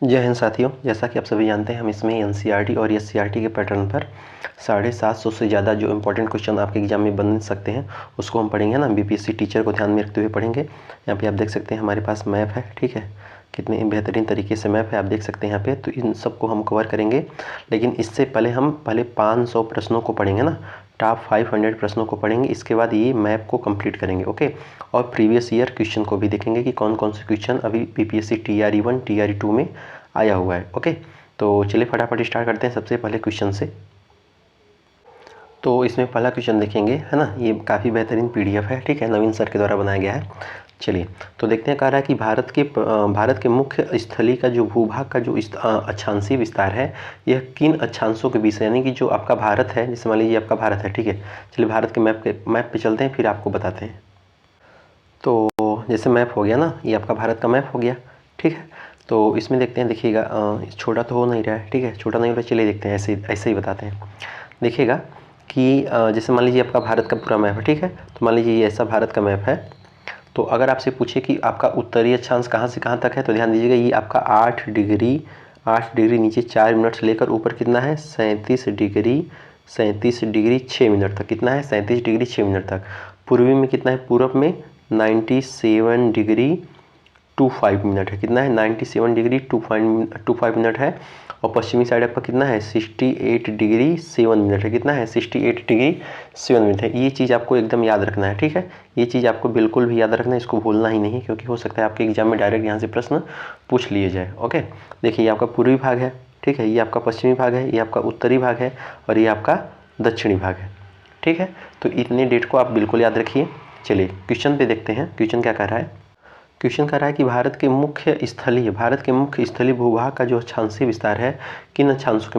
जय हिंद साथियों, जैसा कि आप सभी जानते हैं हम इसमें एनसीईआरटी और एससीईआरटी के पैटर्न पर 750 से ज़्यादा जो इंपॉर्टेंट क्वेश्चन आपके एग्जाम में बन सकते हैं उसको हम पढ़ेंगे ना। बीपीएससी टीचर को ध्यान में रखते हुए पढ़ेंगे। यहाँ पे आप देख सकते हैं हमारे पास मैप है, ठीक है, कितने बेहतरीन तरीके से मैप है आप देख सकते हैं यहाँ पे। तो इन सबको हम कवर करेंगे, लेकिन इससे पहले हम 500 प्रश्नों को पढ़ेंगे ना, टॉप 500 प्रश्नों को पढ़ेंगे। इसके बाद ये मैप को कंप्लीट करेंगे, ओके। और प्रीवियस ईयर क्वेश्चन को भी देखेंगे कि कौन कौन से क्वेश्चन अभी बीपीएससी TRE 1 TRE 2 में आया हुआ है, ओके। तो चलिए फटाफट स्टार्ट करते हैं सबसे पहले क्वेश्चन से। तो इसमें पहला क्वेश्चन देखेंगे, है ना, ये काफ़ी बेहतरीन PDF है, ठीक है, नवीन सर के द्वारा बनाया गया है। चलिए तो देखते हैं, कह रहा है कि भारत के मुख्य स्थली का जो भूभाग का जो अक्षांशीय विस्तार है यह किन अक्षांशों के बीच है, यानी कि जो आपका भारत है, जैसे मान लीजिए आपका भारत है, ठीक है। चलिए भारत के मैप पे चलते हैं, फिर आपको बताते हैं। तो जैसे मैप हो गया ना, ये आपका भारत का मैप हो गया, ठीक है। तो इसमें देखते हैं, देखिएगा छोटा तो हो नहीं रहा है, ठीक है, छोटा नहीं हो रहा है। चलिए देखते हैं, ऐसे ही बताते हैं। देखिएगा कि जैसे मान लीजिए आपका भारत का पूरा मैप है, ठीक है। तो मान लीजिए ये ऐसा भारत का मैप है। तो अगर आपसे पूछे कि आपका उत्तरी अक्षांश कहाँ से कहाँ तक है, तो ध्यान दीजिएगा, ये आपका 8 डिग्री नीचे 4 मिनट से लेकर ऊपर कितना है 37 डिग्री 6 मिनट तक। कितना है 37 डिग्री 6 मिनट तक। पूर्वी में कितना है, पूरब में 97 डिग्री 25 मिनट है। कितना है 97 डिग्री 25 मिनट है। और पश्चिमी साइड आपका कितना है 68 डिग्री 7 मिनट है। कितना है 68 डिग्री 7 मिनट है। ये चीज़ आपको एकदम याद रखना है, ठीक है। ये चीज़ आपको बिल्कुल भी याद रखना है, इसको भूलना ही नहीं, क्योंकि हो सकता है आपके एग्जाम में डायरेक्ट यहाँ से प्रश्न पूछ लिए जाए, ओके। देखिए ये आपका पूर्वी भाग है, ठीक है, ये आपका पश्चिमी भाग है, ये आपका उत्तरी भाग है और ये आपका दक्षिणी भाग है, ठीक है। तो इतने डेट को आप बिल्कुल याद रखिए। चलिए क्वेश्चन पे देखते हैं, क्वेश्चन क्या कह रहा है। क्वेश्चन कह रहा है कि भारत के मुख्य स्थलीय भूभाग का जो अक्षांशीय विस्तार है किन अक्षांशों के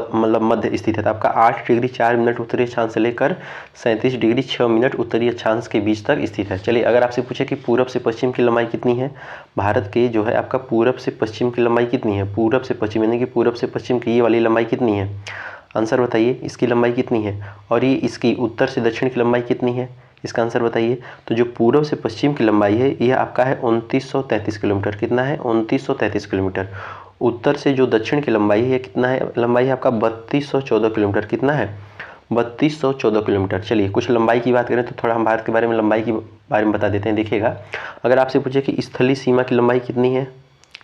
मतलब मध्य स्थित है। तो आपका 8 डिग्री 4 मिनट उत्तरी अक्षांश से लेकर 37 डिग्री 6 मिनट उत्तरी अक्षांश के बीच तक स्थित है। चलिए अगर आपसे पूछे कि पूरब से पश्चिम की लंबाई कितनी है, भारत के जो है आपका पूरब से पश्चिम की लंबाई कितनी है, पूरब से पश्चिम यानी कि पूरब से पश्चिम की ये वाली लंबाई कितनी है, आंसर बताइए, इसकी लंबाई कितनी है। और ये इसकी उत्तर से दक्षिण की लंबाई कितनी है, इसका आंसर बताइए। तो जो पूर्व से पश्चिम की लंबाई है यह आपका है 2933 किलोमीटर। कितना है 2933 किलोमीटर। उत्तर से जो दक्षिण की लंबाई है कितना है, लंबाई है आपका 3214 किलोमीटर। कितना है 3214 किलोमीटर। चलिए कुछ लंबाई की बात करें तो थोड़ा हम भारत के बारे में लंबाई के बारे में बता देते हैं। देखिएगा अगर आपसे पूछे कि स्थलीय सीमा की लंबाई कितनी है,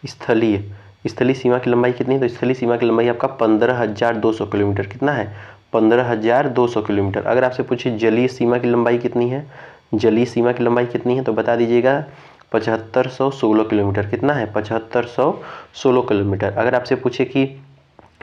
स्थलीय सीमा की लंबाई कितनी है, तो स्थलीय सीमा की लंबाई आपका 15,200 किलोमीटर। कितना है 15,200 किलोमीटर। अगर आपसे पूछे जलीय सीमा की लंबाई कितनी है, जलीय सीमा की लंबाई कितनी है, तो बता दीजिएगा 7516 किलोमीटर। कितना है 7516 किलोमीटर। अगर आपसे पूछे कि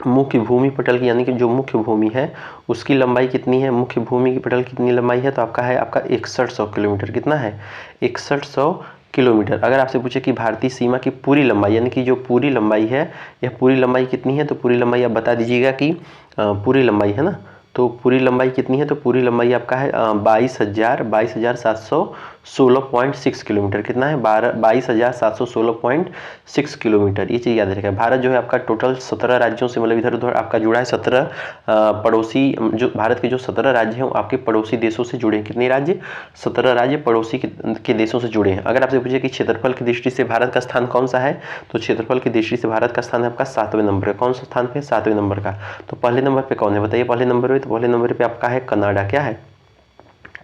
मुख्य भूमि पटल की यानी कि जो मुख्य भूमि है उसकी लंबाई कितनी है, मुख्य भूमि की पटल कितनी लंबाई है, तो आपका है आपका 6100 किलोमीटर। कितना है 6100 किलोमीटर। अगर आपसे पूछे कि भारतीय सीमा की पूरी लंबाई यानी कि जो पूरी लंबाई है यह पूरी लंबाई कितनी है, तो पूरी लंबाई आप बता दीजिएगा कि पूरी लंबाई है ना, तो पूरी लंबाई कितनी है, तो पूरी लंबाई आपका है 22,716.6 किलोमीटर। कितना है 22,716.6 किलोमीटर। ये चीज़ याद रखेगा। भारत जो है आपका टोटल 17 राज्यों से मतलब इधर उधर आपका जुड़ा है। 17 पड़ोसी जो भारत के जो 17 राज्य हैं वो आपके पड़ोसी देशों से जुड़े हैं। कितने राज्य 17 राज्य पड़ोसी के देशों से जुड़े हैं। अगर आपसे पूछे कि क्षेत्रफल की दृष्टि से भारत का स्थान कौन सा है, तो क्षेत्रफल की दृष्टि से भारत का स्थान है आपका 7वें नंबर है। कौन सा स्थान पे 7वें नंबर का। तो पहले नंबर पे कौन है बताइए, पहले नंबर पे, तो पहले नंबर पे आपका है कनाडा। क्या है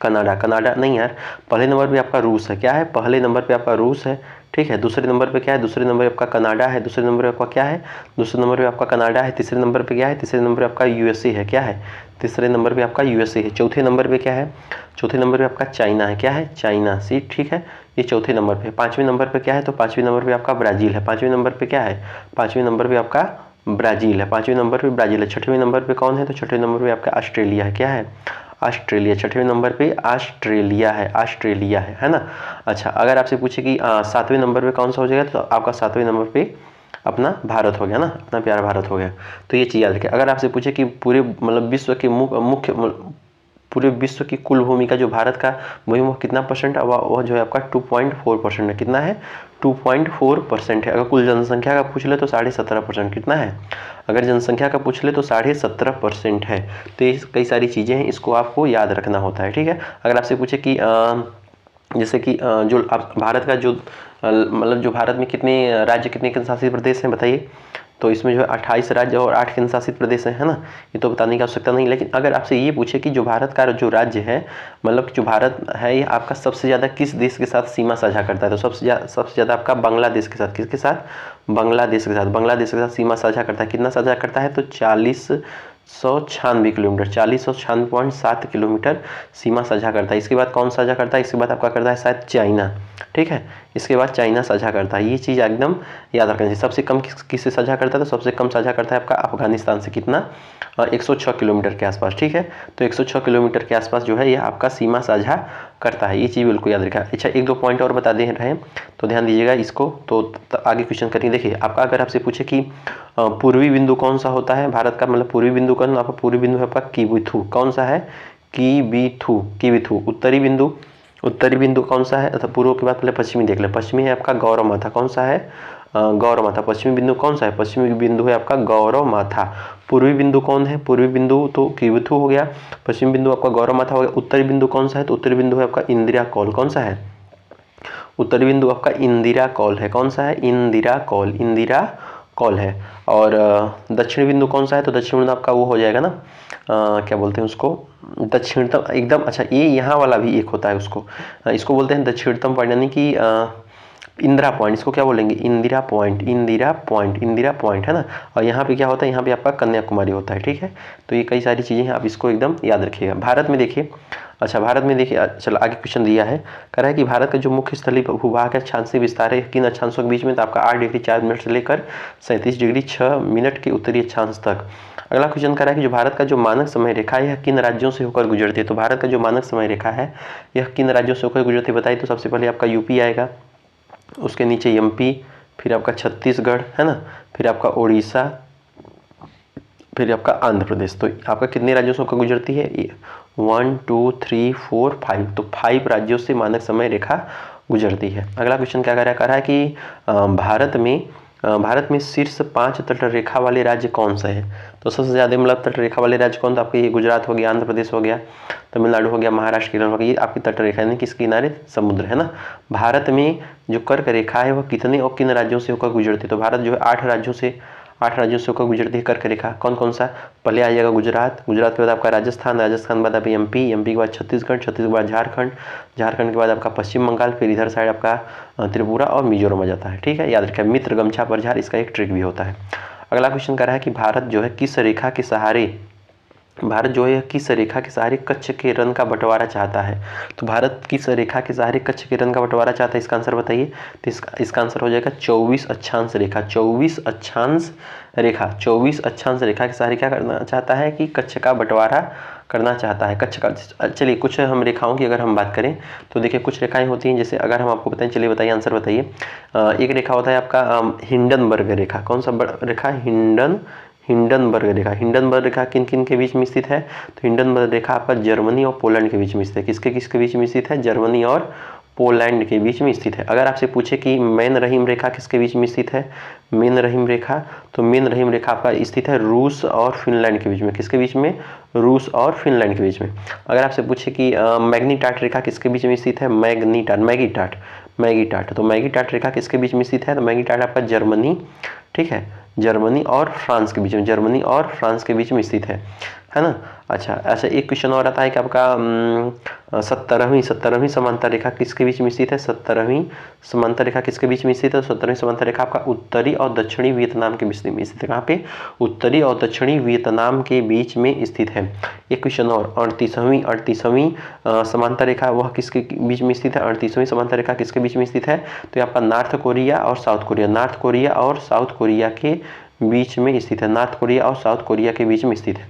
कनाडा नहीं यार, पहले नंबर पे आपका रूस है। क्या है पहले नंबर पे आपका रूस है, ठीक है। दूसरे नंबर पे क्या है, दूसरे नंबर पे आपका कनाडा है। दूसरे नंबर पे आपका क्या है, दूसरे नंबर पे आपका कनाडा है। तीसरे नंबर पे क्या है, तीसरे नंबर पे आपका USA है। क्या है तीसरे नंबर पे आपका USA है। चौथे नंबर पे क्या है, चौथे नंबर पे आपका चाइना है। क्या है चाइना, सी, ठीक है, ये चौथे नंबर पे। पाँचवें नंबर पे क्या है, तो पाँचवें नंबर पे आपका ब्राज़ील है। पाँचवें नंबर पे क्या है, पाँचवें नंबर पे आपका ब्राज़ील है। पाँचवें नंबर पे ब्राज़ील है। छठवें नंबर पे कौन है, तो छठवें नंबर पे आपका ऑस्ट्रेलिया है। क्या है ऑस्ट्रेलिया। छठवें नंबर पे ऑस्ट्रेलिया है ना। अच्छा अगर आपसे पूछे कि 7वें नंबर पे कौन सा हो जाएगा, तो आपका 7वें नंबर पे अपना भारत हो गया ना, अपना प्यारा भारत हो गया। तो ये चीज़ याद रखें। अगर आपसे पूछे कि पूरे मतलब विश्व के मुख्य पूरे विश्व की कुल भूमि का जो भारत का भूमि वो कितना परसेंट है, वह जो है आपका 2.4% है। कितना है 2.4% है। अगर कुल जनसंख्या का पूछ ले तो 17.5%। कितना है, अगर जनसंख्या का पूछ ले तो 17.5% है। तो ये कई सारी चीज़ें हैं, इसको आपको याद रखना होता है, ठीक है। अगर आपसे पूछे कि जैसे कि जो भारत का जो मतलब जो भारत में कितने राज्य कितने केंद्र शासित प्रदेश हैं बताइए। तो इसमें जो है 28 राज्य और 8 केंद्र शासित प्रदेश है ना। ये तो बताने की आवश्यकता नहीं। लेकिन अगर आपसे ये पूछे कि जो भारत का जो राज्य है, मतलब जो भारत है, ये आपका सबसे ज़्यादा किस देश के साथ सीमा साझा करता है, तो सबसे ज़्यादा आपका बांग्लादेश के साथ, किसके साथ, बांग्लादेश के साथ, बांग्लादेश के साथ सीमा साझा करता है। कितना साझा करता है, तो 4096 किलोमीटर, 4096.7 किलोमीटर सीमा साझा करता है। इसके बाद कौन साझा करता है, इसके बाद आपका करता है शायद चाइना, ठीक है। इसके बाद चाइना साझा करता है। ये चीज़ एकदम याद रखना चाहिए। सबसे कम किससे साझा करता है, तो सबसे कम साझा करता है आपका अफगानिस्तान से। कितना, 106 किलोमीटर के आसपास, ठीक है। तो 106 किलोमीटर के आसपास जो है ये आपका सीमा साझा करता है। ये चीज़ बिल्कुल याद रखा। अच्छा, एक दो पॉइंट और बता दे रहे हैं तो ध्यान दीजिएगा इसको। तो आगे क्वेश्चन करेंगे। देखिए आपका, अगर आपसे पूछे कि पूर्वी बिंदु कौन सा होता है भारत का, मतलब पूर्वी बिंदु कौन, आपका पूर्वी बिंदु है आपका किबिथु। कौन सा है, किबिथु, किबिथु। उत्तरी बिंदु कौन सा है, अर्थात पूर्व के बाद पहले पश्चिमी देख ले। पश्चिमी है आपका गौरव माथा। कौन सा है, गौरव माथा। पश्चिमी बिंदु कौन सा है, पश्चिमी बिंदु है आपका गौरव माथा। पूर्वी बिंदु कौन है, पूर्वी बिंदु तो किबिथु हो गया, पश्चिमी बिंदु आपका गौरव माथा हो गया। उत्तरी बिंदु कौन सा है, तो उत्तरी बिंदु है आपका इंदिरा कौल। कौन सा है, उत्तरी बिंदु आपका इंदिरा कौल है। कौन सा है, इंदिरा कौल, इंदिरा कौल है। और दक्षिण बिंदु कौन सा है, तो दक्षिण बिंदु आपका वो हो जाएगा ना, क्या बोलते हैं उसको, दक्षिणतम एकदम। अच्छा, ये यहाँ वाला भी एक होता है, उसको इसको बोलते हैं दक्षिणतम पॉइंट, यानी कि इंदिरा पॉइंट। इसको क्या बोलेंगे, Indira point, Indira point, Indira point, है ना। और यहाँ पे क्या होता है, यहाँ पे आपका कन्याकुमारी होता है, ठीक है। तो ये कई सारी चीज़ें हैं, आप इसको एकदम याद रखिएगा। भारत में देखिए, अच्छा भारत में देखिए, चलो आगे क्वेश्चन दिया है, कह रहा है कि भारत का जो मुख्य स्थलीय भूभाग है, अक्षांशीय विस्तार है किन अक्षांशों के बीच में, तो आपका 8 डिग्री 4 मिनट से लेकर 37 डिग्री 6 मिनट के उत्तरी अक्षांश तक। अगला क्वेश्चन कह रहा है कि जो भारत का जो मानक समय रेखा है, यह किन राज्यों से होकर गुजरती है। तो भारत का जो मानक समय रेखा है, यह किन राज्यों से होकर गुजरती है बताइए। तो सबसे पहले आपका यूपी आएगा, उसके नीचे एमपी, फिर आपका छत्तीसगढ़, है ना, फिर आपका उड़ीसा, फिर आपका आंध्र प्रदेश। तो आपका कितने राज्यों से होकर गुजरती है, 1 2 3 4 5, तो 5 राज्यों से मानक समय रेखा गुजरती है। अगला क्वेश्चन क्या कह रहा है कि भारत में शीर्ष 5 तट रेखा वाले राज्य कौन से हैं। तो सबसे ज़्यादा मतलब तट रेखा वाले राज्य कौन, तो आपके ये गुजरात हो गया, आंध्र प्रदेश हो गया, तमिलनाडु हो गया, महाराष्ट्र, केरल हो गया। ये आपकी तट रेखा यानी किस किनारे, समुद्र, है ना। भारत में जो कर्क रेखा है वह कितने और किन राज्यों से होकर गुजरती है। तो भारत जो है 8 राज्यों से होकर गुजरती है कर्क रेखा। कौन कौन सा, पहले आ जाएगा गुजरात, गुजरात के बाद आपका राजस्थान, राजस्थान के बाद आपका एमपी, एमपी के बाद छत्तीसगढ़, छत्तीसगढ़ के बाद झारखंड, झारखंड के बाद आपका पश्चिम बंगाल, फिर इधर साइड आपका त्रिपुरा और मिजोरम आ जाता है, ठीक है। याद रखिए, मित्र गमछा परझार, इसका एक ट्रिक भी होता है। अगला क्वेश्चन कह रहा है कि भारत जो है किस रेखा के सहारे, भारत जो है किस रेखा के सहारे कच्छ के रण का बंटवारा चाहता है। तो भारत किस रेखा के सहारे कच्छ के रण का बंटवारा चाहता है, इसका आंसर बताइए। तो इसका आंसर हो जाएगा 24 अक्षांश रेखा, 24 अक्षांश रेखा, 24 अक्षांश रेखा के सहारे क्या करना चाहता है, कि कच्छ का बंटवारा करना चाहता है, कच्छ का। चलिए कुछ हम रेखाओं की अगर हम बात करें तो देखिए कुछ रेखाएं होती हैं, जैसे अगर हम आपको बताएं, चलिए बताइए, आंसर बताइए। एक रेखा होता है आपका हिंडनबर्ग रेखा। कौन सा रेखा, हिंडनबर्ग रेखा। हिंडनबर्ग रेखा किन किन के बीच में स्थित है, तो हिंडनबर्ग रेखा आपका जर्मनी और पोलैंड के बीच में स्थित है। किसके किसके बीच में स्थित है, जर्मनी और पोलैंड के बीच में स्थित है। अगर आपसे पूछे कि मेन रहीम रेखा किसके बीच में स्थित है, मेन रहीम रेखा, तो मेन रहीम रेखा आपका स्थित है रूस और फिनलैंड के बीच में। किसके बीच में, रूस और फिनलैंड के बीच में। अगर आपसे पूछे कि मैग्नीटाट रेखा किसके बीच में स्थित है, मैगीटाट, तो मैगीटाट रेखा किसके बीच में स्थित है, तो मैगीटाट आपका जर्मनी, ठीक है, जर्मनी और फ्रांस के बीच में, जर्मनी और फ्रांस के बीच में स्थित है ना। अच्छा, ऐसा एक क्वेश्चन और आता है कि आपका 17वीं समांतर रेखा किसके बीच में स्थित है, 17वीं समांतर रेखा किसके बीच में स्थित है, 17वीं समांतर रेखा आपका उत्तरी और दक्षिणी वियतनाम के बीच में स्थित है। कहाँ पे, उत्तरी और दक्षिणी वियतनाम के बीच में स्थित है। एक क्वेश्चन और, 38वीं समांतर रेखा वह किसके बीच में स्थित है, 38वीं समांतर रेखा किसके बीच में स्थित है, तो आपका नॉर्थ कोरिया और साउथ कोरिया, नॉर्थ कोरिया और साउथ कोरिया के बीच में स्थित है, नॉर्थ कोरिया और साउथ कोरिया के बीच में स्थित है।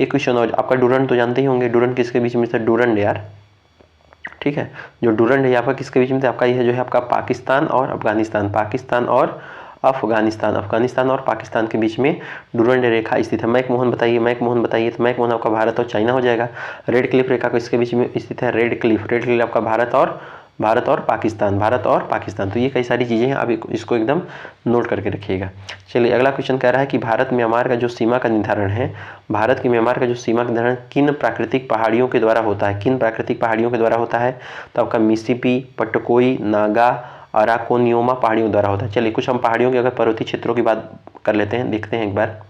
एक क्वेश्चन और, आपका डूरंड तो जानते ही होंगे, डूरंड किसके बीच में स्थित है, डूरंड यार, ठीक है, जो डूरंड है आपका किसके बीच में था, आपका यह जो है आपका पाकिस्तान और अफगानिस्तान, पाकिस्तान और अफगानिस्तान, अफगानिस्तान और पाकिस्तान के बीच में डूरंड रेखा स्थित है। मैक मोहन बताइए, मैक मोहन बताइए, तो मैक मोहन आपका भारत और चाइना हो जाएगा। रेड क्लिफ रेखा किसके बीच में स्थित है, रेड क्लिफ, रेड क्लिफ आपका भारत और भारत और पाकिस्तान, भारत और पाकिस्तान। तो ये कई सारी चीज़ें हैं, आप इसको एकदम नोट करके रखिएगा। चलिए अगला क्वेश्चन कह रहा है कि भारत म्यांमार का जो सीमा का निर्धारण है, भारत की म्यांमार का जो सीमा का निर्धारण किन प्राकृतिक पहाड़ियों के द्वारा होता है, किन प्राकृतिक पहाड़ियों के द्वारा होता है? तो आपका मिसिसिपी, पटकोई, नागा, अराकोनियोमा पहाड़ियों द्वारा होता है। चलिए कुछ हम पहाड़ियों के अगर पर्वतीय क्षेत्रों की बात कर लेते हैं, देखते हैं एक बार।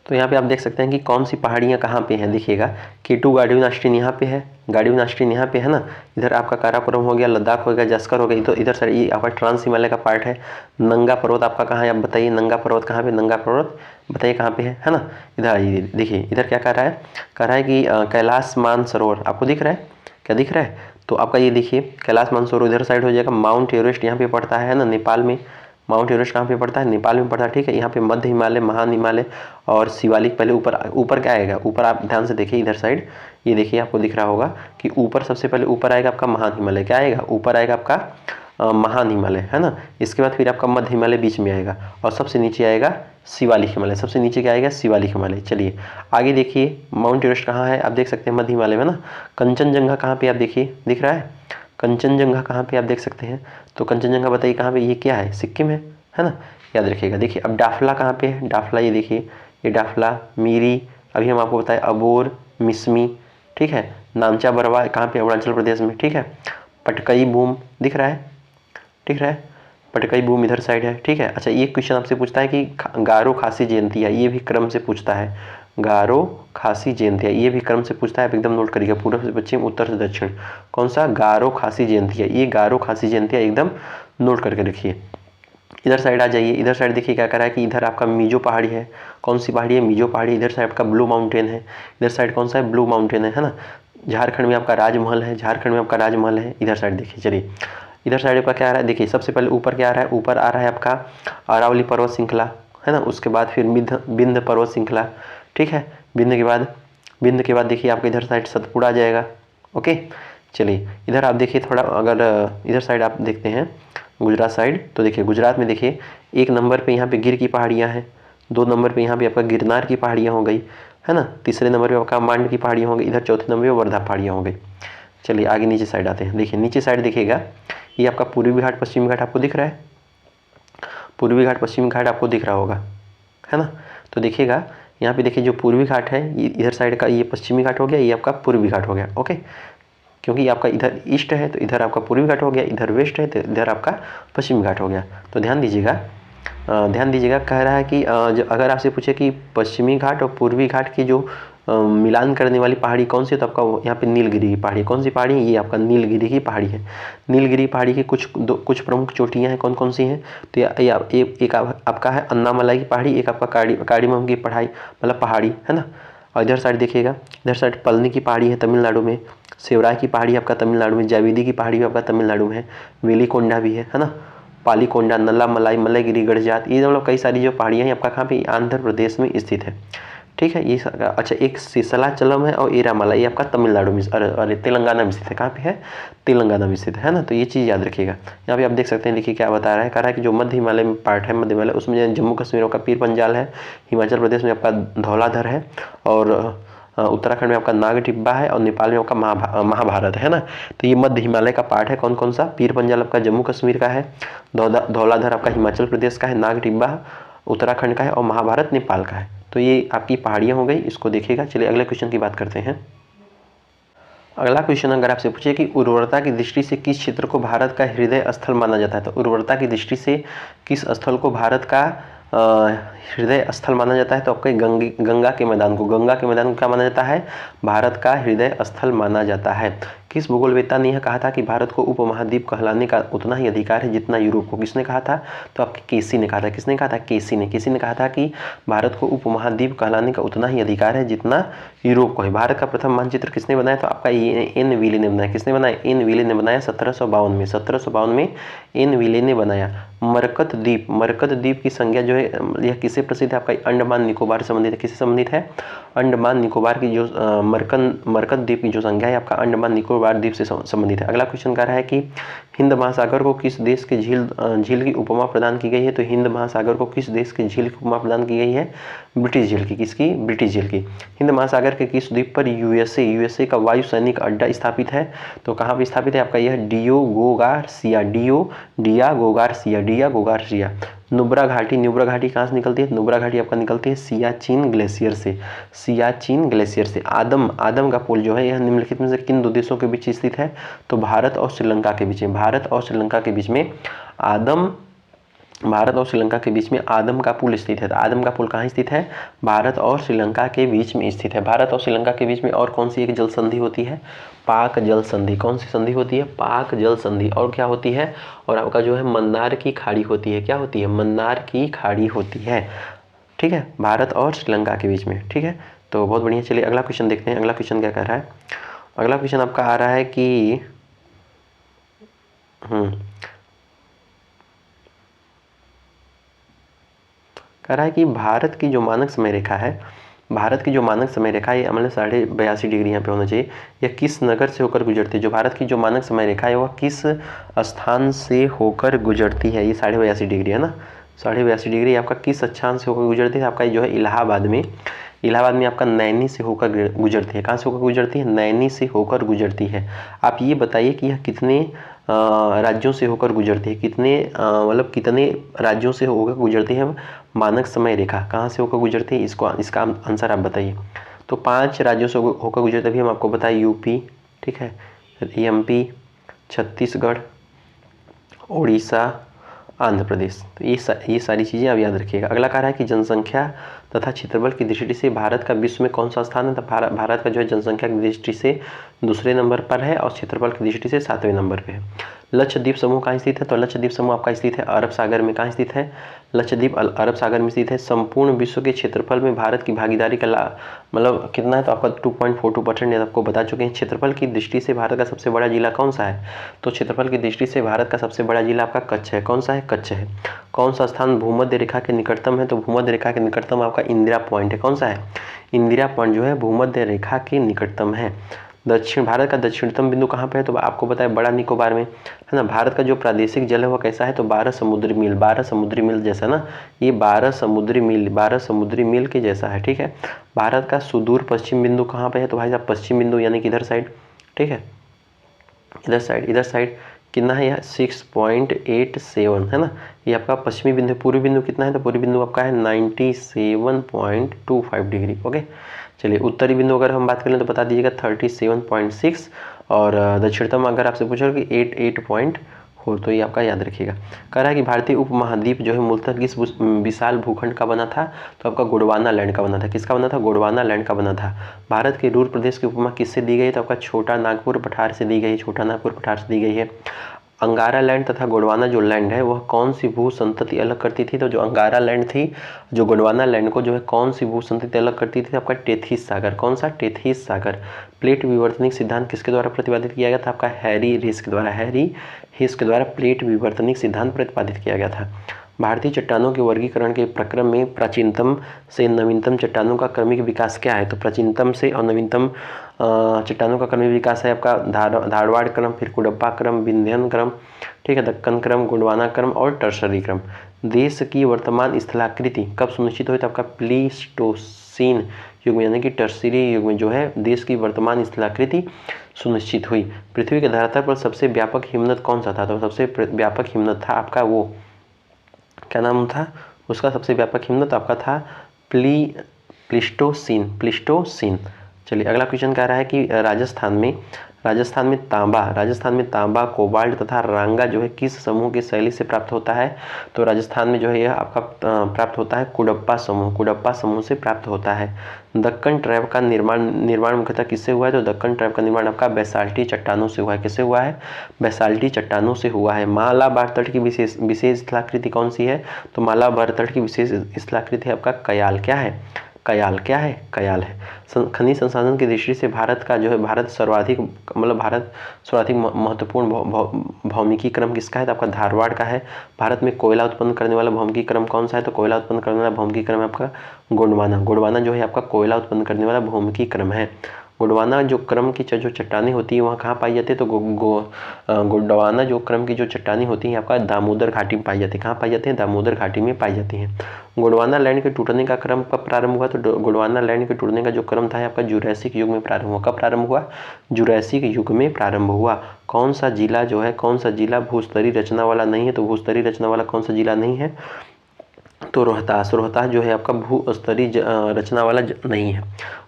तो यहाँ पे आप देख सकते हैं कि कौन सी पहाड़ियाँ कहाँ पे हैं। देखिएगा K2 गार्डियन ऑस्टिन यहाँ पे है, गार्डियन ऑस्टिन यहाँ पे है ना। इधर आपका काराकोरम हो गया, लद्दाख हो गया, जस्कर हो गया। तो इधर सर ये आपका ट्रांस हिमालय का पार्ट है। नंगा पर्वत आपका कहाँ है, आप बताइए। नंगा पर्वत कहाँ पे, नंगा पर्वत बताइए कहाँ पे है ना। इधर आइए, देखिए इधर क्या कह रहा है, कह रहा है कि कैलाश मानसरोवर आपको दिख रहा है, क्या दिख रहा है? तो आपका ये देखिए कैलाश मानसरोवर इधर साइड हो जाएगा। माउंट एवरेस्ट यहाँ पे पड़ता है ना, नेपाल में। माउंट एवरेस्ट कहाँ पे पड़ता है, नेपाल में पड़ता है, ठीक है। यहाँ पे मध्य हिमालय, महान हिमालय और शिवालिक। पहले ऊपर, ऊपर क्या आएगा, ऊपर आप ध्यान से देखिए इधर साइड, ये देखिए आपको दिख रहा होगा कि ऊपर सबसे पहले ऊपर आएगा आपका महान हिमालय। क्या आएगा, ऊपर आएगा आपका महान हिमालय, है ना। इसके बाद फिर आपका मध्य हिमालय बीच में आएगा और सबसे नीचे आएगा शिवालिक हिमालय। सबसे नीचे क्या आएगा, शिवालिक हिमालय। चलिए आगे देखिए, माउंट एवरेस्ट कहाँ है, आप देख सकते हैं मध्य हिमालय में ना। कंचनजंगा कहाँ पे, आप देखिए दिख रहा है कंचनजंगा कहाँ पे, आप देख सकते हैं। तो कंचनजंगा बताइए कहाँ पे, ये क्या है, सिक्किम है ना, याद रखिएगा। देखिए अब डाफला कहाँ पे है, डाफला ये देखिए, ये डाफला, मीरी, अभी हम आपको बताएं अबोर, मिसमी, ठीक है। नामचा बरवा कहाँ पे, अरुणाचल प्रदेश में, ठीक है। पटकई बूम दिख रहा है, दिख रहा है, पटकई बूम इधर साइड है, ठीक है। अच्छा ये क्वेश्चन आपसे पूछता है कि गारो खासी जयंतिया, ये भी क्रम से पूछता है। गारो खासी जयंतिया ये भी क्रम से पूछता है, आप एकदम नोट करिएगा। पूर्व से पश्चिम, उत्तर से दक्षिण, कौन सा, गारो खासी जयंतिया, ये गारो खासी जयंतिया एकदम नोट करके रखिए। इधर साइड आ जाइए, इधर साइड देखिए क्या कर रहा है कि इधर आपका मीजो पहाड़ी है। कौन सी पहाड़ी है, मीजो पहाड़ी। इधर साइड आपका ब्लू माउंटेन है, इधर साइड कौन सा है, ब्लू माउंटेन है ना। झारखंड में आपका राजमहल है, झारखंड में आपका राजमहल है। इधर साइड देखिए, चलिए इधर साइड आपका क्या आ रहा है, देखिए सबसे पहले ऊपर क्या आ रहा है, ऊपर आ रहा है आपका अरावली पर्वत श्रृंखला, है ना। उसके बाद फिर विंध्य पर्वत श्रृंखला, ठीक है। विंध्य के बाद देखिए आपका इधर साइड सतपुड़ा आ जाएगा, ओके। चलिए इधर आप देखिए थोड़ा, अगर इधर साइड आप देखते हैं गुजरात साइड, तो देखिए गुजरात में देखिए 1 नंबर पे यहाँ पे गिर की पहाड़ियाँ हैं, 2 नंबर पे यहाँ पे आपका गिरनार की पहाड़ियाँ हो गई, है ना। तीसरे नंबर पे आपका मांड की पहाड़ियाँ हो गई, इधर चौथे नंबर पे वर्धा पहाड़ियाँ हो गई। चलिए आगे नीचे साइड आते हैं, देखिए नीचे साइड देखिएगा, ये आपका पूर्वी घाट, पश्चिमी घाट आपको दिख रहा है। पूर्वी घाट, पश्चिमी घाट आपको दिख रहा होगा, है ना। तो देखिएगा यहाँ पे देखिए जो पूर्वी घाट है, ये इधर साइड का ये पश्चिमी घाट हो गया, ये आपका पूर्वी घाट हो गया, ओके। क्योंकि आपका इधर ईस्ट है तो इधर आपका पूर्वी घाट हो गया, इधर वेस्ट है तो इधर आपका पश्चिमी घाट हो गया। तो ध्यान दीजिएगा, कह रहा है कि अगर आपसे पूछे कि पश्चिमी घाट और पूर्वी घाट की जो मिलान करने वाली पहाड़ी कौन सी है, तो आपका यहाँ पे नीलगिरी की पहाड़ी। कौन सी पहाड़ी है, ये आपका नीलगिरी की पहाड़ी है। नीलगिरी पहाड़ी की कुछ प्रमुख चोटियाँ हैं, कौन कौन सी हैं, तो एक आपका है अन्नामलाई की पहाड़ी, एक आपका कार्डिमम की पहाड़ी, मतलब पहाड़ी, है ना। और इधर साइड देखिएगा, इधर साइड पलनी की पहाड़ी है तमिलनाडु में, सेवराय की पहाड़ी आपका तमिलनाडु में, जाविदी की पहाड़ी आपका तमिलनाडु में है, वेलीकोंडा भी है ना। पालीकोंडा, नल्ला मलाई, मल्लगिरी, गढ़जात, ये मतलब कई सारी जो पहाड़ियाँ हैं आपका कहाँ पे, आंध्र प्रदेश में स्थित है, ठीक है। ये अच्छा एक सिसलाचलम है और एरामाला, ये आपका तमिलनाडु में, अरे तेलंगाना में स्थित है। कहाँ पे है, तेलंगाना में स्थित है ना। तो ये चीज़ याद रखिएगा। यहाँ पे आप देख सकते हैं, देखिए क्या बता रहा है, कह रहा है कि जो मध्य हिमालय में पार्ट है, मध्य हिमालय, उसमें जम्मू कश्मीर का पीर पंजाल है, हिमाचल प्रदेश में आपका धौलाधर है, और उत्तराखंड में आपका नाग टिब्बा है, और नेपाल में आपका महाभारत है ना। तो ये मध्य हिमालय का पार्ट है। कौन कौन सा, पीर पंजाल आपका जम्मू कश्मीर का है, धौलाधर आपका हिमाचल प्रदेश का है, नाग टिब्बा उत्तराखंड का है, और महाभारत नेपाल का है। तो ये आपकी पहाड़ियाँ हो गई, इसको देखिएगा। चलिए अगले क्वेश्चन की बात करते हैं। अगला क्वेश्चन अगर आपसे पूछे कि उर्वरता की दृष्टि से किस क्षेत्र को भारत का हृदय स्थल माना जाता है, तो उर्वरता की दृष्टि से किस स्थल को भारत का हृदय स्थल माना जाता है, तो आपके गंगा के मैदान को, क्या माना जाता है, भारत का हृदय स्थल माना जाता है। किस भूगोलवेत्ता ने यह कहा था कि भारत को उपमहाद्वीप कहलाने का उतना ही अधिकार है जितना यूरोप को, किसने कहा था, तो आपके केसी ने कहा था। किसने कहा था, केसी ने कहा था कि भारत को उपमहाद्वीप कहलाने का उतना ही अधिकार है जितना यूरोप को है। भारत का प्रथम मानचित्र किसने बनाया, तो आपका एन विले ने बनाया। किसने बनाया, एन विले ने बनाया 1752 में, 1752 में एन विले ने बनाया। मरकत द्वीप की संज्ञा जो है यह किससे प्रसिद्ध है, आपका अंडमान निकोबार से संबंधित है। किससे संबंधित है, अंडमान निकोबार की जो मरकत द्वीप की जो संज्ञा है आपका अंडमान निकोबार द्वीप से संबंधित है। अगला क्वेश्चन कह रहा है कि हिंद महासागर को किस देश के झील की उपमा प्रदान की गई है? तो हिंद महासागर को किस देश के झील की उपमा प्रदान की गई है? ब्रिटिश झील की। किसकी? ब्रिटिश झील की। हिंद महासागर के किस द्वीप पर यूएसए का वायु सैनिक अड्डा स्थापित है? तो कहाँ पर स्थापित है आपका? यह डियागो नुब्रा घाटी कहाँ से निकलती है? नुब्रा घाटी आपका निकलती है सियाचिन ग्लेशियर से। आदम का पुल जो है यह निम्नलिखित में से किन दो देशों के बीच स्थित है? तो भारत और श्रीलंका के बीच में। भारत और श्रीलंका के बीच में आदम का पुल स्थित है। तो आदम का पुल कहाँ स्थित है? भारत और श्रीलंका के बीच में स्थित है। भारत और श्रीलंका के बीच में और कौन सी एक जल संधि होती है? पाक जल संधि। कौन सी संधि होती है? पाक जल संधि। और क्या होती है? और आपका जो है मन्नार की खाड़ी होती है। क्या होती है? मन्नार की खाड़ी होती है। ठीक है, भारत और श्रीलंका के बीच में। ठीक है, तो बहुत बढ़िया। चलिए अगला क्वेश्चन देखते हैं। अगला क्वेश्चन क्या कह रहा है? अगला क्वेश्चन आपका आ रहा है कि कह रहा है कि भारत की जो मानक समय रेखा है, ये मतलब 82.5 डिग्री यहाँ पे होना चाहिए। यह किस नगर से होकर गुजरती है? जो भारत की जो मानक समय रेखा है वह किस स्थान से होकर गुजरती है? ये 82.5 डिग्री है ना। 82.5 डिग्री आपका किस स्थान से होकर गुजरती है? आपका जो है इलाहाबाद में आपका नैनी से होकर गुजरती है। कहाँ से होकर गुजरती है? नैनी से होकर गुजरती है। आप ये बताइए कि यह कितने राज्यों से होकर गुजरती है? कितने राज्यों से होकर गुजरती है मानक समय रेखा? कहाँ से होकर गुजरती है? इसका आंसर आप बताइए। तो 5 राज्यों से होकर गुजरती है। अभी हम आपको बताएं, यूपी, ठीक है, एमपी, छत्तीसगढ़, उड़ीसा, आंध्र प्रदेश। तो ये सारी चीज़ें आप याद रखिएगा। अगला कह रहा है कि जनसंख्या तथा क्षेत्रफल की दृष्टि से भारत का विश्व में कौन सा स्थान है? तो भारत का जो है जनसंख्या की दृष्टि से दूसरे नंबर पर है और क्षेत्रफल की दृष्टि से 7वें नंबर पे है। लक्षद्वीप समूह कहाँ स्थित है? तो लक्षद्वीप समूह आपका स्थित है अरब सागर में। कहाँ स्थित है? लक्षद्वीप अरब सागर में स्थित है। संपूर्ण विश्व के क्षेत्रफल में भारत की भागीदारी का मतलब कितना है? तो आपका 2.42% आपको बता चुके हैं। क्षेत्रफल की दृष्टि से भारत का सबसे बड़ा जिला कौन सा है? तो क्षेत्रफल की दृष्टि से भारत का सबसे बड़ा जिला आपका कच्छ है। कौन सा है? कच्छ है। कौन सा स्थान भूमध्य रेखा के निकटतम है? तो भूमध्य रेखा के निकटतम आपका इंदिरा पॉइंट है। कौन सा है? इंदिरा पॉइंट जो है भूमध्य रेखा के निकटतम है। भारत का दक्षिणतम बिंदु कहाँ पे है? तो आपको पता है बड़ा निकोबार में, है ना। भारत का जो प्रादेशिक जल है वो कैसा है? तो 12 समुद्री मील जैसा ना। ये 12 समुद्री मील के जैसा है। ठीक है। भारत का सुदूर पश्चिम बिंदु कहाँ पे है? तो भाई साहब पश्चिम बिंदु यानी कि इधर साइड। ठीक है, इधर साइड कितना है? यह 6.87 है ना। ये आपका पश्चिमी बिंदु। पूर्वी बिंदु कितना है? तो पूर्वी बिंदु आपका है 97.25 डिग्री। ओके, चलिए उत्तरी बिंदु अगर हम बात करें तो बता दीजिएगा 37.6 और दक्षिणतम अगर आपसे पूछो कि 88.4। तो ये आपका याद रखिएगा। कह रहा है कि भारतीय उपमहाद्वीप जो है मूलतः किस विशाल भूखंड का बना था? तो आपका गोंडवाना लैंड का बना था। किसका बना था? गोंडवाना लैंड का बना था। भारत के रूर प्रदेश की उपमा किससे दी गई? तो आपका छोटा नागपुर पठार से दी गई है। अंगारा लैंड तथा गोंडवाना जो लैंड है वह कौन सी भू संतति अलग करती थी? तो जो अंगारा लैंड थी, जो गोंडवाना लैंड को जो है कौन सी भू संतति अलग करती थी? आपका टेथिस सागर। कौन सा? टेथिस सागर। प्लेट विवर्तनिक सिद्धांत किसके द्वारा प्रतिपादित किया गया था? आपका हैरी हीस के द्वारा प्लेट विवर्तनिक सिद्धांत प्रतिपादित किया गया था। भारतीय चट्टानों के वर्गीकरण के प्रक्रम में प्राचीनतम से नवीनतम चट्टानों का क्रमिक विकास क्या है? तो प्राचीनतम से और नवीनतम चट्टानों का क्रमिक विकास है आपका धारवाड़ क्रम, फिर कुडप्पा क्रम, विंध्यन क्रम, ठीक है, दक्कन क्रम, गोंडवाना क्रम और टर्शरी क्रम। देश की वर्तमान स्थलाकृति कब सुनिश्चित हुई? तो आपका प्लीस्टोसीन युग में यानी कि टर्शरी युग में जो है देश की वर्तमान स्थलाकृति सुनिश्चित हुई। पृथ्वी के धरातल पर सबसे व्यापक हिमनद कौन सा था? तो सबसे व्यापक हिमनद था आपका वो, क्या नाम था उसका? सबसे व्यापक हिमनद आपका था प्लीस्टोसीन। चलिए अगला क्वेश्चन कह रहा है कि राजस्थान में तांबा, कोबाल्ट तथा रांगा जो है किस समूह की शैली से प्राप्त होता है? तो राजस्थान में जो है यह आपका प्राप्त होता है कुडप्पा समूह से प्राप्त होता है। दक्कन ट्रैप का निर्माण मुख्यतः किससे हुआ है? तो दक्कन ट्रैप का निर्माण आपका बेसाल्टी चट्टानों से हुआ है। किससे हुआ है? बेसाल्टी चट्टानों से हुआ है। मालाबार तट की विशेष स्थलाकृति कौन सी है? तो मालाबार तट की विशेष स्थलाकृति आपका कयाल है। खनिज संसाधन की दृष्टि से भारत सर्वाधिक महत्वपूर्ण भौमिकी क्रम किसका है? तो आपका धारवाड़ का है। भारत में कोयला उत्पन्न करने वाला भौमिकी क्रम कौन सा है? तो कोयला उत्पन्न करने वाला भौमिकी क्रम है आपका गोंडवाना जो है आपका कोयला उत्पन्न करने वाला भौमिकी क्रम है। गोंडवाना जो क्रम की जो चट्टानें होती है वहाँ कहाँ पाई जाती है, तो गोंडवाना जो क्रम की जो चट्टानें होती हैं आपका दामोदर घाटी में पाई जाती है। कहाँ पाई जाती है, दामोदर घाटी में पाई जाती हैं। गोंडवाना लैंड के टूटने का क्रम कब प्रारंभ हुआ, तो गोंडवाना लैंड के टूटने का जो क्रम था आपका जुरैसिक युग में प्रारंभ हुआ। कब प्रारंभ हुआ, जुरैसिक युग में प्रारंभ हुआ। कौन सा जिला जो है, कौन सा जिला भूस्तरीय रचना वाला नहीं है, तो भूस्तरीय रचना वाला कौन सा जिला नहीं है, तो रोहतास। रोहतास जो है आपका भूस्तरीय रचना वाला नहीं है।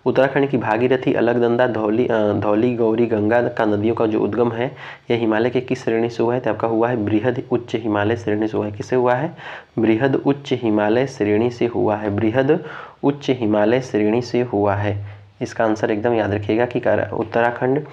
उत्तराखंड की भागीरथी, अलकनंदा, धौली, गौरी गंगा का नदियों का जो उद्गम है यह हिमालय के किस श्रेणी से हुआ है, तो आपका हुआ है बृहद उच्च हिमालय श्रेणी से हुआ है। किससे हुआ है, बृहद उच्च हिमालय श्रेणी से हुआ है। बृहद उच्च हिमालय श्रेणी से हुआ है। इसका आंसर एकदम याद रखिएगा कि उत्तराखंड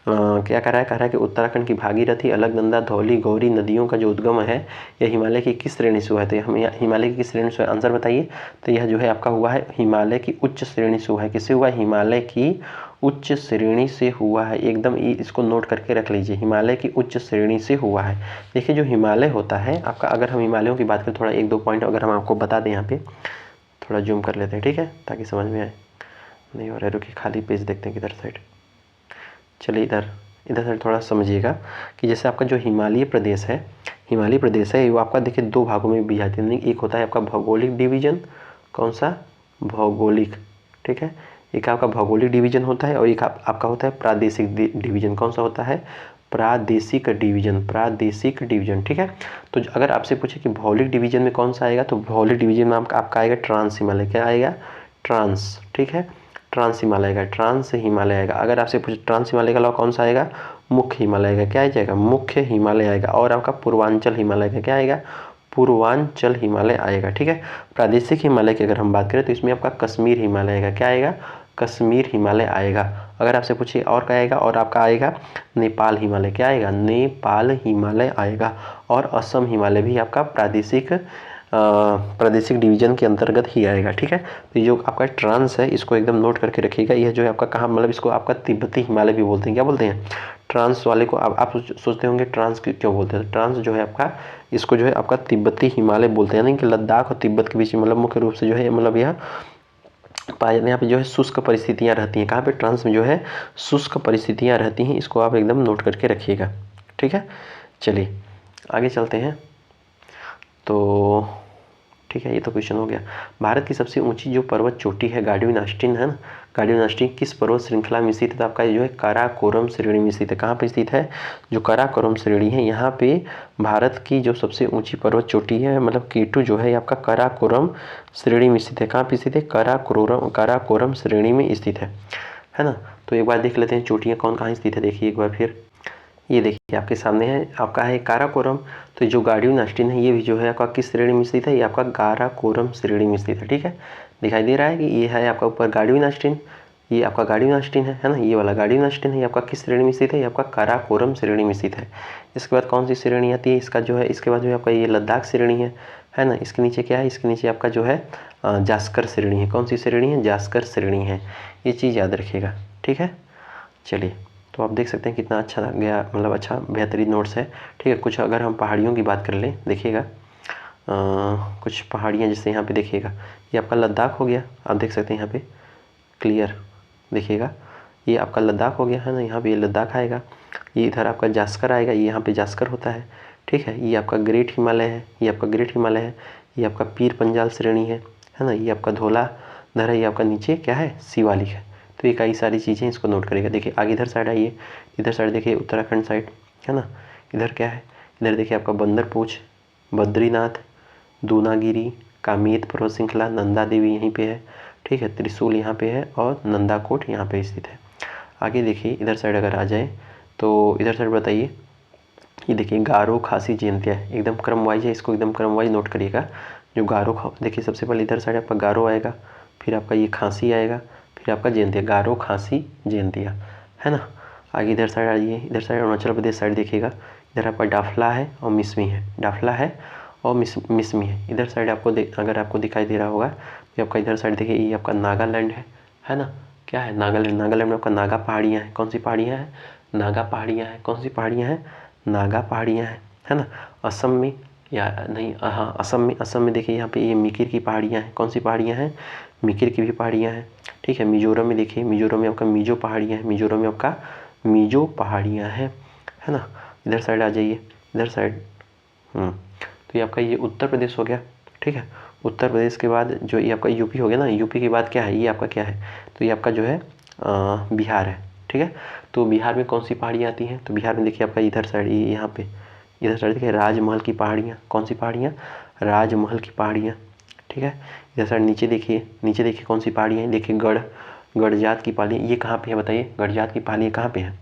क्या कह रहा है कि उत्तराखंड की भागीरथी, अलकनंदा, धौली, गौरी नदियों का जो उद्गम है यह हिमालय की किस श्रेणी से हुआ है, तो हम हिमालय की किस श्रेणी से, आंसर बताइए। तो यह जो है आपका हुआ है हिमालय की उच्च श्रेणी से हुआ है। किससे हुआ है, हिमालय की उच्च श्रेणी से हुआ है। एकदम इसको नोट करके रख लीजिए, हिमालय की उच्च श्रेणी से हुआ है। देखिए जो हिमालय होता है आपका, अगर हम हिमालयों की बात करें, थोड़ा एक दो पॉइंट अगर हम आपको बता दें, यहाँ पे थोड़ा जूम कर लेते हैं, ठीक है, ताकि समझ में आए। नहीं हो रहा है, रुकिए खाली पेज देखते हैं किधर साइड। चलिए इधर साइड थोड़ा समझिएगा कि जैसे आपका जो हिमालय प्रदेश है वो आपका देखिए दो भागों में विभाजित है। एक होता है आपका भौगोलिक डिवीजन, कौन सा, भौगोलिक, ठीक है, एक आपका भौगोलिक डिवीजन होता है और एक आपका होता है प्रादेशिक डिवीजन। कौन सा होता है, प्रादेशिक डिवीजन, ठीक है। तो अगर आपसे पूछे कि भौगोलिक डिवीजन में कौन सा आएगा, तो भौगोलिक डिवीजन में आपका आएगा ट्रांस हिमालय। क्या आएगा, ट्रांस, ठीक है, ट्रांस हिमालय आएगा, ट्रांस हिमालय आएगा। अगर आपसे पूछे ट्रांस हिमालय के अलावा कौन सा आएगा, मुख्य हिमालय आएगा। क्या आ जाएगा, मुख्य हिमालय आएगा। और आपका पूर्वांचल हिमालय का क्या आएगा, पूर्वांचल हिमालय आएगा, ठीक है। प्रादेशिक हिमालय की अगर हम बात करें तो इसमें आपका कश्मीर हिमालय आएगा। क्या आएगा, कश्मीर हिमालय आएगा। अगर आपसे पूछिए और क्या आएगा, और आपका आएगा नेपाल हिमालय। क्या आएगा, नेपाल हिमालय आएगा। और असम हिमालय भी आपका प्रादेशिक डिवीजन के अंतर्गत ही आएगा, ठीक है। तो जो आपका ट्रांस है इसको एकदम नोट करके रखिएगा। यह जो है आपका कहाँ, मतलब इसको आपका तिब्बती हिमालय भी बोलते हैं। क्या बोलते हैं, ट्रांस वाले को। आप सोचते होंगे ट्रांस क्यों बोलते हैं, ट्रांस जो है आपका, इसको जो है आपका तिब्बती हिमालय बोलते हैं। यानी कि लद्दाख और तिब्बत के बीच में, मतलब मुख्य रूप से जो है, मतलब यह पाया यहाँ पे जो है शुष्क परिस्थितियाँ रहती हैं। कहाँ पे, ट्रांस में जो है शुष्क परिस्थितियाँ रहती हैं। इसको आप एकदम नोट करके रखिएगा, ठीक है। चलिए आगे चलते हैं। तो ठीक है, ये तो क्वेश्चन हो गया। भारत की सबसे ऊंची जो पर्वत चोटी है गार्डुइन ऑस्टिन है ना, गार्डुइन ऑस्टिन किस पर्वत श्रृंखला में स्थित है, तो आपका जो है काराकोरम श्रेणी में स्थित है। कहाँ पे स्थित है, जो काराकोरम श्रेणी है यहाँ पे भारत की जो सबसे ऊंची पर्वत चोटी है, मतलब K2 जो है आपका काराकोरम श्रेणी में स्थित है। कहाँ पे स्थित है, काराकोरम श्रेणी में स्थित है ना। तो एक बार देख लेते हैं चोटियाँ कौन कहाँ स्थित है। देखिए एक बार फिर, ये देखिए आपके सामने है, आपका है काराकोरम। तो जो गार्डुइन ऑस्टिन है ये भी जो है आपका किस श्रेणी में स्थित है, ये आपका काराकोरम श्रेणी में स्थित है, ठीक है। दिखाई दे रहा है कि ये है आपका ऊपर गार्डुइन ऑस्टिन, ये आपका गार्डुइन ऑस्टिन है ना, ये वाला गार्डुइन ऑस्टिन है, ये आपका किस श्रेणी में स्थित है, ये आपका काराकोरम श्रेणी में स्थित है। इसके बाद कौन सी श्रेणी आती है, इसका जो है, इसके बाद जो है आपका ये लद्दाख श्रेणी है ना। इसके नीचे क्या है, इसके नीचे आपका जो है जास्कर श्रेणी है। कौन सी श्रेणी है, जास्कर श्रेणी है। ये चीज़ याद रखिएगा, ठीक है। चलिए, तो आप देख सकते हैं कितना अच्छा गया, मतलब अच्छा बेहतरीन नोट्स है, ठीक है। कुछ अगर हम पहाड़ियों की बात कर लें, देखिएगा कुछ पहाड़ियाँ, जैसे यहाँ पे देखिएगा ये आपका लद्दाख हो गया। आप देख सकते हैं यहाँ पे क्लियर, देखिएगा ये आपका लद्दाख हो गया है ना, यहाँ पे ये लद्दाख आएगा। ये इधर आपका जास्कर आएगा, ये यहाँ पे जास्कर होता है, ठीक है। ये आपका ग्रेट हिमालय है, ये आपका ग्रेट हिमालय है। ये आपका पीर पंजाल श्रेणी है ना। ये आपका धौलाधर है, ये आपका नीचे क्या है, शिवालिक है। तो ये कई सारी चीज़ें, इसको नोट करेगा। देखिए आगे इधर साइड आइए, इधर साइड देखिए उत्तराखंड साइड है ना। इधर क्या है, इधर देखिए आपका बंदरपूछ, बद्रीनाथ, दूनागिरी, कामेत पर्वत श्रृंखला, नंदा देवी यहीं पे है, ठीक है। त्रिशूल यहाँ पे है और नंदाकोट यहाँ पे स्थित है। आगे देखिए इधर साइड अगर आ जाए तो इधर साइड बताइए, ये देखिए गारो, खासी, जयंतिया एकदम क्रम वाइज है, इसको एकदम क्रम वाइज नोट करिएगा। जो गारो, देखिए सबसे पहले इधर साइड आपका गारो आएगा, फिर आपका ये खांसी आएगा, फिर आपका जयंतिया, गारो, खांसी, जयंतिया है ना। आगे इधर साइड आइए, इधर साइड अरुणाचल प्रदेश साइड देखिएगा, इधर आपका डाफला है और मिसमी है, डाफला है और मिसमी है। इधर साइड आपको अगर आपको दिखाई दे रहा होगा तो आपका इधर साइड देखिए, ये आपका नागालैंड है ना। क्या है, नागालैंड। नागालैंड में आपका नागा पहाड़ियाँ हैं। कौन सी पहाड़ियाँ हैं, नागा पहाड़ियाँ हैं। कौन सी पहाड़ियाँ हैं, नागा पहाड़ियाँ हैं, है ना। असम में, या नहीं, हाँ असम में देखिए यहाँ पे ये मिकिर की पहाड़ियाँ हैं। कौन सी पहाड़ियाँ हैं, मिकिर की भी पहाड़ियाँ हैं, ठीक है। मिजोरम में देखिए, मिजोरम में आपका मिजो पहाड़ियाँ हैं, मिजोरम में आपका मिजो पहाड़ियाँ हैं, है ना। इधर साइड आ जाइए, इधर साइड। तो ये आपका ये उत्तर प्रदेश हो गया, ठीक है। उत्तर प्रदेश के बाद जो ये आपका यूपी हो गया ना, यूपी के बाद क्या है, ये आपका क्या है, तो ये आपका जो है बिहार है, ठीक है। तो बिहार में कौन सी पहाड़ियाँ आती हैं, तो बिहार में देखिए आपका इधर साइड, ये यहाँ पे इधर साइड देखिए राजमहल की पहाड़ियाँ। कौन सी पहाड़ियाँ, राजमहल की पहाड़ियाँ, ठीक है। इधर साइड नीचे देखिए, नीचे देखिए कौन सी पहाड़ियाँ हैं, देखिए गढ़जात की पहाड़ियाँ। ये कहाँ पे है बताइए, गढ़जात की पहाड़ियाँ कहाँ पे है,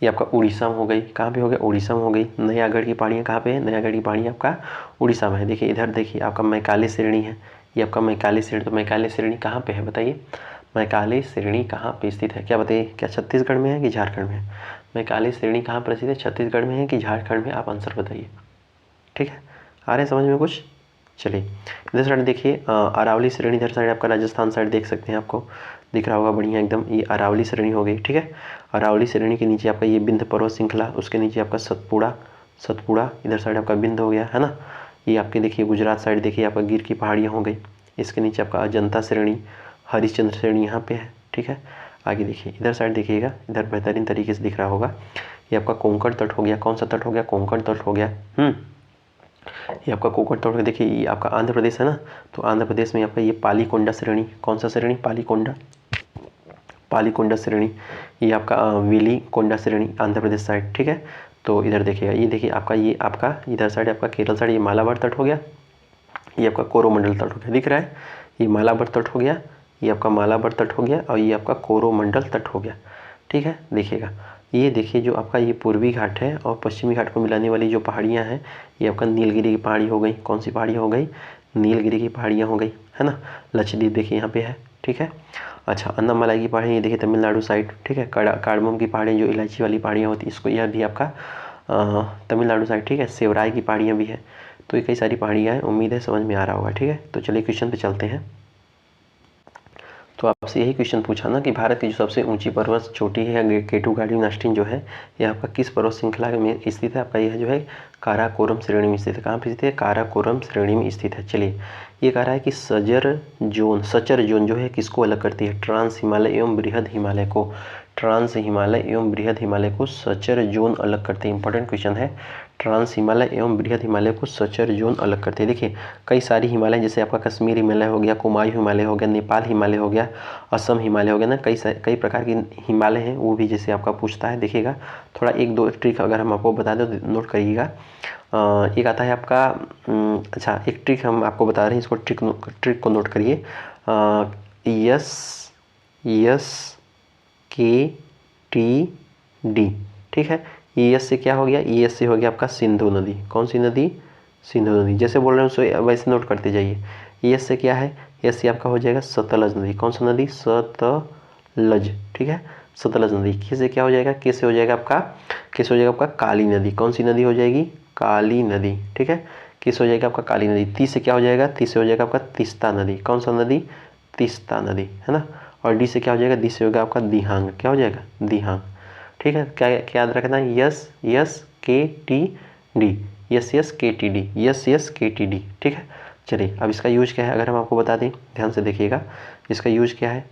ये आपका उड़ीसा में हो गई। कहाँ पे हो गया, उड़ीसा में हो गई। नयागढ़ की पहाड़ियाँ कहाँ पे है, नयागढ़ की पहाड़ियाँ आपका उड़ीसा में है। देखिए इधर देखिए आपका मैकाले श्रेणी है, ये आपका मैकाले श्रेणी। तो मैकाले श्रेणी कहाँ पे है बताइए, मैकाले श्रेणी कहाँ पे स्थित है, क्या बताइए, क्या छत्तीसगढ़ में है कि झारखंड में है। मैकाले श्रेणी कहाँ पर स्थित है, छत्तीसगढ़ में है कि झारखंड में, आप आंसर बताइए, ठीक है। आ रहे हैं समझ में कुछ। चलिए इधर साइड देखिए अरावली श्रेणी, इधर साइड आपका राजस्थान साइड देख सकते हैं, आपको दिख रहा होगा बढ़िया एकदम। ये अरावली श्रेणी हो गई, ठीक है। अरावली श्रेणी के नीचे आपका ये विंध्य पर्वत श्रृंखला, उसके नीचे आपका सतपुड़ा इधर साइड आपका विंध्य हो गया, है ना। ये आपके देखिए गुजरात साइड देखिए आपका गिर की पहाड़ियाँ हो गई। इसके नीचे आपका अजंता श्रेणी, हरिश्चंद्र श्रेणी यहाँ पे है, ठीक है। आगे देखिए इधर साइड देखिएगा, इधर बेहतरीन तरीके से दिख रहा होगा, ये आपका कोंकण तट हो गया। कौन सा तट हो गया, कोंकण तट हो गया। ये आपका कोंकण तट, देखिए ये आपका आंध्र प्रदेश है ना, तो आंध्र प्रदेश में आपका ये पालीकोंडा श्रेणी। कौन सा श्रेणी, पालीकोंडा श्रेणी। ये आपका वेलिकोंडा श्रेणी आंध्र प्रदेश साइड, ठीक है। तो इधर देखिएगा, ये देखिए आपका ये आपका इधर साइड आपका केरल साइड, ये मालाबार तट हो गया, ये आपका कोरोमंडल तट हो गया, दिख रहा है। ये मालाबार तट हो गया, ये आपका मालाबार तट हो गया, और ये आपका कोरोमंडल तट हो गया, ठीक है। देखिएगा ये देखिए जो आपका ये पूर्वी घाट है और पश्चिमी घाट को मिलाने वाली जो पहाड़ियाँ हैं, ये आपका नीलगिरी की पहाड़ी हो गई। कौन सी पहाड़ी हो गई, नीलगिरी की पहाड़ियाँ हो गई, है ना। लक्षद्वीप देखिए यहाँ पे है, ठीक है। अच्छा अन्नामलाई की पहाड़ी ये देखिए तमिलनाडु साइड, ठीक है। कार्डमम की पहाड़ी जो इलायची वाली पहाड़ियाँ होती है, इसको यह भी आपका तमिलनाडु साइड, ठीक है। सेवराई की पहाड़ियाँ भी है। तो ये कई सारी पहाड़ियाँ हैं, उम्मीद है समझ में आ रहा होगा, ठीक है। तो चलिए क्वेश्चन पे चलते हैं। तो आपसे यही क्वेश्चन पूछा ना कि भारत की जो सबसे ऊंची पर्वत चोटी है केटू नास्टिन जो है, यह आपका किस पर्वत श्रृंखला में स्थित है, आपका यह जो है काराकोरम श्रेणी में स्थित है। कहाँ पे स्थित है, काराकोरम श्रेणी में स्थित है। चलिए ये कह रहा है कि सचर जोन जो है किसको अलग करती है, ट्रांस हिमालय एवं बृहद हिमालय को। ट्रांस हिमालय एवं बृहद हिमालय को सचर जोन अलग करते हैं। इंपॉर्टेंट क्वेश्चन है, ट्रांस हिमालय एवं बृहद हिमालय को सचर जोन अलग करते हैं। देखिए कई सारी हिमालय, जैसे आपका कश्मीर हिमालय हो गया, कुमायूं हिमालय हो गया, नेपाल हिमालय हो गया, असम हिमालय हो गया ना, कई प्रकार के हिमालय हैं, वो भी जैसे आपका पूछता है। देखिएगा थोड़ा एक दो ट्रिक अगर हम आपको बता दें तो नोट करिएगा। एक आता है आपका अच्छा एक ट्रिक हम आपको बता रहे हैं, इसको ट्रिक को नोट करिए। ESKTD, ठीक है। ES से क्या हो गया, ES से हो गया आपका सिंधु नदी। कौन सी नदी, सिंधु नदी। जैसे बोल रहे हैं वैसे नोट करते जाइए। ES से क्या है, ES से आपका हो जाएगा सतलज नदी। कौन सा नदी, सतलज, ठीक है, सतलज नदी। K से क्या हो जाएगा, K से हो जाएगा आपका, K से हो जाएगा आपका काली नदी। कौन सी नदी हो जाएगी, काली नदी, ठीक है। K से हो जाएगा आपका काली नदी। T से क्या हो जाएगा, T से हो जाएगा आपका तीस्ता नदी। कौन सा नदी, तीस्ता नदी, है ना। और D से क्या हो जाएगा, D से होगा आपका दिहांग। क्या हो जाएगा, दिहांग, ठीक है। क्या क्या याद रखना है, ESKTD, ESKTD, ठीक है। चलिए अब इसका यूज क्या है अगर हम आपको बता दें, ध्यान से देखिएगा इसका यूज क्या है।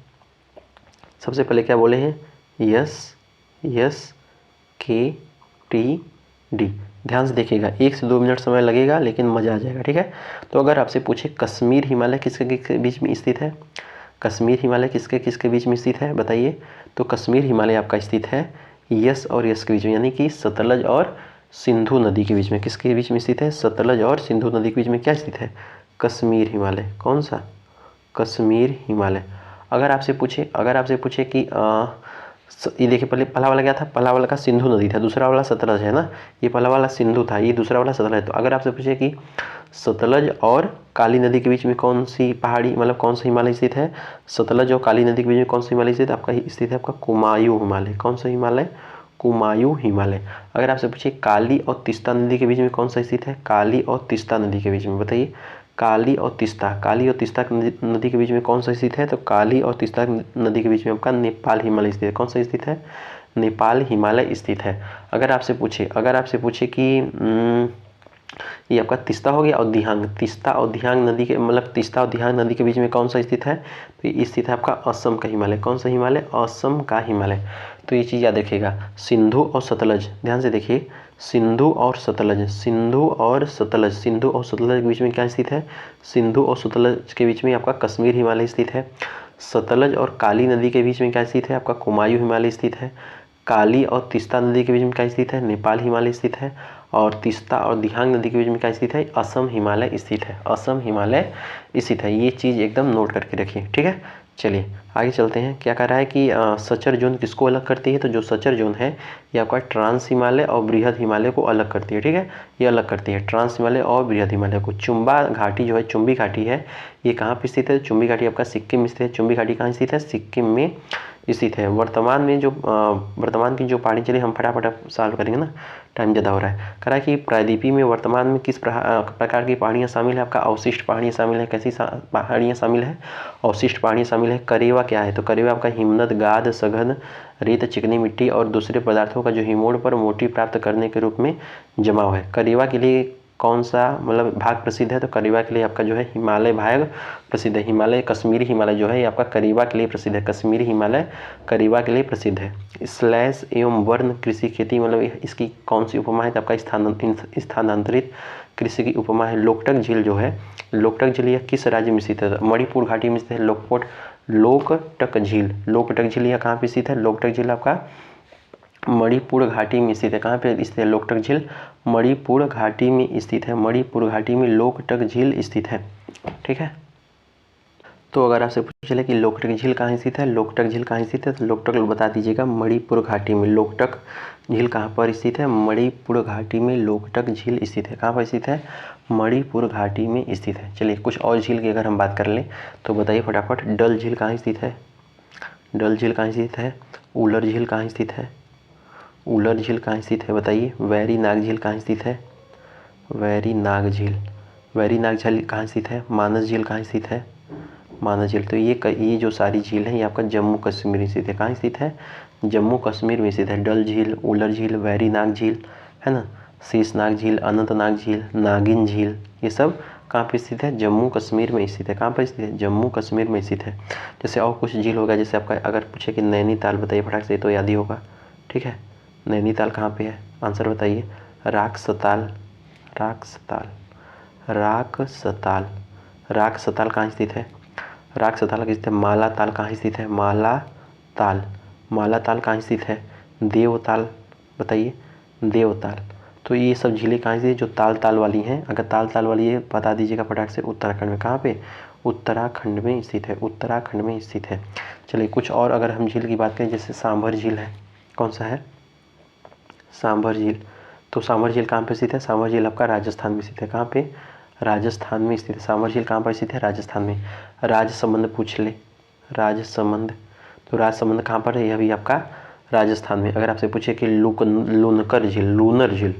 सबसे पहले क्या बोले हैं, ESKTD। ध्यान से देखिएगा, 1 से 2 मिनट समय लगेगा लेकिन मज़ा आ जाएगा, ठीक है। तो अगर आपसे पूछे कश्मीर हिमालय किसके बीच में स्थित है, कश्मीर हिमालय किसके किसके बीच में स्थित है बताइए। तो कश्मीर हिमालय आपका स्थित है यस और यस के बीच में, यानी कि सतलज और सिंधु नदी के बीच में। किसके बीच में स्थित है, सतलज और सिंधु नदी के बीच में क्या स्थित है, कश्मीर हिमालय। कौन सा, कश्मीर हिमालय। अगर आपसे पूछे कि ये देखिए पहले पहला वाला क्या था, पहला वाला का सिंधु नदी था, दूसरा वाला सतलज है ना। ये पहला वाला सिंधु था, ये दूसरा वाला सतलज है। तो अगर आपसे पूछे कि सतलज और काली नदी के बीच में कौन सी पहाड़ी, मतलब कौन सा हिमालय स्थित है, सतलज और काली नदी के बीच में कौन सा हिमालय स्थित है, आपका स्थित है आपका कुमायूं हिमालय। कौन सा हिमालय, कुमायूं हिमालय। अगर आपसे पूछे काली और तीस्ता नदी के बीच में कौन सा स्थित है, काली और तीस्ता नदी के बीच में बताइए, काली और तीस्ता नदी के बीच में कौन सा स्थित है, तो काली और तीस्ता नदी के बीच में आपका नेपाल हिमालय स्थित है। कौन सा स्थित है, नेपाल हिमालय स्थित है। अगर आपसे पूछे कि ये आपका तीस्ता हो गया। और दिहांग, तीस्ता और दिहांग नदी के मतलब तीस्ता और दिहांग नदी के बीच में कौन सा स्थित है? तो ये स्थित है आपका असम का हिमालय। कौन सा हिमालय? असम का हिमालय। तो ये चीज़ याद रखिएगा। सिंधु और सतलज, ध्यान से देखिए, सिंधु और सतलज, सिंधु और सतलज, सिंधु और सतलज के बीच में क्या स्थित है? सिंधु और सतलज के बीच में आपका कश्मीर हिमालय स्थित है। सतलज और काली नदी के बीच में क्या स्थित है? आपका कुमायूं हिमालय स्थित है। काली और तीस्ता नदी के बीच में क्या स्थित है? नेपाल हिमालय स्थित है। और तीस्ता और दिहांग नदी के बीच में क्या स्थित है? असम हिमालय स्थित है। असम हिमालय स्थित है। ये चीज़ एकदम नोट करके रखिए, ठीक है। चलिए आगे चलते हैं। क्या कह रहा है कि सचर जोन किसको अलग करती है? तो जो सचर जोन है ये आपका ट्रांस हिमालय और बृहद हिमालय को अलग करती है, ठीक है। ये अलग करती है ट्रांस हिमालय और बृहद हिमालय को। चुम्बा घाटी जो है, चुम्बी घाटी है, ये कहाँ पे स्थित है? चुम्बी घाटी आपका सिक्किम में स्थित है। चुम्बी घाटी कहाँ स्थित है? सिक्किम में स्थित है। वर्तमान में जो वर्तमान की जो पहाड़ी, चलिए हम फटाफट सॉल्व करेंगे ना, टाइम ज़्यादा हो रहा है। कह रहा है कि प्रायद्वीपीय में वर्तमान में किस प्रकार की पहाड़ियाँ शामिल है? आपका अवशिष्ट पहाड़ियाँ शामिल है। कैसी पहाड़ियाँ शामिल है? अवशिष्ट पहाड़ियाँ शामिल है। करेवा क्या है? तो करेवा आपका हिमनद, गाद, सघन, रेत, चिकनी मिट्टी और दूसरे पदार्थों का जो हिमोड़ पर मोटी प्राप्त करने के रूप में जमाव है। करेवा के लिए कौन सा मतलब भाग प्रसिद्ध है? तो करेवा के लिए आपका जो है हिमालय भाग प्रसिद्ध है। हिमालय, कश्मीरी हिमालय जो है ये आपका करेवा के लिए प्रसिद्ध है। कश्मीरी हिमालय करेवा के लिए प्रसिद्ध है। स्लैश एवं वर्ण कृषि खेती मतलब इसकी कौन सी उपमा है? तो आपका स्थानांतरित कृषि की उपमा है। लोकटक झील जो है, लोकटक झील यह किस राज्य में स्थित है? मणिपुर घाटी में स्थित है। लोकटक झील, लोकटक झील यह कहाँ पे स्थित है? लोकटक झील आपका मणिपुर घाटी में स्थित है। कहाँ पे स्थित है लोकटक झील? मणिपुर घाटी में स्थित है। मणिपुर घाटी में लोकटक झील स्थित है, ठीक है। तो अगर आपसे पूछा चले कि लोकटक झील कहाँ स्थित है, लोकटक झील कहाँ स्थित है, तो लोकटक बता दीजिएगा मणिपुर घाटी में। लोकटक झील कहाँ पर स्थित है? मणिपुर घाटी में लोकटक झील स्थित है। कहाँ पर स्थित है? मणिपुर घाटी में स्थित है। चलिए कुछ और झील की अगर हम बात कर लें तो बताइए फटाफट। डल झील कहाँ स्थित है? डल झील कहाँ स्थित है? उलर झील कहाँ स्थित है? उलर झील कहाँ स्थित है बताइए। वैरी नाग झील कहाँ स्थित है? वैरी नाग झील, वैरी नाग झील कहाँ स्थित है? मानस झील कहाँ स्थित है? मानस झील। तो ये जो सारी झील है ये आपका जम्मू कश्मीर में स्थित है। कहाँ स्थित है? जम्मू कश्मीर में स्थित है। डल झील, उलर झील, वैरी नाग झील, है ना, शेषनाग झील, अनंतनाग झील, नागिन झील, ये सब कहाँ पे स्थित है? जम्मू कश्मीर में स्थित है। कहाँ पर स्थित है? जम्मू कश्मीर में स्थित है। जैसे और कुछ झील होगा, जैसे आपका अगर पूछे कि नैनीताल बताइए फटाक से, तो याद ही होगा, ठीक है। नैनीताल कहाँ पे है? आंसर बताइए। राक्सताल, राक्सताल, राक्सताल, राक्सताल कहाँ स्थित है? राक्सताल कहाँ स्थित है? मालाताल कहाँ स्थित है? मालाताल, मालाताल कहाँ स्थित है? देवताल, बताइए देवताल। तो ये सब झीलें कहाँ से जो ताल ताल वाली हैं? अगर ताल ताल वाली है बता दीजिएगा फटाक से। उत्तराखंड में। कहाँ पे? उत्तराखंड में स्थित है। उत्तराखंड में स्थित है। चलिए कुछ और अगर हम झील की बात करें, जैसे सांभर झील है, कौन सा है? सांभर झील। तो सांभर झील कहाँ पे स्थित है? सांभर झील आपका राजस्थान में स्थित है। कहाँ पे? राजस्थान में स्थित है। सांभर झील कहाँ पर स्थित है? राजस्थान में। राजसमंद पूछ ले, राजसमंद, तो राजसमंद कहाँ पर है? यह भी आपका राजस्थान में। अगर आपसे पूछे कि लूनकर झील, लूनर झील,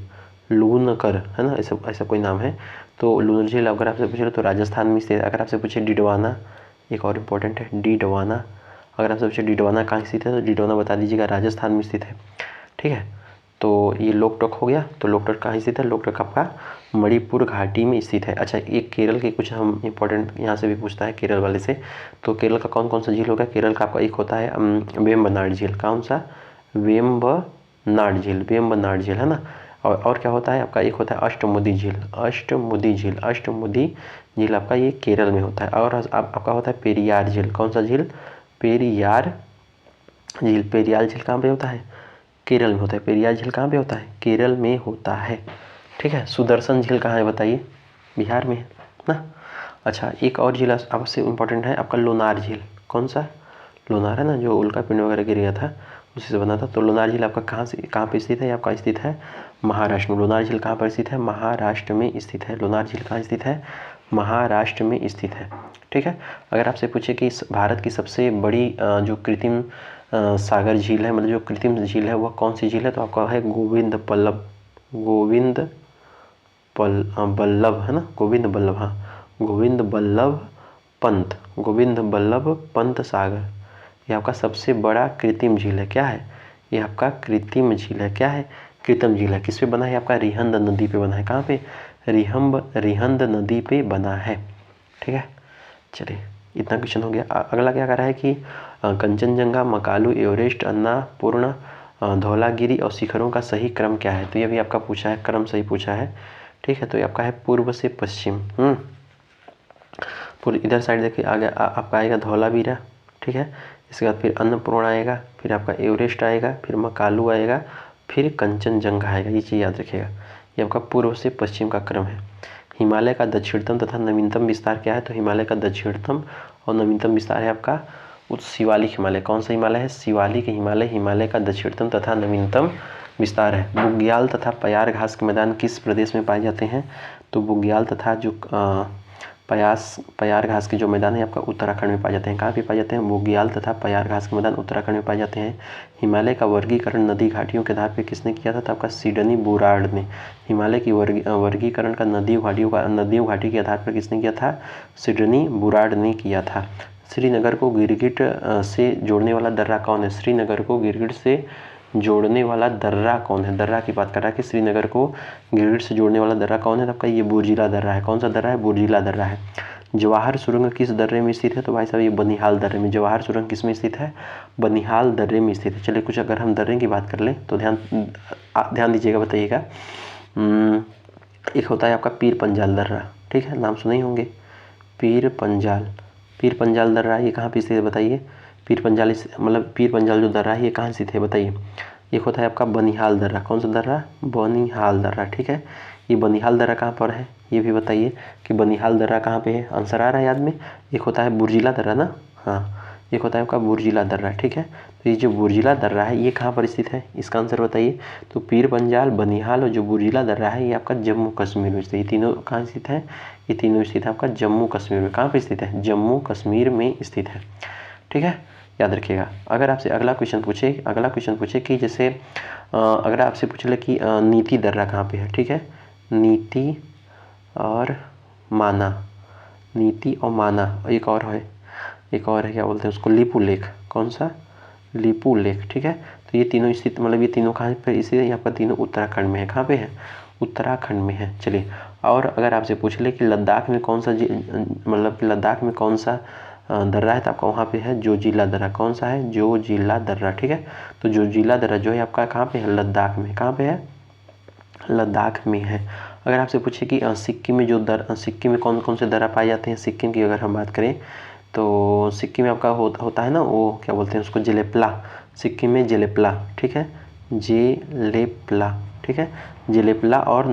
लूनकर है ना, ऐसा ऐसा कोई नाम है, तो लूनर झील अगर आपसे पूछे तो राजस्थान में स्थित है। अगर आपसे पूछे डिडवाना, एक और इम्पोर्टेंट है डिडवाना, अगर आपसे पूछे डिडवाना कहाँ स्थित है तो डिडवाना बता दीजिएगा राजस्थान में स्थित है, ठीक है। तो ये लोकटक हो गया। तो लोकटक कहाँ स्थित है? लोकटक आपका मणिपुर घाटी में स्थित है। अच्छा, एक केरल के कुछ हम इंपॉर्टेंट यहाँ से भी पूछता है केरल वाले से। तो केरल का कौन कौन सा झील होगा? केरल का आपका एक होता है वेम्बनाड झील। कौन सा? वेम्बनाड झील, वेम्बनाड झील, है ना। और क्या होता है आपका? एक होता है अष्टमुदी झील, अष्टमुदी झील, अष्टमुदी झील आपका ये केरल में होता है। और आपका होता है पेरियार झील। कौन सा झील? पेरियार झील। पेरियार झील कहाँ पे होता है? केरल में होता है। पेरियार झील कहाँ पे होता है? केरल में होता है, ठीक है। सुदर्शन झील कहाँ है बताइए? बिहार में है ना। अच्छा, एक और झील आपसे इम्पोर्टेंट है आपका लोनार झील। कौन सा? लोनार है ना, जो उल्का पिंड वगैरह गिर गया था उसी से बना था। तो लोनार झील आपका कहाँ पे स्थित है? आपका स्थित है महाराष्ट्र में। लोनार झील कहाँ पर स्थित है? महाराष्ट्र में स्थित है। लोनार झील कहाँ स्थित है? महाराष्ट्र में स्थित है, ठीक है। अगर आपसे पूछे कि भारत की सबसे बड़ी जो कृत्रिम सागर झील है, मतलब जो कृत्रिम झील है वह कौन सी झील है? तो आपका है गोविंद बल्लभ, गोविंद बल्लभ, है ना, गोविंद बल्लभ, हाँ, गोविंद बल्लभ पंत, गोविंद बल्लभ पंत सागर। ये आपका सबसे बड़ा कृत्रिम झील है। क्या है? ये आपका कृत्रिम झील है। क्या है? कृत्रिम झील है। किस पे बना है? आपका रिहंद नदी पे बना है। कहाँ पे? रिहंद नदी पे बना है। ठीक है, चलिए इतना क्वेश्चन हो गया। अगला क्या कर रहा है कि कंचनजंगा, मकालू, एवरेस्ट, अन्नापूर्णा, धौलागिरी और शिखरों का सही क्रम क्या है। तो ये भी आपका पूछा है, क्रम सही पूछा है। ठीक है, तो ये आपका है पूर्व से पश्चिम। पूरी इधर साइड देखिए आगे आपका आएगा धौलावीरा। ठीक है, इसके बाद फिर अन्नपूर्णा आएगा, फिर आपका एवरेस्ट आएगा, फिर मकालू आएगा, फिर कंचनजंगा आएगा। ये चीज़ याद रखिएगा, ये आपका पूर्व से पश्चिम का क्रम है। हिमालय का दक्षिणतम तथा नवीनतम विस्तार क्या है। तो हिमालय का दक्षिणतम और नवीनतम विस्तार है आपका शिवालिक हिमालय। कौन सा हिमालय है? शिवालिक हिमालय। हिमालय का दक्षिणतम तथा नवीनतम विस्तार है। बुग्याल तथा प्यार घास के मैदान किस प्रदेश में पाए जाते हैं। तो बुग्याल तथा जो प्यार घास के जो मैदान है आपका उत्तराखंड में पाए जाते हैं। कहाँ पे पाए जाते हैं? बुग्याल तथा प्यार घास के मैदान उत्तराखंड में पाए जाते हैं। हिमालय का वर्गीकरण नदी घाटियों के आधार पर किसने किया था। तो आपका सिडनी बुरार्ड ने। हिमालय की वर्गीकरण का नदियों घाटी के आधार पर किसने किया था? सिडनी बुरार्ड ने किया था। श्रीनगर को गिरगिट से जोड़ने वाला दर्रा कौन है। श्रीनगर को गिरगिट से जोड़ने वाला दर्रा कौन है। दर्रा की बात कर रहा है कि श्रीनगर को गिरगिट से जोड़ने वाला दर्रा कौन है। तो आपका ये बुर्जिला दर्रा है। कौन सा दर्रा है? बुर्जिला दर्रा है। जवाहर सुरंग किस दर्रे में स्थित है। तो भाई साहब ये बनिहाल दर्रे में। जवाहर सुरंग किस में स्थित है? बनिहाल दर्रे में स्थित है। चलिए कुछ अगर हम दर्रे की बात कर लें तो ध्यान दीजिएगा, बताइएगा। एक होता है आपका पीर पंजाल दर्रा। ठीक है, नाम सुने ही होंगे, पीर पंजाल दर्रा। ये कहाँ पे स्थित है बताइए। पीर पंजाल जो दर्रा है ये कहाँ स्थित है बताइए। एक होता है आपका बनिहाल दर्रा। कौन सा दर्रा? बनिहाल दर्रा। ठीक है, ये बनिहाल दर्रा कहाँ पर है ये भी बताइए कि बनिहाल दर्रा कहाँ पे है। आंसर आ रहा है याद में। एक होता है बुर्जिला दर्रा ना, हाँ, एक होता है आपका बुर्जिला दर्रा। ठीक है, तो ये जो बुर्जिला दर्रा है ये कहाँ पर स्थित है, इसका आंसर बताइए। तो पीर पंजाल, बनिहाल और जो बुर्जिला दर्रा है ये आपका जम्मू कश्मीर में स्थित है। ये तीनों कहाँ स्थित है? ये तीनों स्थित है आपका जम्मू कश्मीर में। कहाँ पर स्थित है? जम्मू कश्मीर में स्थित है। ठीक है, याद रखिएगा। अगर आपसे अगला क्वेश्चन पूछे कि जैसे अगर आपसे पूछ ले कि नीति दर्रा कहाँ पे है। ठीक है, नीति और माना, एक और है क्या बोलते हैं उसको, लिपू लेक। कौन सा? लिपू लेक। ठीक है, तो ये तीनों स्थित ये तीनों कहाँ पे इसे आपका तीनों उत्तराखंड में है। कहाँ पे है? उत्तराखंड में है। चलिए, और अगर आपसे पूछ ले कि लद्दाख में कौन सा लद्दाख में कौन सा दर्रा है तो आपका वहाँ पे है जोजिला दर्रा। कौन सा है? जोजिला दर्रा। ठीक है, तो जोजिला दर्रा जो है आपका कहाँ पे है? लद्दाख में। कहाँ पे है? लद्दाख में है। अगर आपसे पूछे कि सिक्किम में कौन कौन से दर्रा पाए जाते हैं। सिक्किम की अगर हम बात करें तो सिक्किम में आपका होता है ना वो क्या बोलते हैं उसको, जेलेप्ला। सिक्किम में जेलेप्ला। ठीक है, जेलेप्ला। ठीक है, जेलेप्ला और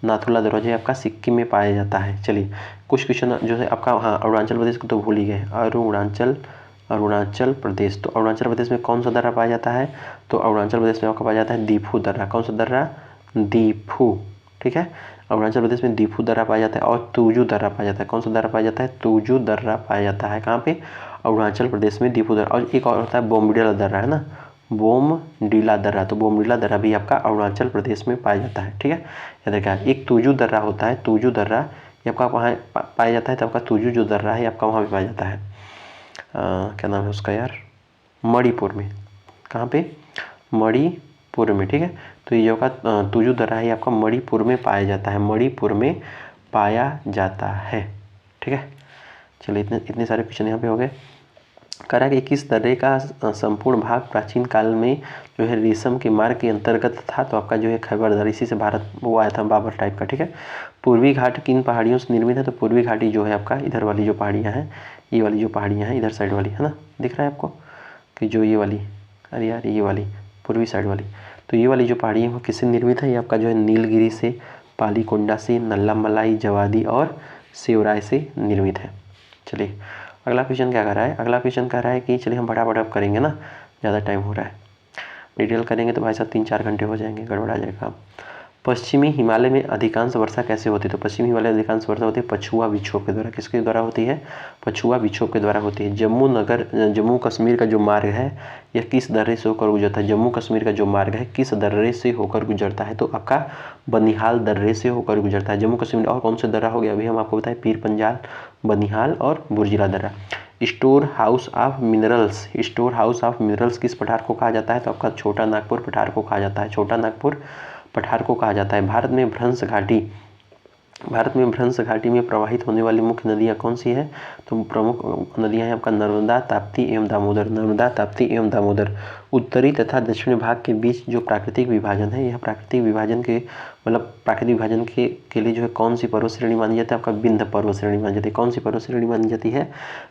नाथुला दर्रा जो है आपका सिक्किम में पाया जाता है। चलिए कुछ क्वेश्चन जो है आपका, हाँ, अरुणाचल प्रदेश को तो भूल ही गए। अरुणाचल प्रदेश, तो अरुणाचल प्रदेश में कौन सा दर्रा पाया जाता है। तो अरुणाचल प्रदेश में आपका पाया जाता है दीफू दर्रा। कौन सा दर्रा? दीफू। ठीक है, अरुणाचल प्रदेश में दीफू दर्रा पाया जाता है और तुजू दर्रा पाया जाता है। कौन सा दर्रा पाया जाता है? तुजू दर्रा पाया जाता है। कहाँ पे? अरुणाचल प्रदेश में दीफू दर्रा। और एक और होता है बोमडिला दर्रा, है ना, बोमडिला दर्रा। तो बोमडिला दर्रा भी आपका अरुणाचल प्रदेश में पाया जाता है। ठीक है, याद रखिएगा। एक तुजू दर्रा होता है, तुजू दर्रा ये आपका वहाँ पाया जाता है। तो आपका तुजू जो दर्रा है आपका वहाँ भी पाया जाता है। क्या नाम है उसका यार? मणिपुर में। कहाँ पे? मणिपुर में। ठीक है, तो ये जो का तुजू दर्रा है आपका मणिपुर में पाया जाता है। मणिपुर में पाया जाता है। ठीक है, चलिए इतने सारे क्वेश्चन यहाँ पे हो गए। कह रहा है कि किस दर्रे का संपूर्ण भाग प्राचीन काल में जो है रेशम के मार्ग के अंतर्गत था। तो आपका जो है खैबर दर्रा, इसी से भारत वो आया था बाबर टाइप का। ठीक है, पूर्वी घाट किन पहाड़ियों से निर्मित है। तो पूर्वी घाटी जो है आपका इधर वाली जो पहाड़ियाँ हैं, ये वाली जो पहाड़ियाँ हैं इधर साइड वाली, है ना, दिख रहा है आपको कि जो ये वाली, अरे यार ये वाली पूर्वी साइड वाली, तो ये वाली जो पहाड़ियाँ वो किससे निर्मित है। ये आपका जो है नीलगिरी से, पालीकोंडा से, नल्लामलाई, जवादी और सेवराय से निर्मित है। चलिए अगला क्वेश्चन क्या कर रहा है। अगला क्वेश्चन कह रहा है कि चलिए हम फटाफट अब करेंगे ना, ज़्यादा टाइम हो रहा है, डिटेल करेंगे तो भाई साहब 3-4 घंटे हो जाएंगे, गड़बड़ा जाएगा। पश्चिमी हिमालय में अधिकांश वर्षा कैसे होती है। तो पश्चिमी हिमालय में अधिकांश वर्षा होती है पछुआ विक्षोभ के द्वारा। किसके द्वारा होती है? पछुआ विक्षोभ के द्वारा होती है। जम्मू कश्मीर का जो मार्ग है यह किस दर्रे से होकर गुजरता है। जम्मू कश्मीर का जो मार्ग है किस दर्रे से होकर गुजरता है। तो आपका बनिहाल दर्रे से होकर गुजरता है जम्मू कश्मीर। और कौन सा दर्रा हो गया अभी हम आपको बताएं, पीर पंजाल, बनिहाल और बुर्जिला दर्रा। स्टोर हाउस ऑफ मिनरल्स किस पठार को कहा जाता है। तो आपका छोटा नागपुर पठार को कहा जाता है। छोटा नागपुर पठार को कहा जाता है। भारत में भ्रंश घाटी में प्रवाहित होने वाली मुख्य नदियाँ कौन सी है? तो प्रमुख नदियाँ हैं आपका नर्मदा, ताप्ती एवं दामोदर। नर्मदा, ताप्ती एवं दामोदर। उत्तरी तथा दक्षिणी भाग के बीच जो प्राकृतिक विभाजन है, यह प्राकृतिक विभाजन के लिए जो है कौन सी पर्वत श्रेणी मानी जाती है? आपका विंध्य पर्वत श्रेणी मानी जाती है। कौन सी पर्वत श्रेणी मानी जाती है?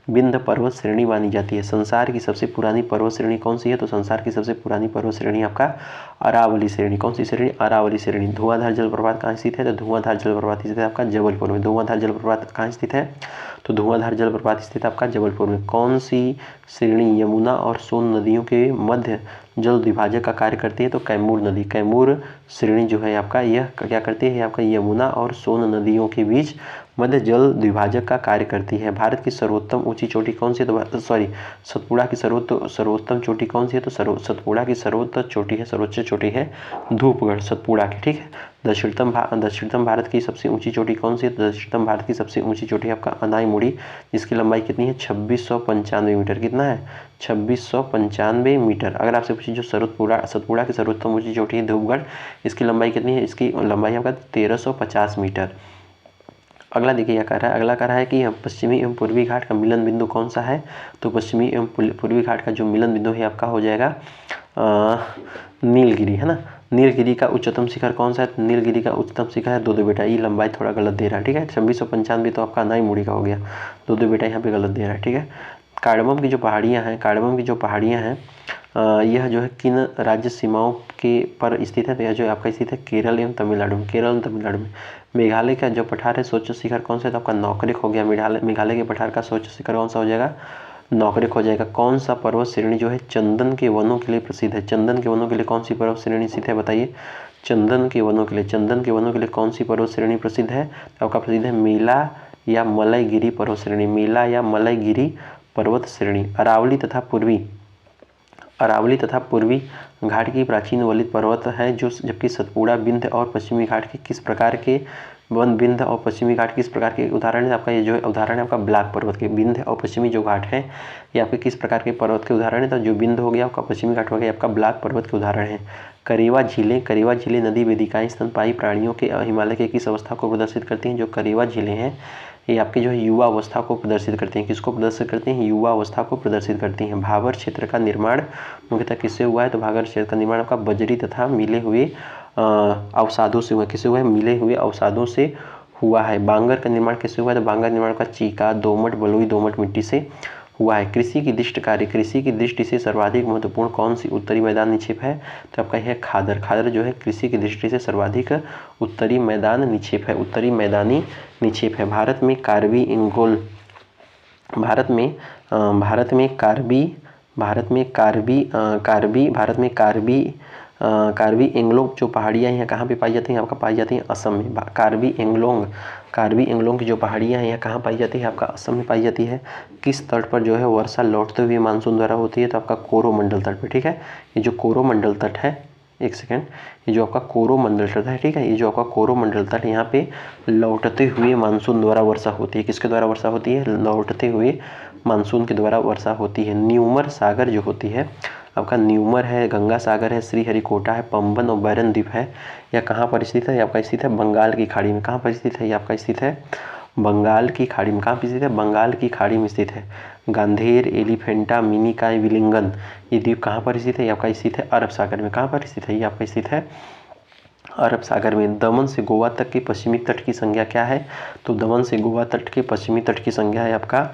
विंध्य पर्वत श्रेणी मानी जाती है। संसार की सबसे पुरानी पर्वत श्रेणी कौन सी है? तो संसार की सबसे पुरानी पर्वत श्रेणी आपका अरावली श्रेणी। कौन सी श्रेणी? अरावली श्रेणी। धुआंधार जलप्रपात कहाँ स्थित है? तो धुआंधार जलप्रपात स्थित है आपका जबलपुर में। धुआंधार जलप्रपात कहाँ स्थित है? तो धुआंधार जलप्रपात स्थित आपका जबलपुर में। कौन सी श्रेणी यमुना और सोन नदियों के मध्य जल विभाजक का कार्य करती है? तो कैमूर नदी। कैमूर श्रेणी जो है आपका यह क्या करती है? आपका यमुना और सोन नदियों के बीच मध्य जल द्विभाजक का कार्य करती है। भारत की सर्वोत्तम ऊंची चोटी कौन सी है? तो सतपुड़ा की सर्वोत्तम चोटी कौन सी है? तो सतपुड़ा की सर्वोच्च चोटी है धूपगढ़, सतपुड़ा की, ठीक है। दक्षिणतम भारत की सबसे ऊंची चोटी कौन सी है? तो दक्षिणतम भारत की सबसे ऊंची चोटी है आपका अनाईमुड़ी, जिसकी लंबाई कितनी है? 2695 मीटर। कितना है? 2695 मीटर। अगर आपसे पूछे जो सतपुड़ा की सर्वोत्तम ऊंची चोटी है धूपगढ़, इसकी लंबाई कितनी है? इसकी लंबाई आपका 1350 मीटर। अगला देखिए क्या कह रहा है। अगला कह रहा है कि पश्चिमी एवं पूर्वी घाट का मिलन बिंदु कौन सा है? तो पश्चिमी एवं पूर्वी घाट का जो मिलन बिंदु है आपका हो जाएगा नीलगिरी, है ना। नीलगिरी का उच्चतम शिखर कौन सा है? तो नीलगिरी का उच्चतम शिखर है दो बेटा। ये लंबाई थोड़ा गलत दे रहा है, ठीक है। 2695 तो आपका अनाईमुड़ी का हो गया, दो बेटा यहाँ पे गलत दे रहा है, ठीक है। कार्डमम की जो पहाड़ियाँ हैं यह जो है किन राज्य सीमाओं के पर स्थित है? तो यह जो आपका स्थित है केरल एवं तमिलनाडु में। मेघालय का जो पठार है सर्वोच्च शिखर कौन सा है? तो आपका नौकरिक हो गया। मेघालय के पठार का सर्वोच्च शिखर कौन सा हो जाएगा? नौकरिक हो जाएगा। कौन सा पर्वत श्रेणी जो है चंदन के वनों के लिए प्रसिद्ध है? चंदन के वनों के लिए कौन सी पर्वत श्रेणी स्थित है? बताइए। चंदन के वनों के लिए कौन सी पर्वत श्रेणी प्रसिद्ध है? तो आपका प्रसिद्ध है मेला या मलयगिरी पर्वत श्रेणी। मेला या मलयगिरी पर्वत श्रेणी। अरावली तथा पूर्वी घाट की प्राचीन वलित पर्वत है जो, जबकि सतपुड़ा, विंध्य और पश्चिमी घाट के किस प्रकार के विंध्य और पश्चिमी घाट किस प्रकार के उदाहरण है? आपका ये जो है उदाहरण है आपका ब्लैक पर्वत के। विंध्य और पश्चिमी जो घाट है ये आपके किस प्रकार के पर्वत के उदाहरण है? तो जो विंध्य हो गया आपका, पश्चिमी घाट हो गया आपका ब्लैक पर्वत के उदाहरण है। करेवा झीलें नदी वेदिकाएं स्तनपायी प्राणियों के हिमालय के किस अवस्था को प्रदर्शित करती हैं? जो करेवा झीलें हैं ये आपके जो है युवा अवस्था को प्रदर्शित करती हैं। किसको प्रदर्शित करती हैं? युवा अवस्था को प्रदर्शित करती हैं। भाबर क्षेत्र का निर्माण मुख्यतः किससे हुआ है? तो भाबर क्षेत्र का निर्माण आपका बजरी तथा मिले हुए अवसादों से हुआ है। किससे हुआ है? मिले हुए अवसादों से हुआ है। बांगर का निर्माण किससे हुआ है? तो बांगर निर्माण का चीका, दोमट, बलुई दोमट मिट्टी से हुआ है। कृषि की दृष्टि से सर्वाधिक महत्वपूर्ण कौन सी उत्तरी मैदान निक्षेप है? तो आपका यह खादर जो है कृषि की दृष्टि से सर्वाधिक उत्तरी मैदानी निक्षेप है। भारत में कार्बी एंगलोंग जो पहाड़ियाँ हैं कहाँ पे पाई जाती हैं? आपका पाई जाती हैं असम में। कार्बी एंगलोंग की जो पहाड़ियाँ हैं यहाँ कहाँ पाई जाती है? आपका असम में पाई जाती है। किस तट पर जो है वर्षा लौटते हुए मानसून द्वारा होती है? तो आपका कोरोमंडल तट पर, ठीक है। ये जो कोरोमंडल तट है, एक सेकेंड, ये जो आपका कोरोमंडल तट है, ठीक है, ये जो आपका कोरोमंडल तट यहाँ पे लौटते हुए मानसून द्वारा वर्षा होती है। किसके द्वारा वर्षा होती है? लौटते हुए मानसून के द्वारा वर्षा होती है। न्यूमर सागर जो होती है आपका, न्यूमर है, गंगा सागर है, श्रीहरिकोटा है, पंबन और बैरन द्वीप है, यह कहाँ पर स्थित है? आपका स्थित है बंगाल की खाड़ी में। कहाँ पर स्थित है? ये आपका स्थित है बंगाल की खाड़ी में। कहाँ पर स्थित है? बंगाल की खाड़ी में स्थित है। गांधेर, एलिफेंटा, मिनिकॉय, विलिंगन ये द्वीप कहाँ पर स्थित है? ये आपका स्थित है अरब सागर में। कहाँ पर स्थित है? ये आपका स्थित है अरब सागर में। दमन से गोवा तक के पश्चिमी तट की संख्या क्या है? तो दमन से गोवा तट के पश्चिमी तट की संख्या है आपका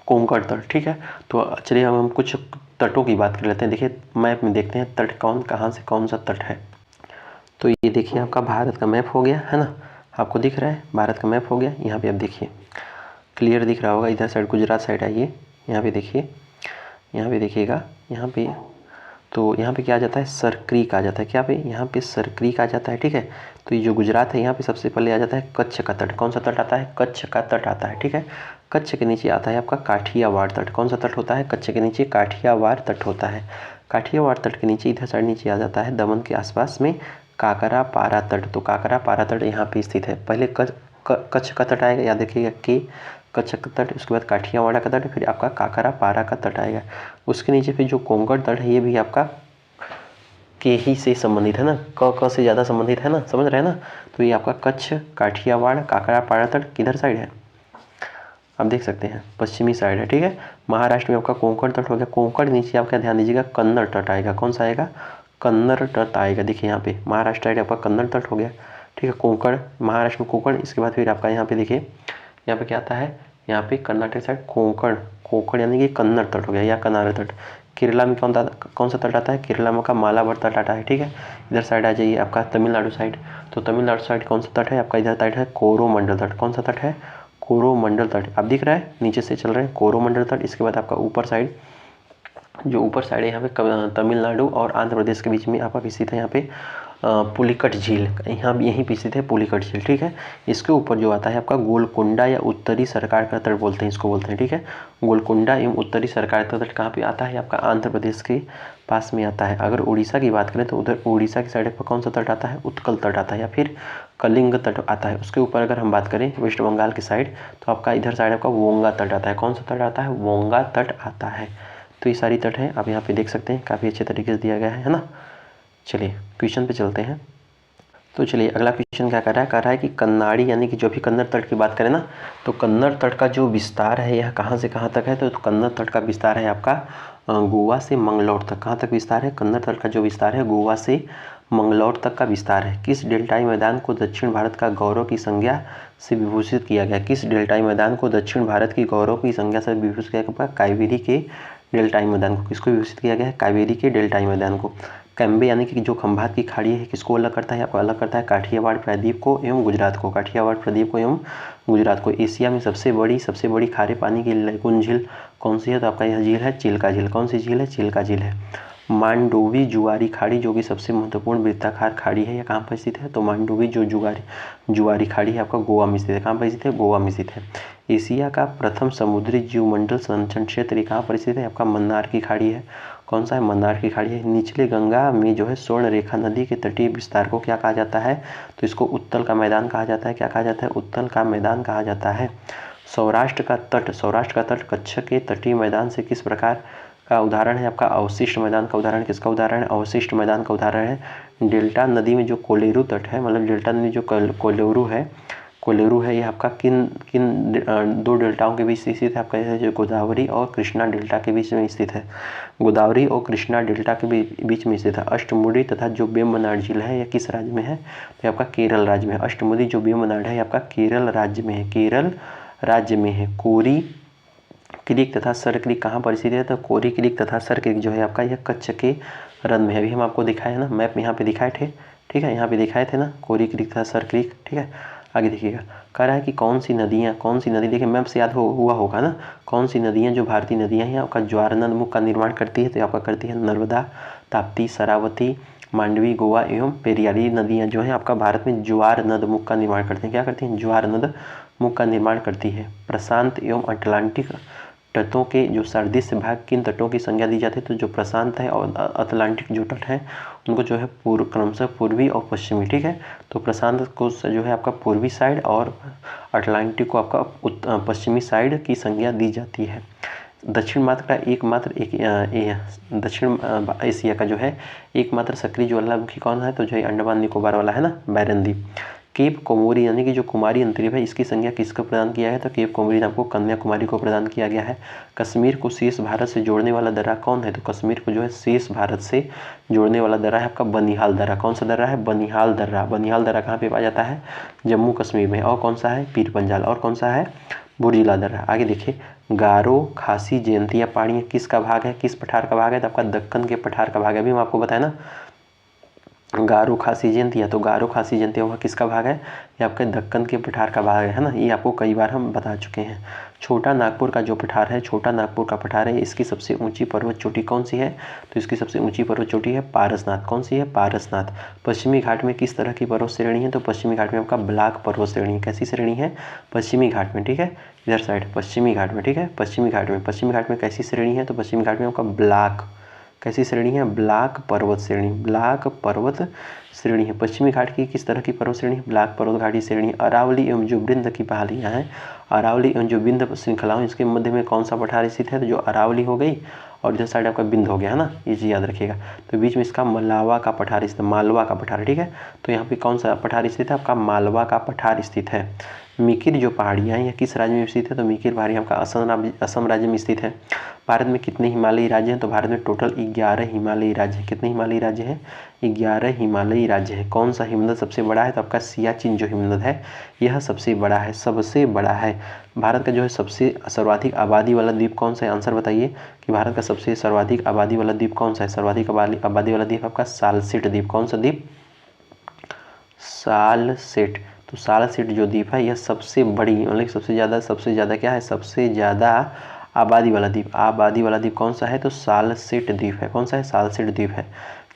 कोंकण तट, ठीक है। तो चलिए हम कुछ तटों की बात कर लेते हैं। देखिए मैप में देखते हैं तट कहाँ से कौन सा तट है। तो ये देखिए आपका भारत का मैप हो गया, है ना, आपको दिख रहा है भारत का मैप हो गया। यहाँ पे आप देखिए क्लियर दिख रहा होगा। इधर साइड गुजरात साइड आइए, यहाँ पे देखिए, यहाँ पे देखिएगा, यहाँ पे तो यहाँ पे क्या आ जाता है? सरक्रीक आ जाता है। क्या पे? यहाँ पे सरक्रीक आ जाता है, ठीक है। तो ये जो गुजरात है यहाँ पे सबसे पहले आ जाता है कच्छ का तट। कौन सा तट आता है? कच्छ का तट आता है, ठीक है। कच्छ के नीचे आता है आपका काठियावाड़ तट। कौन सा तट होता है? कच्छ के नीचे काठियावाड़ तट होता है। काठियावाड़ तट के नीचे इधर साइड नीचे आ जाता है दमन के आसपास में काकरा पारा तट। तो काकरा पारा तट यहाँ पे स्थित है। पहले कच्छ का तट आएगा, याद रखिएगा के कच्छ का तट, उसके बाद काठियावाड़ का तट, फिर आपका काकरा पारा का तट आएगा। उसके नीचे फिर जो कोंकण तट है ये भी आपका के ही से संबंधित है ना, क से ज़्यादा संबंधित है ना, समझ रहे हैं ना। तो ये आपका कच्छ, काठियावाड़, काकड़ा, पाड़ा तट किधर साइड है, आप देख सकते हैं पश्चिमी साइड है, ठीक है। महाराष्ट्र में आपका कोंकण तट हो गया। कोंकण नीचे आपका ध्यान दीजिएगा कन्नड़ तट आएगा। कौन सा आएगा, कन्नड़ तट आएगा। देखिए यहाँ पे महाराष्ट्र साइड आपका कन्नड़ तट हो गया, ठीक है। कोंकण, महाराष्ट्र में कोंकण, इसके बाद फिर आपका यहाँ पे देखिए, यहाँ पे क्या आता है, यहाँ पे कर्नाटक साइड कोंकण, कोंकण यानी कि कन्नड़ तट हो गया या कनारा तट। केरला में कौन सा तट आता है, केरला में का मालाबार तट आता है, ठीक है। इधर साइड आ जाइए आपका तमिलनाडु साइड, तो तमिलनाडु साइड कौन सा तट है आपका, इधर साइड है कोरोमंडल तट। कौन सा तट है, कोरोमंडल तट। आप दिख रहा है नीचे से चल रहे हैं कोरोमंडल तट। इसके बाद आपका ऊपर साइड, जो ऊपर साइड है यहाँ पे तमिलनाडु और आंध्र प्रदेश के बीच में आपका स्थित है यहाँ पे पुलिकट झील, यहाँ यहीं पे स्थित है पुलिकट झील, ठीक है। इसके ऊपर जो आता है आपका गोलकोंडा या उत्तरी सरकार का तट बोलते हैं, इसको बोलते हैं, ठीक है। गोलकोंडा एवं उत्तरी सरकार का तट कहाँ पे आता है आपका, आंध्र प्रदेश के पास में आता है। अगर उड़ीसा की बात करें तो उधर उड़ीसा की साइड पर कौन सा तट आता है, उत्कल तट आता है या फिर कलिंग तट आता है। उसके ऊपर अगर हम बात करें वेस्ट बंगाल की साइड, तो आपका इधर साइड आपका वोंगा तट आता है। कौन सा तट आता है, वोंगा तट आता है। तो ये सारी तट है, आप यहाँ पे देख सकते हैं, काफ़ी अच्छे तरीके से दिया गया है ना। चलिए क्वेश्चन पे चलते हैं। तो चलिए अगला क्वेश्चन क्या कर रहा है कि कन्नाड़ी यानी कि जो भी कन्नड़ तट की बात करें ना, तो कन्नड़ तट का जो विस्तार है यह कहाँ से कहाँ तक है, तो कन्नड़ तट का विस्तार है आपका गोवा से मंगलौर तक। कहाँ तक विस्तार है, कन्नड़ तट का जो विस्तार है गोवा से मंगलौर तक का विस्तार है। किस डेल्टाई मैदान को दक्षिण भारत का गौरव की संज्ञा से विभूषित किया गया, किस डेल्टाई मैदान को दक्षिण भारत की गौरव की संज्ञा से विभूषित किया गया, कावेरी के डेल्टाई मैदान को। किसको विभूषित किया गया है, कावेरी के डेल्टाई मैदान को। कैम्बे यानी कि जो खंभात की खाड़ी है किसको अलग करता है, आपको अलग करता है काठियावाड़ प्रायद्वीप को एवं गुजरात को, काठियावाड़ प्रायद्वीप को एवं गुजरात को। एशिया में सबसे बड़ी खारे पानी की लैगून झील कौन सी है, तो आपका यह झील है चिल्का झील। कौन सी झील है, चिल्का झील है। मांडोवी जुआरी खाड़ी जो कि सबसे महत्वपूर्ण वृत्ताकार खाड़ी है, यह कहाँ पर स्थित है, तो मांडोवी जो जुआरी खाड़ी है आपका गोवा में स्थित है। कहाँ पर स्थित है, गोवा में स्थित है। एशिया का प्रथम समुद्री जीवमंडल संरक्षण क्षेत्र कहाँ पर स्थित है, आपका मन्नार की खाड़ी है। कौन सा है, मन्नार की खाड़ी है। निचले गंगा में जो है स्वर्ण रेखा नदी के तटीय विस्तार को क्या कहा जाता है, तो इसको उत्तल का मैदान कहा जाता है। क्या कहा जाता है, उत्तल का मैदान कहा जाता है। सौराष्ट्र का तट कच्छ के तटीय मैदान से किस प्रकार का उदाहरण है, आपका अवशिष्ट मैदान का उदाहरण। किसका उदाहरण है, अवशिष्ट मैदान का उदाहरण है। डेल्टा नदी में जो कोलेरू तट है, मतलब डेल्टा नदी जो कोलेरू है, ये आपका किन दो डेल्टाओं के बीच स्थित है, आपका जो गोदावरी और कृष्णा डेल्टा के बीच में स्थित है। गोदावरी और कृष्णा डेल्टा के बीच में स्थित है। अष्टमुडी तथा जो वेम्बनाड झील है यह किस राज्य में है, तो आपका केरल राज्य में है। अष्टमुडी जो वेम्बनाड है आपका केरल राज्य में है, केरल राज्य में है। कोरी क्रीक तथा सर क्रीक कहाँ पर स्थित है, तो कोरी क्रीक तथा सर क्रीक जो है आपका यह कच्छ के रन में है। अभी हम आपको दिखाए ना, मैप में यहाँ पे दिखाए थे, ठीक है, यहाँ पे दिखाए थे ना कोरी क्रीक तथा सर क्रीक, ठीक है। आगे देखिएगा, कह रहा है कि कौन सी नदी, देखिए मैप से याद हुआ होगा ना, कौन सी नदियाँ जो भारतीय नदियाँ हैं आपका ज्वारनद मुख का निर्माण करती है, तो आपका करती है नर्मदा, ताप्ती, शरावती, मांडवी, गोवा एवं पेरियार। ये नदियाँ जो हैं आपका भारत में ज्वार नद मुख का निर्माण करती हैं। क्या करती हैं, ज्वार नद मुख का निर्माण करती है। प्रशांत एवं अटलांटिक तटों के जो सर्दिश भाग किन तटों की संज्ञा दी जाती है, तो जो प्रशांत है और अटलांटिक जो तट है उनको जो है क्रमशः पूर्वी और पश्चिमी, ठीक है। तो प्रशांत को जो है आपका पूर्वी साइड और अटलांटिक को आपका पश्चिमी साइड की संज्ञा दी जाती है। दक्षिण एशिया का जो है एकमात्र सक्रिय ज्वालामुखी कौन है, तो जो है अंडमान निकोबार वाला है ना, बैरन द्वीप। केप कोमोरी यानी कि जो कुमारी अंतरीप है इसकी संज्ञा किसको प्रदान किया है, तो केप कोमोरी नाम को कन्याकुमारी को प्रदान किया गया है। कश्मीर को शेष भारत से जोड़ने वाला दर्रा कौन है, तो कश्मीर को जो है शेष भारत से जोड़ने वाला दर्रा है आपका बनिहाल दर्रा। कौन सा दर्रा है, बनिहाल दर्रा। बनिहाल दर्रा कहाँ पे पाया जाता है, जम्मू कश्मीर में। और कौन सा है, पीर पंजाल। और कौन सा है, बुर्जिला दर्रा। आगे देखिए, गारो, खासी, जयंतिया पहाड़ी किसका भाग है, किस पठार का भाग है, तो आपका दक्कन के पठार का भाग है। अभी हम आपको बताया ना, गारो, खासी, जयंतिया, तो गारो, खासी, जयंतिया वह किसका भाग है, ये आपके दक्कन के पठार का भाग है ना। ये आपको कई बार हम बता चुके हैं। छोटा नागपुर का जो पठार है, छोटा नागपुर का पठार है, इसकी सबसे ऊंची पर्वत चोटी कौन सी है, तो इसकी सबसे ऊंची पर्वत चोटी है पारसनाथ। कौन सी है, पारसनाथ। पश्चिमी घाट में किस तरह की पर्वत श्रेणी है, तो पश्चिमी घाट में आपका ब्लॉक पर्वत श्रेणी। कैसी श्रेणी है, पश्चिमी घाट में, ठीक है, इधर साइड पश्चिमी घाट में, ठीक है, पश्चिमी घाट में कैसी श्रेणी है, तो पश्चिमी घाट में आपका ब्लॉक, कैसी श्रेणी है, ब्लॉक पर्वत श्रेणी, ब्लॉक पर्वत श्रेणी है। पश्चिमी घाट की किस तरह की पर्वत श्रेणी है, ब्लॉक पर्वत घाटी श्रेणी। अरावली एवं जो वृंद की पहाड़ियाँ हैं, अरावली एवं जो विंध्य श्रृंखलाओं, इसके मध्य में कौन सा पठार स्थित है, तो जो अरावली हो गई और इधर साइड आपका बिंद हो गया है ना, ये चीज़ याद रखिएगा। तो बीच में इसका मालवा का पठार स्थित, मालवा का पठार, ठीक है। तो यहाँ पे कौन सा पठार स्थित है आपका, मालवा का पठार स्थित है। मिकिर जो पहाड़ियाँ हैं यह किस राज्य में स्थित है, तो मिकिर पहाड़ियाँ आपका असम राज्य में स्थित है। भारत में कितने हिमालयी राज्य हैं, तो भारत में टोटल 11 हिमालयी राज्य हैं। कितने हिमालयी राज्य हैं, 11 हिमालयी राज्य हैं। कौन सा हिमनद सबसे बड़ा है, तो आपका सियाचिन जो हिमनद है यह सबसे बड़ा है, सबसे बड़ा है। भारत का जो है सबसे सर्वाधिक आबादी वाला द्वीप कौन सा है, आंसर बताइए कि भारत का सबसे सर्वाधिक आबादी वाला द्वीप कौन सा है। सर्वाधिक आबादी वाला द्वीप आपका सालसेट द्वीप। कौन सा द्वीप, सालसेट। तो सालसेट जो द्वीप है यह सबसे बड़ी, मतलब सबसे ज़्यादा क्या है, सबसे ज़्यादा आबादी वाला द्वीप। आबादी वाला द्वीप कौन सा है, तो सालसेट द्वीप है। कौन सा है, सालसेट द्वीप है।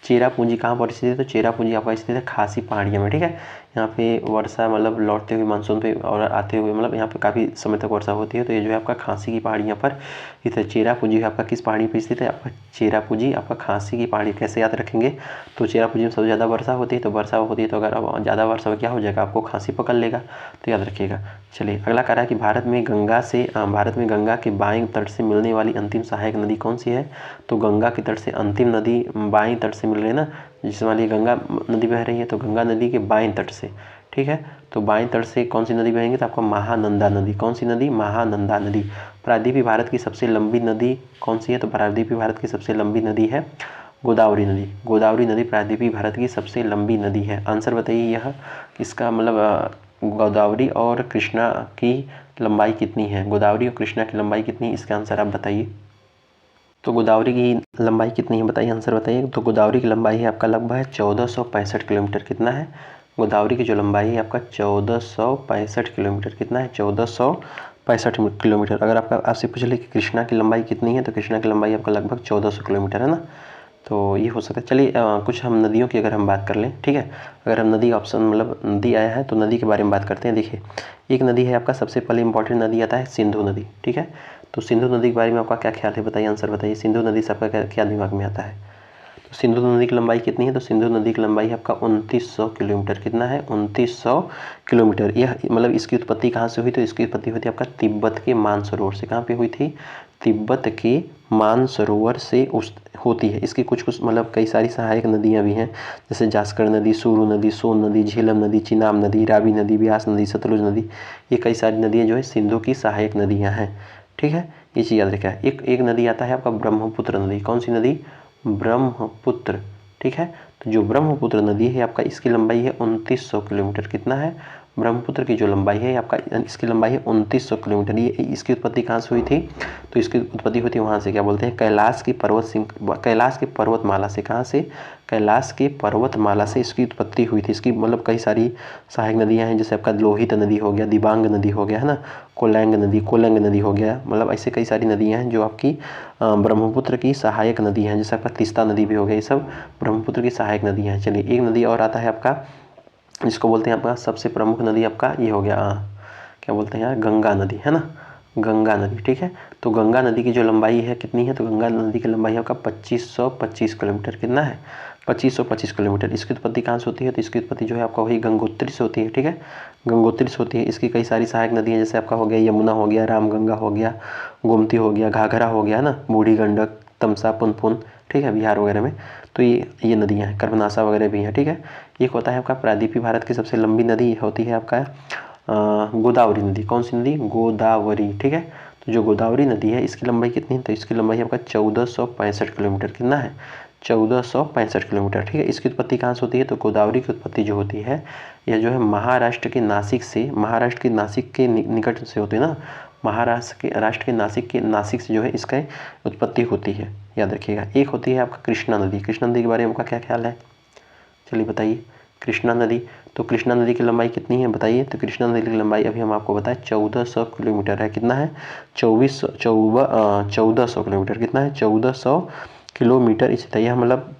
चेरापूंजी कहाँ पर स्थित है, तो चेरापूंजी आपका स्थित है खासी पहाड़ियों में, ठीक है। यहाँ पे वर्षा मतलब लौटते हुए मानसून पे और आते हुए मतलब यहाँ पे काफ़ी समय तक वर्षा होती है। तो ये जो है आपका खांसी की पहाड़ियों पर स्थित है। चेरापूंजी आपका किस पहाड़ी पर स्थित है, आपका चेरापूंजी आपका खांसी की पहाड़ी। कैसे याद रखेंगे, तो चेरापूंजी में सबसे ज़्यादा वर्षा होती है, तो वर्षा होती है तो अगर अब ज़्यादा वर्षा हो क्या हो जाएगा, आपको खांसी पकड़ लेगा, तो याद रखिएगा। चलिए अगला कह रहा है कि भारत में गंगा के बाएं तट से मिलने वाली अंतिम सहायक नदी कौन सी है। तो गंगा के तट से अंतिम नदी बाएं तट से मिल रही है ना, जिसमें वाली गंगा नदी बह रही है, तो गंगा नदी के बाएं तट से, ठीक है। तो बाएं तट से कौन सी नदी बहेंगी, तो आपको महानंदा नदी। कौन सी नदी, महानंदा नदी। प्रायद्वीपीय भारत की सबसे लंबी नदी कौन सी है, तो प्रायद्वीपीय भारत की सबसे लंबी नदी है गोदावरी नदी। गोदावरी नदी प्रायद्वीपीय भारत की सबसे लंबी नदी है। आंसर बताइए यह इसका मतलब गोदावरी और कृष्णा की लंबाई कितनी है, गोदावरी और कृष्णा की लंबाई कितनी है, इसका आंसर आप बताइए। तो गोदावरी की लंबाई कितनी है बताइए, आंसर बताइए। तो गोदावरी की लंबाई है आपका लगभग 1465 किलोमीटर। कितना है, गोदावरी की जो लंबाई है आपका 1465 किलोमीटर। कितना है, 1465 किलोमीटर। अगर आपसे पूछ ले कि कृष्णा की लंबाई कितनी है, तो कृष्णा की लंबाई आपका लगभग 1400 किलोमीटर है ना। तो ये हो सकता है। चलिए कुछ हम नदियों की अगर हम बात कर लें, ठीक है। अगर हम नदी ऑप्शन मतलब नदी आया है तो नदी के बारे में बात करते हैं। देखिए एक नदी है आपका, सबसे पहले इंपॉर्टेंट नदी आता है सिंधु नदी, ठीक है। तो सिंधु नदी के बारे में आपका क्या ख्याल है बताइए, आंसर बताइए। सिंधु नदी से आपका क्या दिमाग में आता है, तो सिंधु नदी की लंबाई कितनी है, तो सिंधु नदी की लंबाई है आपका 2900 किलोमीटर। कितना है, 2900 किलोमीटर। यह मतलब इसकी उत्पत्ति कहाँ से हुई, तो इसकी उत्पत्ति हुई थी आपका तिब्बत के मानसरोवर से। कहाँ पे हुई थी, तिब्बत के मानसरोवर से होती है। इसकी कुछ मतलब कई सारी सहायक नदियाँ भी हैं, जैसे जास्कर नदी, सूरू नदी, सोन नदी, झेलम नदी, चिनाब नदी, रावी नदी, ब्यास नदी, सतलुज नदी। ये कई सारी नदियाँ जो है सिंधु की सहायक नदियाँ हैं, ठीक है। ये चीज़ याद रखिए। एक नदी आता है आपका ब्रह्मपुत्र नदी। कौन सी नदी, ब्रह्मपुत्र, ठीक है। तो जो ब्रह्मपुत्र नदी है आपका, इसकी लंबाई है 2900 किलोमीटर। कितना है, ब्रह्मपुत्र की जो लंबाई है आपका, इसकी लंबाई है 2900 किलोमीटर। ये इसकी उत्पत्ति कहाँ से हुई थी, तो इसकी उत्पत्ति हुई थी वहाँ से, क्या बोलते हैं, कैलाश की पर्वतमाला से। कहाँ से, कैलाश के पर्वतमाला से इसकी उत्पत्ति हुई थी। इसकी मतलब कई सारी सहायक नदियाँ हैं, जैसे आपका लोहित नदी हो गया, दिबांग नदी हो गया है ना, कोलंग नदी हो गया। मतलब ऐसे कई सारी नदियाँ हैं जो आपकी ब्रह्मपुत्र की सहायक नदी हैं। जैसे आपका तीस्ता नदी भी हो गया, ये सब ब्रह्मपुत्र की सहायक नदियाँ हैं। चलिए एक नदी और आता है आपका, जिसको बोलते हैं आपका सबसे प्रमुख नदी आपका ये हो गया क्या बोलते हैं यार, गंगा नदी है ना, गंगा नदी, ठीक है। तो गंगा नदी की जो लंबाई है कितनी है, तो गंगा नदी की लंबाई आपका 2525 किलोमीटर। कितना है, 2525 किलोमीटर। इसकी उत्पत्ति कहाँ से होती है, तो इसकी उत्पत्ति जो है आपका वही गंगोत्री से होती है, ठीक है, गंगोत्री से होती है। इसकी कई सारी सहायक नदियाँ, जैसे आपका हो गया यमुना हो गया, रामगंगा हो गया, गोमती हो गया, घाघरा हो गया ना, बूढ़ी गंडक, तमसा, पुनपुन, ठीक है, बिहार वगैरह में। तो ये नदियाँ हैं, कर्मनाशा वगैरह भी हैं, ठीक है। एक होता है आपका प्रायद्वीपीय भारत की सबसे लंबी नदी होती है आपका गोदावरी नदी। कौन सी नदी, गोदावरी, ठीक है। तो जो गोदावरी नदी है इसकी लंबाई कितनी है, तो इसकी लंबाई आपका 1465 किलोमीटर। कितना है, 1465 किलोमीटर, ठीक है। इसकी उत्पत्ति कहाँ से होती है, तो गोदावरी की उत्पत्ति जो होती है यह जो है महाराष्ट्र के नासिक के निकट से होती है ना, राष्ट्र के नासिक से जो है इसका उत्पत्ति होती है, याद रखिएगा। एक होती है आपका कृष्णा नदी। कृष्णा नदी के बारे में आपका क्या ख्याल है, चलिए बताइए। कृष्णा नदी, तो कृष्णा नदी की लंबाई कितनी है बताइए। तो कृष्णा नदी की लंबाई अभी हम आपको बताएं 1400 किलोमीटर है। कितना है, 1400 किलोमीटर। कितना है, 1400 किलोमीटर। इसी तरह मतलब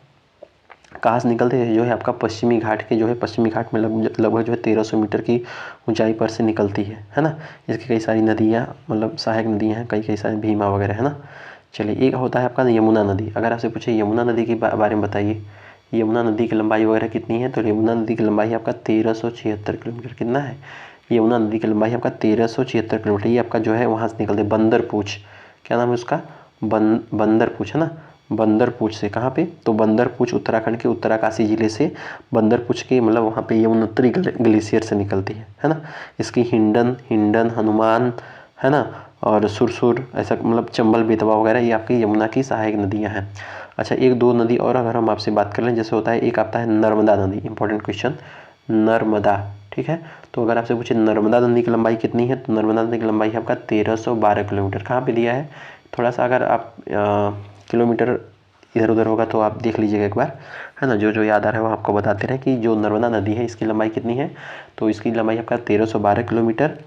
कहाँ से निकलते हैं, जो है आपका पश्चिमी घाट के, जो है पश्चिमी घाट में लगभग जो है 1300 मीटर की ऊंचाई पर से निकलती है ना। इसकी कई सारी नदियाँ मतलब सहायक नदियाँ हैं, कई सारी भीमा वगैरह है ना। चलिए एक होता है आपका यमुना नदी। अगर आपसे पूछे यमुना नदी के बारे में बताइए, यमुना नदी की लंबाई वगैरह कितनी है, तो यमुना नदी की लंबाई आपका 1376 किलोमीटर। कितना है, यमुना नदी की लंबाई आपका 1376 किलोमीटर। ये आपका जो है वहाँ से निकलते बंदरपूछ, क्या नाम है उसका, बंदरपूछ है ना, बंदरपूछ से कहाँ पे, तो बंदरपूछ उत्तराखंड के उत्तरकाशी जिले से बंदरपूछ के मतलब वहाँ पे यमुनोत्री ग्लेशियर से निकलती है ना। इसकी हिंडन हनुमान है ना, और सुरसुर ऐसा मतलब चंबल बेतवा वगैरह ये आपकी यमुना की सहायक नदियाँ हैं। अच्छा, एक दो नदी और अगर हम आपसे बात कर लें, जैसे होता है एक आता है नर्मदा नदी, इंपॉर्टेंट क्वेश्चन, नर्मदा, ठीक है। तो अगर आपसे पूछे नर्मदा नदी की लंबाई कितनी है, तो नर्मदा नदी की लंबाई है आपका 1312 किलोमीटर। कहाँ पे दिया है, थोड़ा सा अगर आप किलोमीटर इधर उधर होगा तो आप देख लीजिएगा एक बार, है ना, जो जो याद आ रहा है वो आपको बताते रहे कि जो नर्मदा नदी है इसकी लंबाई कितनी है। तो इसकी लंबाई आपका 1312 किलोमीटर।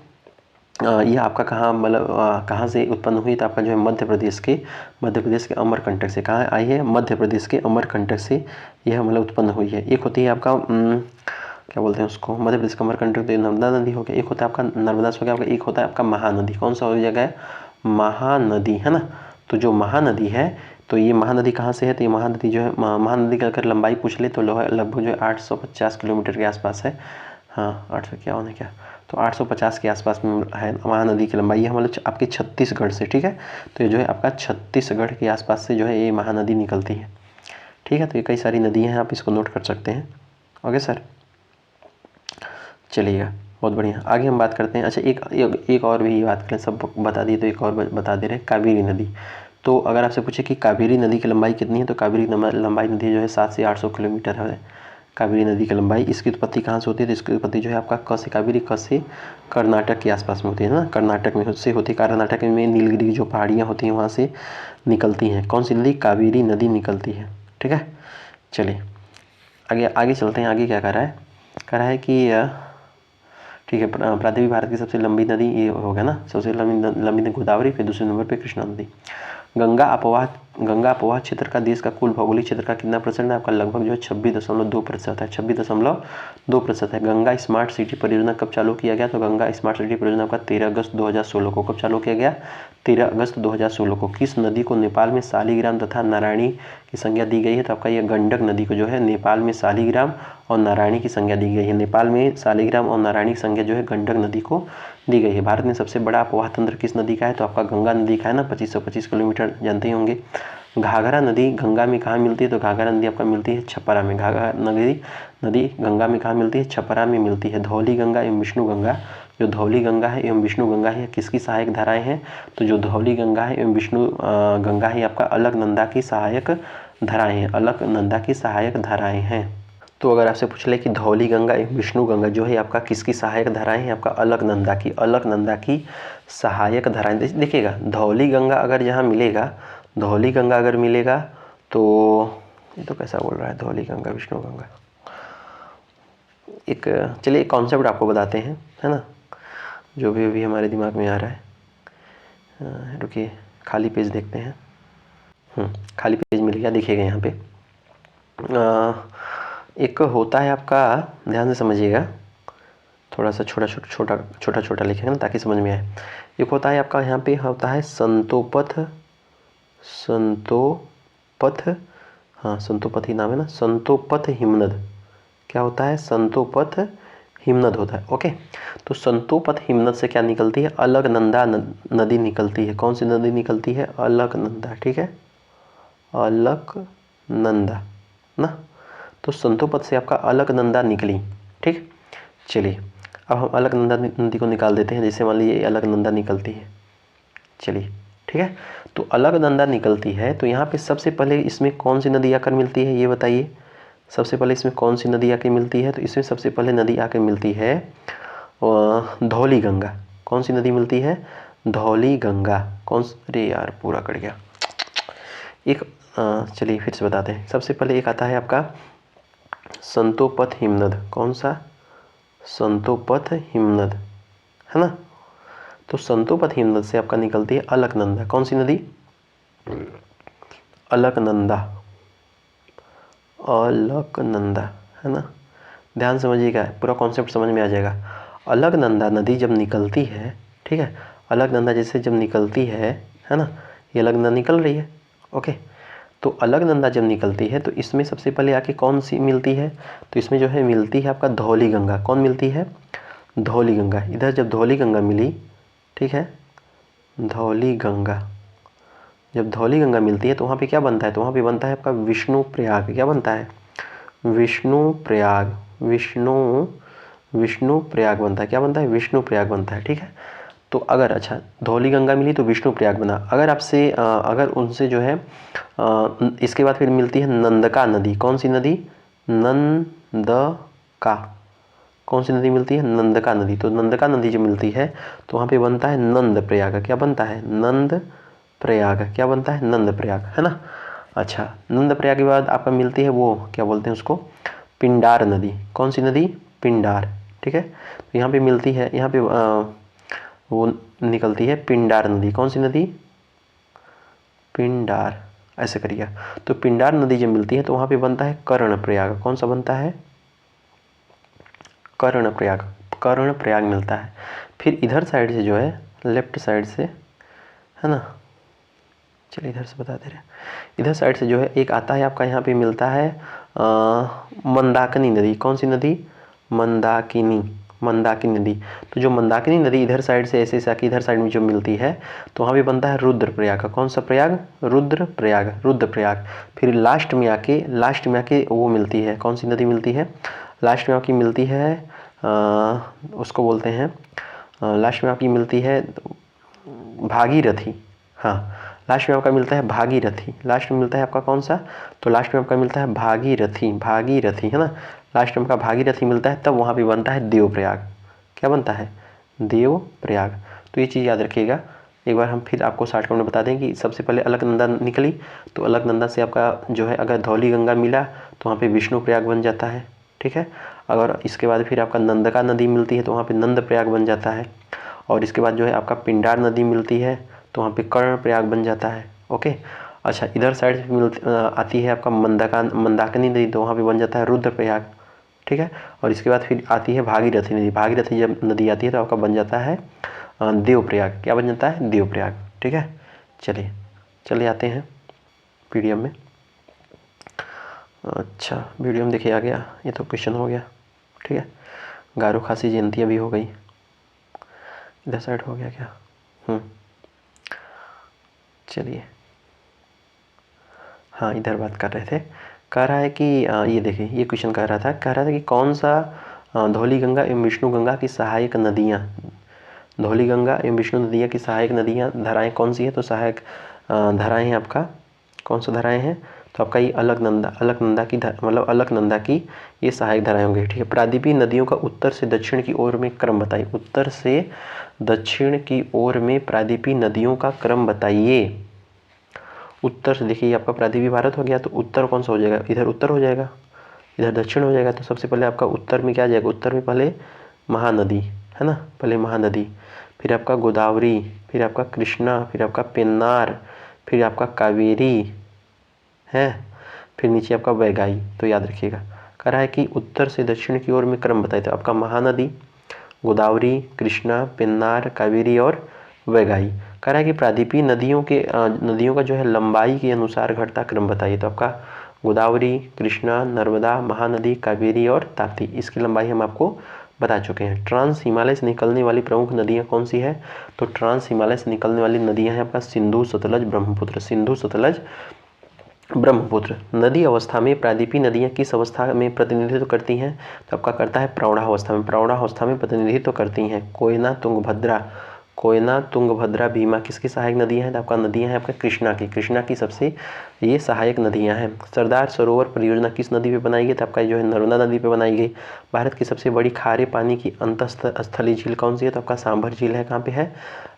ये आपका कहाँ मतलब कहाँ से उत्पन्न हुई, तो आपका जो है मध्य प्रदेश के अमरकंटक से। कहाँ आई है, मध्य प्रदेश के अमरकंटक से यह मतलब उत्पन्न हुई है। एक होती है आपका क्या बोलते हैं उसको, मध्य प्रदेश का अमरकंटक तो नर्मदा नदी हो गया, एक होता है आपका नर्मदा से हो गया आपका, एक होता है आपका महानदी। कौन सा हो जगह है, महानदी, है ना। तो जो महानदी है, तो ये महानदी कहाँ से है, तो ये महानदी जो है, महानदी की अगर लंबाई पूछ ले तो लगभग जो है 850 किलोमीटर के आसपास है। हाँ 800 क्या होने क्या, तो 850 के आसपास में है महानदी की लंबाई। है मतलब आपके छत्तीसगढ़ से, ठीक है। तो ये जो है आपका छत्तीसगढ़ के आसपास से जो है ये महानदी निकलती है, ठीक है। तो ये कई सारी नदियाँ हैं, आप इसको नोट कर सकते हैं। ओके सर, चलिएगा, बहुत बढ़िया। आगे हम बात करते हैं। अच्छा, एक और भी बात करें, सब बता दिए तो एक और बता दे रहे हैं, कावेरी नदी। तो अगर आपसे पूछे कि कावेरी नदी की लंबाई कितनी है, तो कावेरी लंबाई नदी जो है 700 से 800 किलोमीटर है कावेरी नदी की लंबाई। इसकी उत्पत्ति कहाँ से होती है, तो इसकी उत्पत्ति जो है आपका क से कावेरी, क से कर्नाटक के आसपास में होती है ना, कर्नाटक में से होती है। कर्नाटक में नीलगिरी की जो पहाड़ियाँ होती हैं वहाँ से निकलती हैं। कौन सी नदी, कावेरी नदी निकलती है, ठीक है। चलिए आगे आगे चलते हैं। आगे क्या कह रहा है कि ठीक है, प्रायद्वीपीय भारत की सबसे लंबी नदी ये हो गया ना, सबसे लंबी नदी गोदावरी, फिर दूसरे नंबर पे कृष्णा नदी। गंगा अपवाह क्षेत्र का देश का कुल भौगोलिक क्षेत्र का कितना % है, आपका लगभग जो है 26.2% है, 26.2% है। गंगा स्मार्ट सिटी परियोजना कब चालू किया गया, तो गंगा स्मार्ट सिटी परियोजना आपका 13 अगस्त 2016 को कब चालू किया गया, 13 अगस्त 2016 को। किस नदी को नेपाल में शालिग्राम तथा नारायणी की संज्ञा दी गई है, तो आपका यह गंडक नदी को जो है नेपाल में शालिग्राम और नारायणी की संज्ञा दी गई है। नेपाल में शालिग्राम और नारायणी की संज्ञा जो है गंडक नदी को दी गई है। भारत में सबसे बड़ा अपवाह तंत्र किस नदी का है, तो आपका गंगा नदी का है ना, 2525 किलोमीटर, जानते ही होंगे। घाघरा नदी गंगा में कहाँ मिलती है, तो घाघरा नदी आपका मिलती है छपरा में। घाघरा नदी गंगा में कहाँ मिलती है, छपरा में मिलती है। धौली गंगा एवं विष्णु गंगा, जो धौली गंगा है एवं विष्णु गंगा है, किसकी सहायक धाराएं हैं, तो जो धौली गंगा है एवं विष्णु गंगा है आपका अलकनंदा की सहायक धाराएं हैं, अलकनंदा की सहायक धाराएं हैं। तो अगर आपसे पूछ ले कि धौली गंगा एवं विष्णु गंगा जो है आपका किसकी सहायक धाराएं हैं, आपका अलकनंदा की सहायक धाराएं। देखिएगा, धौली गंगा अगर जहाँ मिलेगा, धौली गंगा अगर मिलेगा तो ये तो कैसा बोल रहा है, धौली गंगा विष्णु गंगा, एक चलिए एक कॉन्सेप्ट आपको बताते हैं, है ना, जो भी अभी हमारे दिमाग में आ रहा है। रुकिए, खाली पेज देखते हैं। खाली पेज मिल गया, देखिएगा यहाँ पे एक होता है आपका, ध्यान से समझिएगा, थोड़ा सा छोटा लिखेंगे ना ताकि समझ में आए। एक होता है आपका यहाँ पे होता है संतोपथ, हाँ संतोपथ ही नाम है ना, संतोपथ हिमनद। क्या होता है, संतोपथ हिमनद होता है। ओके, तो संतोपथ हिमनद से क्या निकलती है, अलकनंदा नदी निकलती है। कौन सी नदी निकलती है, अलकनंदा, ठीक है, अलकनंदा ना। तो संतोपथ से आपका अलकनंदा निकली, ठीक। चलिए अब हम अलकनंदा नदी को निकाल देते हैं। जैसे मान लीजिए अलकनंदा निकलती है, चलिए ठीक है। तो अलकनंदा निकलती है तो यहाँ पे सबसे पहले इसमें कौन सी नदी आकर मिलती है, ये बताइए। सबसे पहले इसमें कौन सी नदी आके मिलती है, तो इसमें सबसे पहले नदी आके मिलती है धौली गंगा। कौन सी नदी मिलती है, धौली गंगा। अरे यार पूरा कट गया। एक चलिए फिर से बताते हैं। सबसे पहले एक आता है आपका संतोपथ हिमनद। कौन सा, संतोपथ हिमनद, है ना। तो संतोपथ हिमनद से आपका निकलती है अलकनंदा। कौन सी नदी, अलकनंदा, है ना। ध्यान समझिएगा, पूरा कॉन्सेप्ट समझ में आ जाएगा। अलकनंदा नदी जब निकलती है, ठीक है, अलकनंदा जैसे जब निकलती है ना, ये अलकनंदा निकल रही है। ओके, तो अलकनंदा जब निकलती है तो इसमें सबसे पहले आके कौन सी मिलती है, तो इसमें जो है मिलती है आपका धौली गंगा। कौन मिलती है, धौली गंगा। इधर जब धौली गंगा मिली, ठीक है, धौली गंगा, जब धौली गंगा मिलती है तो वहाँ पे क्या बनता है, तो वहाँ पे बनता है आपका विष्णु प्रयाग। क्या बनता है, विष्णु प्रयाग, विष्णु प्रयाग बनता है। क्या बनता है, विष्णु प्रयाग बनता है। ठीक है, तो अगर अच्छा धौली गंगा मिली तो विष्णु प्रयाग बना। अगर आपसे अगर उनसे जो है इसके बाद फिर मिलती है नंदका नदी। कौन सी नदी, नंदका, कौन सी नदी मिलती है, नंदका नदी। तो नंदका नदी जो मिलती है तो वहाँ पे बनता है नंद प्रयाग। क्या बनता है, नंद प्रयाग। क्या बनता है, नंद प्रयाग, है ना। अच्छा, नंद प्रयाग के बाद आपका मिलती है वो क्या बोलते हैं उसको, पिंडार नदी। कौन सी नदी, पिंडार। ठीक है, तो यहाँ पे मिलती है, यहाँ पे वो निकलती है पिंडार नदी। कौन सी नदी, पिंडार, ऐसे करिए। तो पिंडार नदी जब मिलती है तो वहाँ पे बनता है कर्ण प्रयाग। कौन सा बनता है, कर्ण प्रयाग, कर्ण प्रयाग मिलता है। फिर इधर साइड से जो है, लेफ्ट साइड से, है ना, चलिए इधर से बता दे रहे हैं। इधर साइड से जो है एक आता है आपका, यहाँ पे मिलता है मंदाकिनी नदी। कौन सी नदी, मंदाकिनी, मंदाकिनी नदी। तो जो मंदाकिनी नदी इधर साइड से ऐसे आके इधर साइड में जो मिलती है तो वहाँ भी बनता है रुद्र प्रयाग। कौन सा प्रयाग, रुद्र प्रयाग, रुद्र प्रयाग। फिर लास्ट में आके वो मिलती है, कौन सी नदी मिलती है, लास्ट में आपकी मिलती है उसको बोलते हैं, लास्ट में आपकी मिलती है भागीरथी। हाँ, लास्ट में आपका मिलता है भागीरथी। लास्ट में मिलता है आपका कौन सा, तो लास्ट में आपका मिलता है भागीरथी, भागीरथी, है ना। लास्ट में आपका भागीरथी मिलता है, तब वहाँ पे बनता है देवप्रयाग। क्या बनता है, देवप्रयाग। तो ये चीज़ याद रखिएगा। एक बार हम फिर आपको शॉर्टकट में बता दें कि सबसे पहले अलकनंदा निकली, तो अलकनंदा से आपका जो है अगर धौली गंगा मिला तो वहाँ पे विष्णु प्रयाग बन जाता है। ठीक है, अगर इसके बाद फिर आपका नंदका नदी मिलती है तो वहाँ पे नंद प्रयाग बन जाता है। और इसके बाद जो है आपका पिंडार नदी मिलती है तो वहाँ पे कर्ण प्रयाग बन जाता है। ओके, अच्छा इधर साइड से आती है आपका मंदाकिनी नदी तो वहाँ पे बन जाता है रुद्र प्रयाग। ठीक है, और इसके बाद फिर आती है भागीरथी नदी। भागीरथी जब नदी आती है तो आपका बन जाता है देवप्रयाग। क्या बन जाता है, देवप्रयाग। ठीक है, चलिए आते हैं पीडीएफ में। अच्छा, वीडियो में देखिए आ गया, ये तो क्वेश्चन हो गया। ठीक है, गारो खासी जयंतियाँ भी हो गई। इधर साइड हो गया क्या, चलिए, हाँ इधर बात कर रहे थे। कह रहा है कि ये देखिए, ये क्वेश्चन कह रहा था कि कौन सा धौली गंगा एवं विष्णु गंगा की सहायक नदियाँ, धौली गंगा एवं विष्णु नदियाँ की सहायक नदियाँ धाराएँ कौन सी है, तो सहायक धाराएँ हैं आपका, कौन सा धाराएँ हैं, तो आपका ये अलकनंदा की मतलब अलकनंदा की ये सहायक धाराएँ होंगी। ठीक है, प्रादीपीय नदियों का उत्तर से दक्षिण की ओर में क्रम बताइए। उत्तर से दक्षिण की ओर में प्रादीपीय नदियों का क्रम बताइए। उत्तर से देखिए आपका प्रादीपीय भारत हो गया, तो उत्तर कौन सा हो जाएगा, इधर उत्तर हो जाएगा, इधर दक्षिण हो जाएगा। तो सबसे पहले आपका उत्तर में क्या आ जाएगा, उत्तर में पहले महानदी, है ना, पहले महानदी, फिर आपका गोदावरी, फिर आपका कृष्णा, फिर आपका पेन्नार, फिर आपका कावेरी है, फिर नीचे आपका वैगाई। तो याद रखिएगा, कह रहा है कि उत्तर से दक्षिण की ओर में क्रम बताए, तो आपका महानदी, गोदावरी, कृष्णा, पेन्नार, कावेरी और वैगाई। कह रहा है कि प्रादीपीय नदियों का जो है लंबाई के अनुसार घटता क्रम बताइए। तो आपका गोदावरी, कृष्णा, नर्मदा, महानदी, कावेरी और ताप्ती, इसकी लंबाई हम आपको बता चुके हैं। ट्रांस हिमालय से निकलने वाली प्रमुख नदियाँ कौन सी है, तो ट्रांस हिमालय से निकलने वाली नदियाँ हैं आपका सिंधु, सतलज, ब्रह्मपुत्र। सिंधु, सतलज, ब्रह्मपुत्र। नदी अवस्था में प्रादीपीय नदियाँ किस अवस्था में प्रतिनिधित्व करती हैं, तो आपका करता है प्रौढ़ावस्था में, प्रौढ़ावस्था में प्रतिनिधित्व करती हैं। कोयना, तुंगभद्रा, भीमा किसकी सहायक नदियाँ हैं, तो आपका नदियाँ हैं आपका कृष्णा की सबसे ये सहायक नदियाँ हैं। सरदार सरोवर परियोजना किस नदी पे बनाई गई, तो आपका जो है नर्मदा नदी पे बनाई गई। भारत की सबसे बड़ी खारे पानी की अंतःस्थलीय झील कौन सी है, तो आपका सांभर झील है, कहाँ पे है,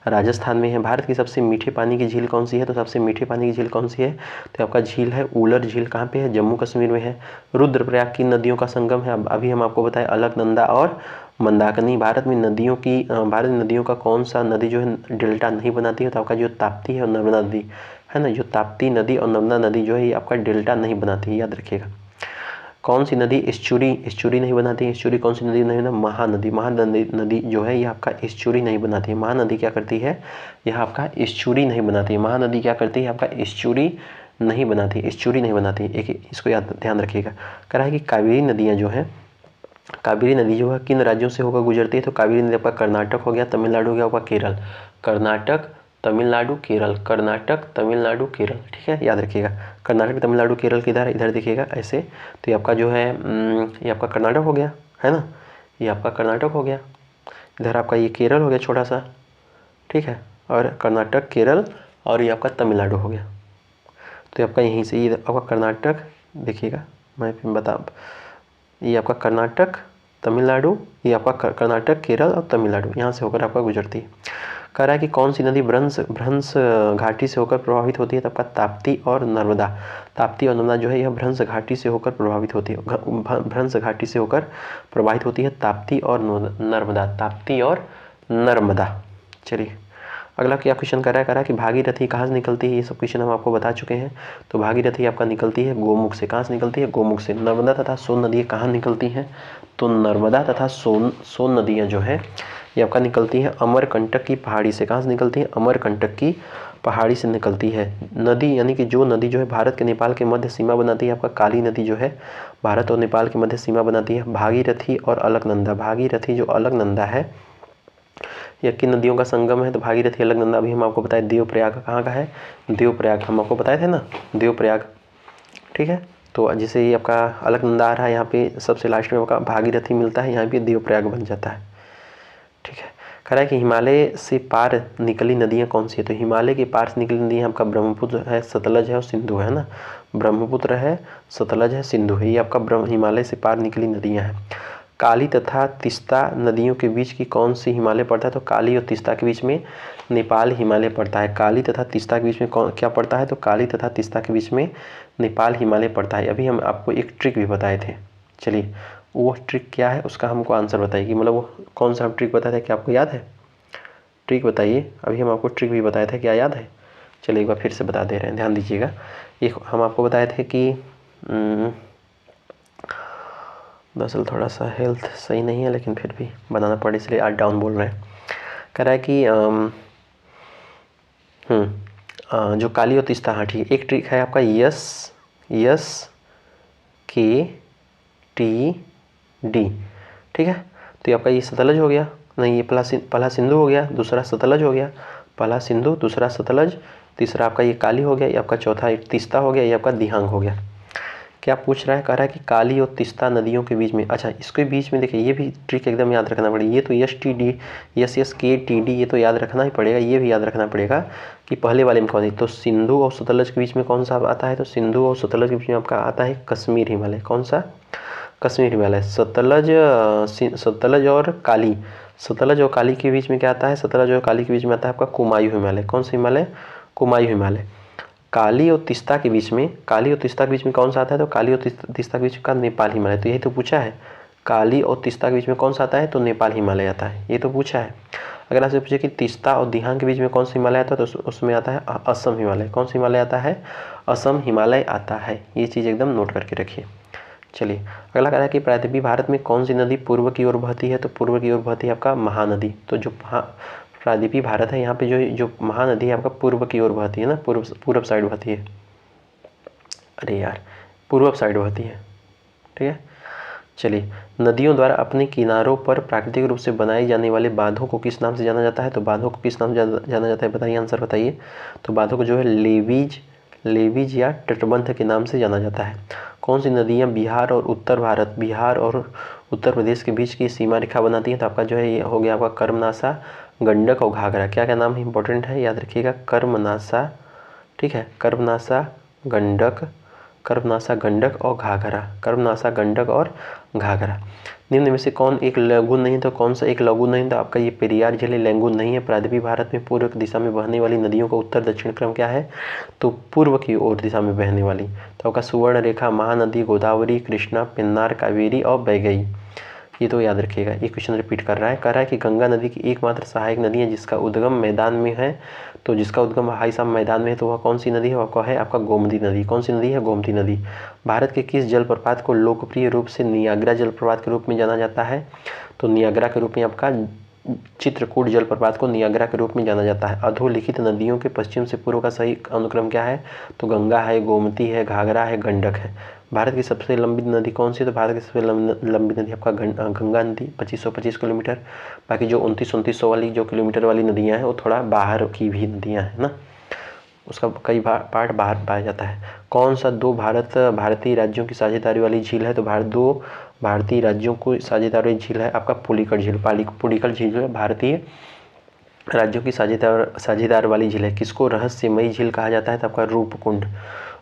राजस्थान में है। भारत की सबसे मीठे पानी की झील कौन सी है, तो सबसे मीठे पानी की झील कौन सी है, तो आपका झील है उलर झील, कहाँ पे है, जम्मू कश्मीर में है। रुद्रप्रयाग की नदियों का संगम है, अभी हम आपको बताएं अलकनंदा और मंदाकिनी। भारत में नदियों का कौन सा नदी जो है डेल्टा नहीं बनाती है, तो आपका जो ताप्ती है और नर्मदा नदी है ना, जो ताप्ती नदी और नर्मदा नदी जो है ये आपका डेल्टा नहीं बनाती है, याद रखिएगा। कौन सी नदी एस्चुरी नहीं बनाती है, एस्चुरी कौन सी नदी नहीं बना, महानदी नदी जो है ये आपका एस्चुरी नहीं बनाती है। महानदी क्या करती है, यह आपका एस्चुरी नहीं बनाती है। महानदी क्या करती है, आपका एस्चुरी नहीं बनाती, एस्चुरी नहीं बनाती। एक इसको याद ध्यान रखिएगा। कह रहा है कि कावेरी नदियाँ जो है, कावेरी नदी जो है किन राज्यों से होकर गुजरती है, तो कावेरी नदी आपका कर्नाटक हो गया, तमिलनाडु हो गया, आपका केरल, कर्नाटक, तमिलनाडु केरल, कर्नाटक तमिलनाडु केरल, ठीक है, याद रखिएगा। कर्नाटक तमिलनाडु केरल किधर है, इधर देखिएगा ऐसे। तो ये आपका जो है ये आपका कर्नाटक हो गया, है ना, ये आपका कर्नाटक हो गया। इधर आपका ये केरल हो गया छोटा सा, ठीक है, और कर्नाटक केरल, और ये आपका तमिलनाडु हो गया। तो ये आपका यहीं से ये आपका कर्नाटक, देखिएगा मैं बता, ये आपका कर्नाटक तमिलनाडु, ये आपका कर्नाटक केरल और तमिलनाडु, यहाँ से होकर आपका गुजरती है। कह रहा है कि कौन सी नदी भ्रंश घाटी से होकर प्रभावित होती है, तो आपका ताप्ती और नर्मदा। ताप्ती और नर्मदा जो है यह भ्रंश घाटी से होकर प्रभावित होती है, भ्रंश घाटी से होकर प्रभावित होती है ताप्ती और नर्मदा, ताप्ती और नर्मदा। चलिए अगला क्या क्वेश्चन कर रहा है कि भागीरथी कहाँ से निकलती है, ये सब क्वेश्चन हम आपको बता चुके हैं। तो भागीरथी आपका निकलती है गोमुख से। कहाँ से निकलती है, गोमुख से। नर्मदा तथा सोन नदियाँ कहाँ निकलती हैं, तो नर्मदा तथा सोन नदियाँ जो है ये आपका निकलती है अमरकंटक की पहाड़ी से। कहाँ से निकलती है, अमरकंटक की पहाड़ी से निकलती है। नदी यानी कि जो नदी जो है भारत के नेपाल के मध्य सीमा बनाती है, आपका काली नदी जो है भारत और नेपाल के मध्य सीमा बनाती है। भागीरथी और अलकनंदा, भागीरथी जो अलकनंदा है यह किन नदियों का संगम है, तो भागीरथी अलकनंदा अभी हम आपको बताए देवप्रयाग कहाँ का है, देवप्रयाग हम आपको बताए थे ना, देवप्रयाग, ठीक है। तो जैसे ये आपका अलकनंदा आ रहा है यहाँ पे सबसे लास्ट में आपका भागीरथी मिलता है, यहाँ पे देवप्रयाग बन जाता है, ठीक है। कह रहा है कि हिमालय से पार निकली नदियाँ कौन सी है, तो हिमालय के पार से निकली नदियाँ आपका ब्रह्मपुत्र है, सतलज है और सिंधु है ना, ब्रह्मपुत्र है, सतलज है, सिंधु है, ये आपका हिमालय से पार निकली नदियाँ हैं। काली तथा तीस्ता नदियों के बीच की कौन सी हिमालय पड़ता है, तो काली और तीस्ता के बीच में नेपाल हिमालय पड़ता है। काली तथा तीस्ता के बीच में कौन क्या पड़ता है, तो काली तथा तीस्ता के बीच में नेपाल हिमालय पड़ता है। अभी हम आपको एक ट्रिक भी बताए थे, चलिए वो ट्रिक क्या है उसका हमको आंसर बताइए, कि मतलब वो कौन सा हम ट्रिक बताए थे, क्या आपको याद है, ट्रिक बताइए। अभी हम आपको ट्रिक भी बताए थे, क्या याद है, चलिए एक बार फिर से बता दे रहे हैं, ध्यान दीजिएगा। एक हम आपको बताए थे कि दरअसल थोड़ा सा हेल्थ सही नहीं है लेकिन फिर भी बनाना पड़े इसलिए आज डाउन बोल रहे हैं। कह रहा है कि जो काली और तीस्ता, हाँ ठीक है, एक ट्रिक है आपका यस के टी डी, ठीक है। तो ये आपका ये सतलज हो गया, नहीं ये पहला सिंधु हो गया, दूसरा सतलज हो गया, पहला सिंधु दूसरा सतलज, तीसरा आपका ये काली हो गया, ये आपका चौथा एक तीस्ता हो गया, ये आपका दिहांग हो गया। क्या पूछ रहा है, कह रहा है कि काली और तीस्ता नदियों के बीच में, अच्छा इसके बीच में देखिए ये भी ट्रिक एकदम याद रखना पड़ेगा। ये तो यस के टी डी ये तो याद रखना ही पड़ेगा, ये भी याद रखना पड़ेगा कि पहले वाले में कौन है, तो सिंधु और सतलज के बीच में कौन सा आता है, तो सिंधु और सतलज के बीच में आपका आता है कश्मीर हिमालय। कौन सा, कश्मीर हिमालय। सतलज और काली, सतलज और काली के बीच में क्या आता है, सतलज और काली के बीच में आता है आपका कुमायूं हिमालय। कौन सा हिमालय, कुमायूं हिमालय। काली और तीस्ता के बीच में, काली और तीस्ता के बीच में कौन सा आता है, तो काली और तीस्ता के बीच का नेपाल हिमालय। तो यही तो पूछा है, काली और तीस्ता के बीच में कौन सा आता है, तो नेपाल हिमालय आता है, ये तो पूछा है। अगर आपसे पूछे कि तीस्ता और दिहांग के बीच में कौन सा हिमालय आता है, तो उसमें आता है असम हिमालय। कौन सा हिमालय आता है, असम हिमालय आता है, ये चीज़ एकदम नोट करके रखिए। चलिए अगला कह रहा है कि प्रायद्वीपीय भारत में कौन सी नदी पूर्व की ओर बहती है, तो पूर्व की ओर बहती है आपका महानदी। तो जो प्रायद्वीपीय भारत है यहाँ पे जो महानदी है आपका पूर्व की ओर बहती है ना, पूर्व साइड बहती है, अरे यार पूर्व साइड बहती है, ठीक है। चलिए नदियों द्वारा अपने किनारों पर प्राकृतिक रूप से बनाए जाने वाले बांधों को किस नाम से जाना जाता है, तो बांधों को किस नाम से जाना जाता है, बताइए, आंसर बताइए। तो बांधों को जो है लेवीज या तटबंध के नाम से जाना जाता है। कौन सी नदियाँ बिहार और उत्तर प्रदेश के बीच की सीमा रेखा बनाती हैं, तो आपका जो है ये हो गया आपका कर्मनाशा, गंडक और घाघरा। क्या क्या नाम इंपॉर्टेंट है, याद रखिएगा, कर्मनाशा, ठीक है, कर्मनाशा गंडक और घाघरा, कर्मनाशा गंडक और घाघरा। निम्न में से कौन एक लघु नहीं, तो कौन सा एक लघु नहीं, तो आपका ये पेरियार झील लघु नहीं है। प्रायद्वीपीय भारत में पूर्व दिशा में बहने वाली नदियों का उत्तर दक्षिण क्रम क्या है, तो पूर्व की ओर दिशा में बहने वाली, तो आपका सुवर्ण रेखा, महानदी, गोदावरी, कृष्णा, पेन्नार, कावेरी और बैगई, ये तो याद रखिएगा। ये क्वेश्चन रिपीट कर रहा है, कह रहा है कि गंगा नदी की एकमात्र सहायक नदी है जिसका उद्गम मैदान में है, तो जिसका उद्गम हाई साम मैदान में है, तो वह कौन सी नदी है, वह है आपका गोमती नदी। कौन सी नदी है, गोमती नदी। भारत के किस जलप्रपात को लोकप्रिय रूप से नियाग्रा जलप्रपात के रूप में जाना जाता है, तो नियाग्रा के रूप में आपका चित्रकूट जलप्रपात को नियाग्रा के रूप में जाना जाता है। अधोलिखित नदियों के पश्चिम से पूर्व का सही अनुक्रम क्या है, तो गंगा है, गोमती है, घाघरा है, गंडक है। भारत की सबसे लंबी नदी कौन सी है? तो भारत की सबसे लंबी नदी आपका गंगा नदी 2525 किलोमीटर। बाकी जो 2900 वाली जो किलोमीटर वाली नदियाँ हैं वो थोड़ा बाहर की भी नदियाँ हैं ना, उसका कई पार्ट बाहर पाया जाता है। कौन सा दो भारतीय राज्यों की साझेदारी वाली झील है? तो दो भारतीय राज्यों को साझेदारी वाली झील है आपका पुलिकट झील। पुलिकट झील जो है भारतीय राज्यों की साझेदार वाली झील है। किसको रहस्यमयी झील कहा जाता है? तो आपका रूपकुंड।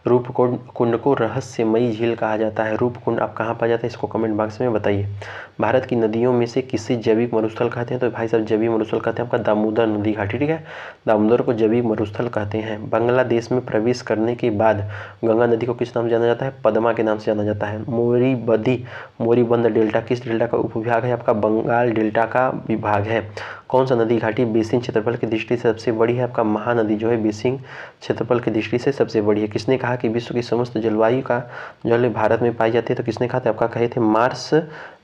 रूपकुंड को रहस्यमयी झील कहा जाता है। रूपकुंड आप कहाँ पाया जाता है? इसको कमेंट बॉक्स में बताइए। भारत की नदियों में से किसे जैविक मरुस्थल कहते हैं? तो भाई साहब जैविक मरुस्थल कहते हैं आपका दामोदर नदी घाटी, ठीक है। दामोदर को जैविक मरुस्थल कहते हैं। बांग्लादेश में प्रवेश करने के बाद गंगा नदी को किस नाम से जाना जाता है? पद्मा के नाम से जाना जाता है। मोरीबंद डेल्टा किस डेल्टा का उपविभाग है? आपका बंगाल डेल्टा का विभाग है। कौन सा नदी घाटी बेसिन क्षेत्रफल की दृष्टि से सबसे बड़ी है? आपका महानदी जो है बेसिन क्षेत्रफल की दृष्टि से सबसे बड़ी है। किसने कहा कि विश्व की समस्त जलवायु का जल भारत में पाई जाती है? तो किसने कहा था? आपका कहे थे मार्श